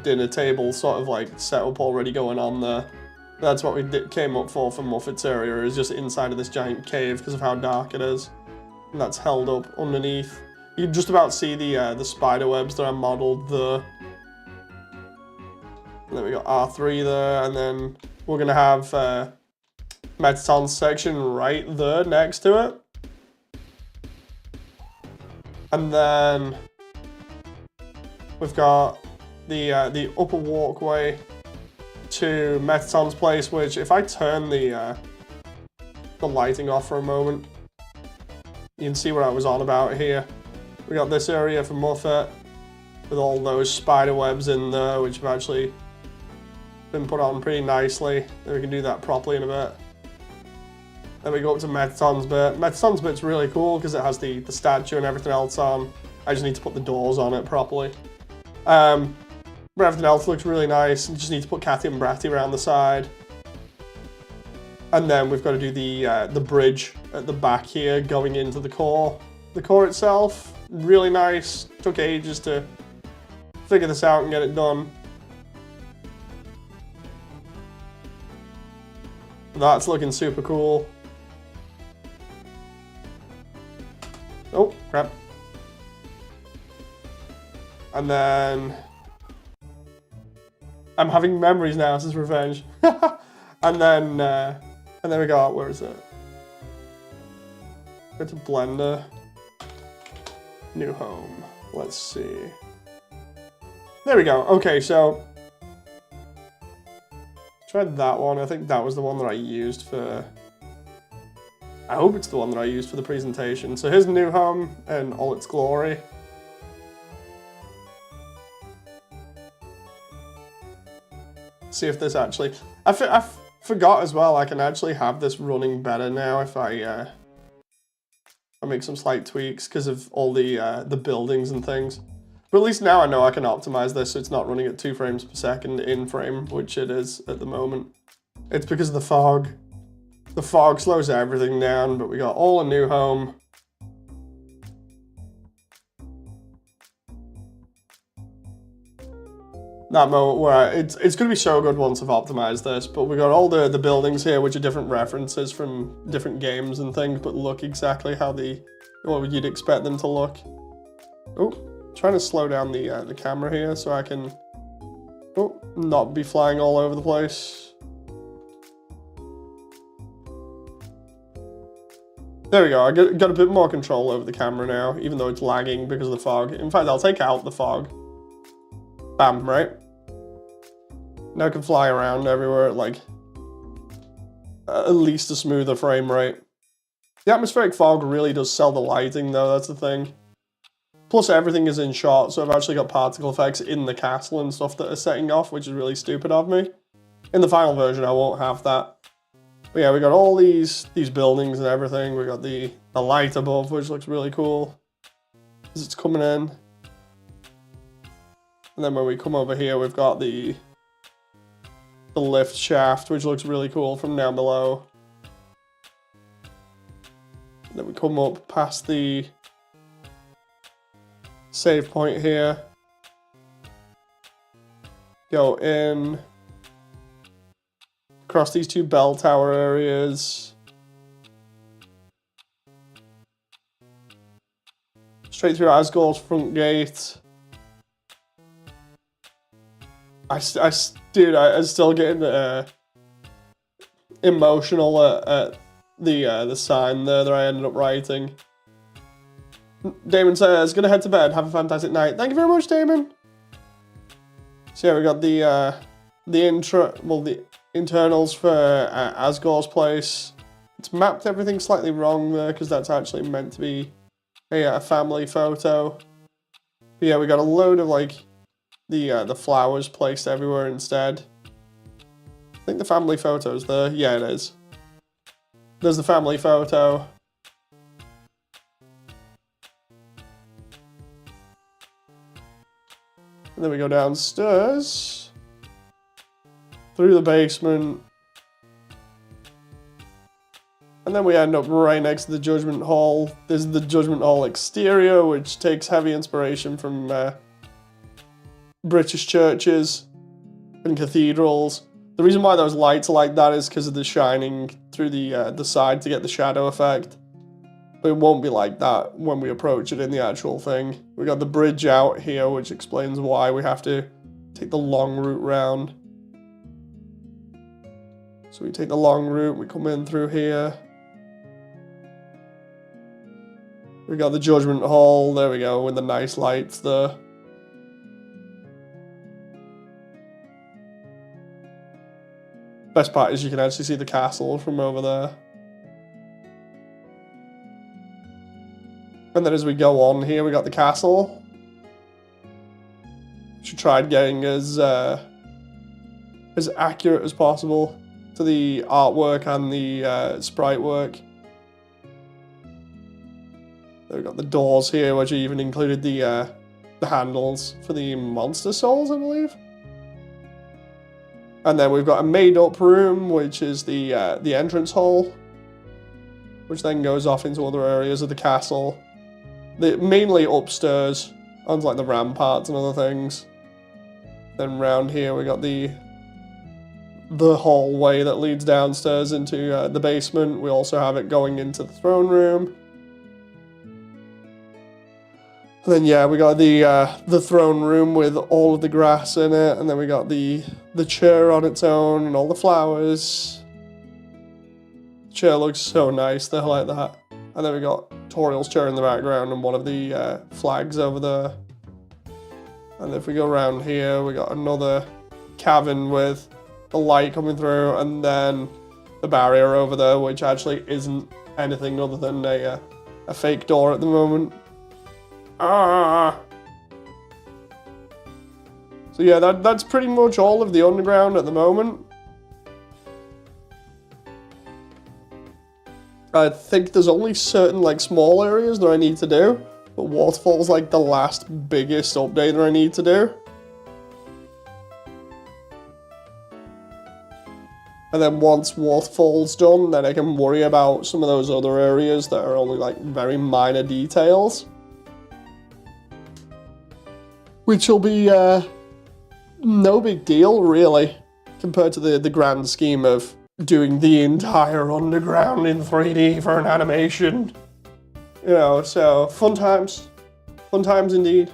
Speaker 1: dinner table sort of like setup already going on there. That's what we came up for Muffet's area, is just inside of this giant cave because of how dark it is. And that's held up underneath. You can just about see the spider webs that I modeled there. And then we got R3 there, and then we're gonna have Metaton's section right there next to it. And then we've got the upper walkway to Metaton's place, which if I turn the lighting off for a moment, you can see what I was on about here. We got this area for Muffet with all those spider webs in there, which have actually been put on pretty nicely. Then we can do that properly in a bit. Then we go up to Metaton's bit. Metaton's bit's really cool because it has the statue and everything else on. I just need to put the doors on it properly. But everything else looks really nice. You just need to put Catty and Bratty around the side. And then we've got to do the bridge at the back here going into the core. The core itself, really nice. Took ages to figure this out and get it done. That's looking super cool. Oh, crap. And then I'm having memories now, this is revenge. and then we got, where is it? Go to Blender. New home. Let's see. There we go. Okay, so tried that one. I think that was the one that I used for... I hope it's the one that I used for the presentation. So here's the new home in all its glory. See if this actually... I forgot as well, I can actually have this running better now if I make some slight tweaks because of all the buildings and things. But at least now I know I can optimize this so it's not running at 2 frames per second in frame, which it is at the moment. It's because of the fog. The fog slows everything down, but we got all a new home. That moment where it's going to be so good once I've optimized this, but we got all the buildings here, which are different references from different games and things, but look exactly how what you'd expect them to look. Oh, trying to slow down the camera here so I can not be flying all over the place. There we go, I got a bit more control over the camera now, even though it's lagging because of the fog. In fact, I'll take out the fog. Bam, right? Now I can fly around everywhere at like at least a smoother frame rate. The atmospheric fog really does sell the lighting though, that's the thing. Plus everything is in shot, so I've actually got particle effects in the castle and stuff that are setting off, which is really stupid of me. In the final version I won't have that. But yeah, we got all these buildings and everything. We got the light above, which looks really cool as it's coming in. And then when we come over here, we've got the lift shaft, which looks really cool from down below. Then we come up past the save point here. Go in. Across these two bell tower areas. Straight through Asgore's front gate. Dude, I still getting emotional at the sign there that I ended up writing. Damon says, "Gonna head to bed. Have a fantastic night." Thank you very much, Damon. So yeah, we got the internals for Asgore's place. It's mapped everything slightly wrong there because that's actually meant to be a family photo. But yeah, we got a load of like the flowers placed everywhere instead. I think the family photo's there. Yeah, it is. There's the family photo. And then we go downstairs. Through the basement. And then we end up right next to the Judgment Hall. This is the Judgment Hall exterior, which takes heavy inspiration from British churches and cathedrals. The reason why those lights are like that is because of the shining through the side to get the shadow effect. But it won't be like that when we approach it in the actual thing. We got the bridge out here, which explains why we have to take the long route round. So we take the long route, we come in through here. We got the Judgment Hall, there we go, with the nice lights there. Best part is you can actually see the castle from over there. And then as we go on here, we got the castle. Should try getting as accurate as possible to the artwork and the sprite work. We've got the doors here, which even included the handles for the monster souls, I believe. And then we've got a made-up room, which is the entrance hall, which then goes off into other areas of the castle. Mainly upstairs, on like the ramparts and other things. Then round here we got the hallway that leads downstairs into the basement. We also have it going into the throne room. And then yeah, we got the throne room with all of the grass in it, and then we got the chair on its own and all the flowers. The chair looks so nice, they're like that. And then we got Toriel's chair in the background and one of the flags over there. And if we go around here, we got another cavern with the light coming through, and then the barrier over there, which actually isn't anything other than a fake door at the moment. Ah! So yeah, that's pretty much all of the underground at the moment. I think there's only certain like small areas that I need to do, but Waterfall's like the last biggest update that I need to do. And then once Waterfall's done, then I can worry about some of those other areas that are only like very minor details. Which will be no big deal really, compared to the grand scheme of doing the entire underground in 3D for an animation. You know, so fun times indeed.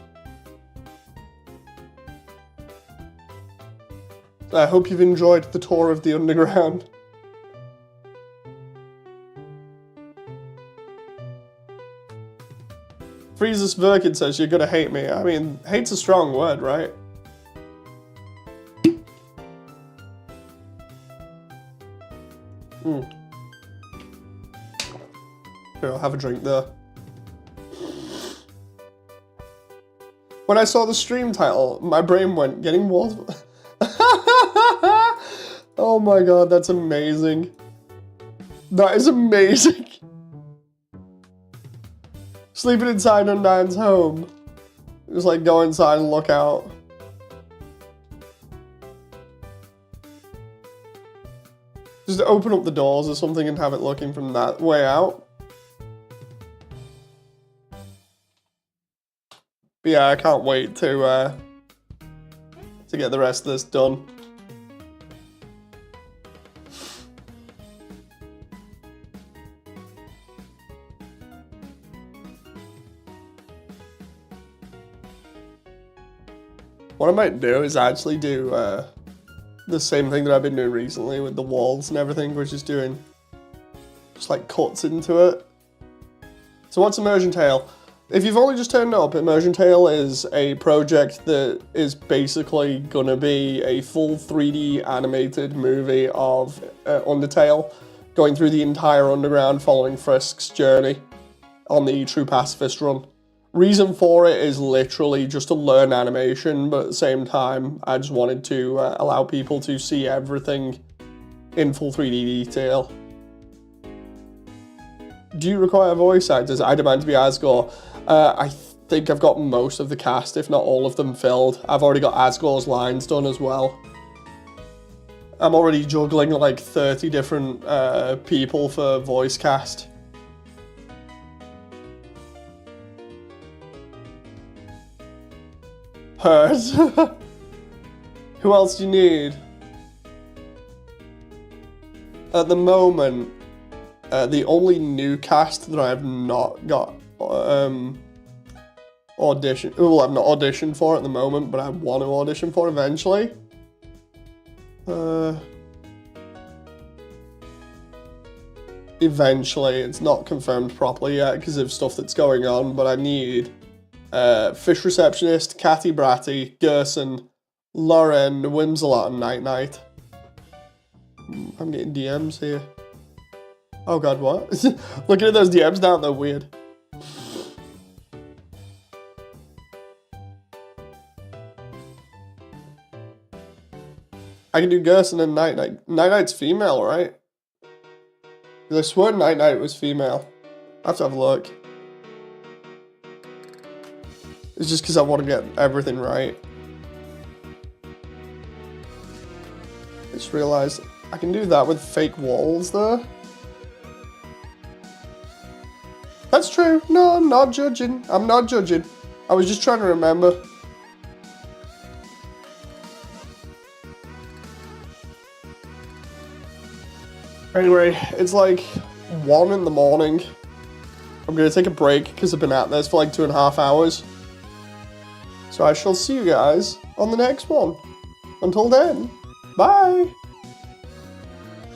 Speaker 1: I hope you've enjoyed the tour of the underground. Freezus Verkin says you're gonna hate me. I mean, hate's a strong word, right? Here, I'll have a drink there. When I saw the stream title, my brain went, getting water. Oh my god, that's amazing. That is amazing. Sleeping inside Undyne's home. Just like go inside and look out. Just open up the doors or something and have it looking from that way out. But yeah, I can't wait to get the rest of this done. What I might do is actually do the same thing that I've been doing recently with the walls and everything, which is doing just like cuts into it. So what's Immersiontale? If you've only just turned up, Immersiontale is a project that is basically gonna be a full 3D animated movie of Undertale, going through the entire underground, following Frisk's journey on the True Pacifist run. Reason for it is literally just to learn animation, but at the same time, I just wanted to allow people to see everything in full 3D detail. Do you require voice actors? I demand to be Asgore. I think I've got most of the cast, if not all of them, filled. I've already got Asgore's lines done as well. I'm already juggling like 30 different people for voice cast. Heard. Who else do you need? At the moment, the only new cast that I have not got audition. Well, I've not auditioned for at the moment, but I want to audition for eventually. Eventually, it's not confirmed properly yet because of stuff that's going on, but I need Fish Receptionist, Catty Bratty, Gerson, Lauren, Whimsalot, and Night Night. I'm getting DMs here. Oh god, what? Looking at those DMs now, they're weird. I can do Gerson and Night Night. Night Night's female, right? I swear Night Night was female. I have to have a look. It's just because I want to get everything right. I just realized I can do that with fake walls there. That's true. No, I'm not judging. I'm not judging. I was just trying to remember. Anyway, it's like 1 in the morning. I'm going to take a break because I've been at this for like 2.5 hours. So I shall see you guys on the next one. Until then, bye!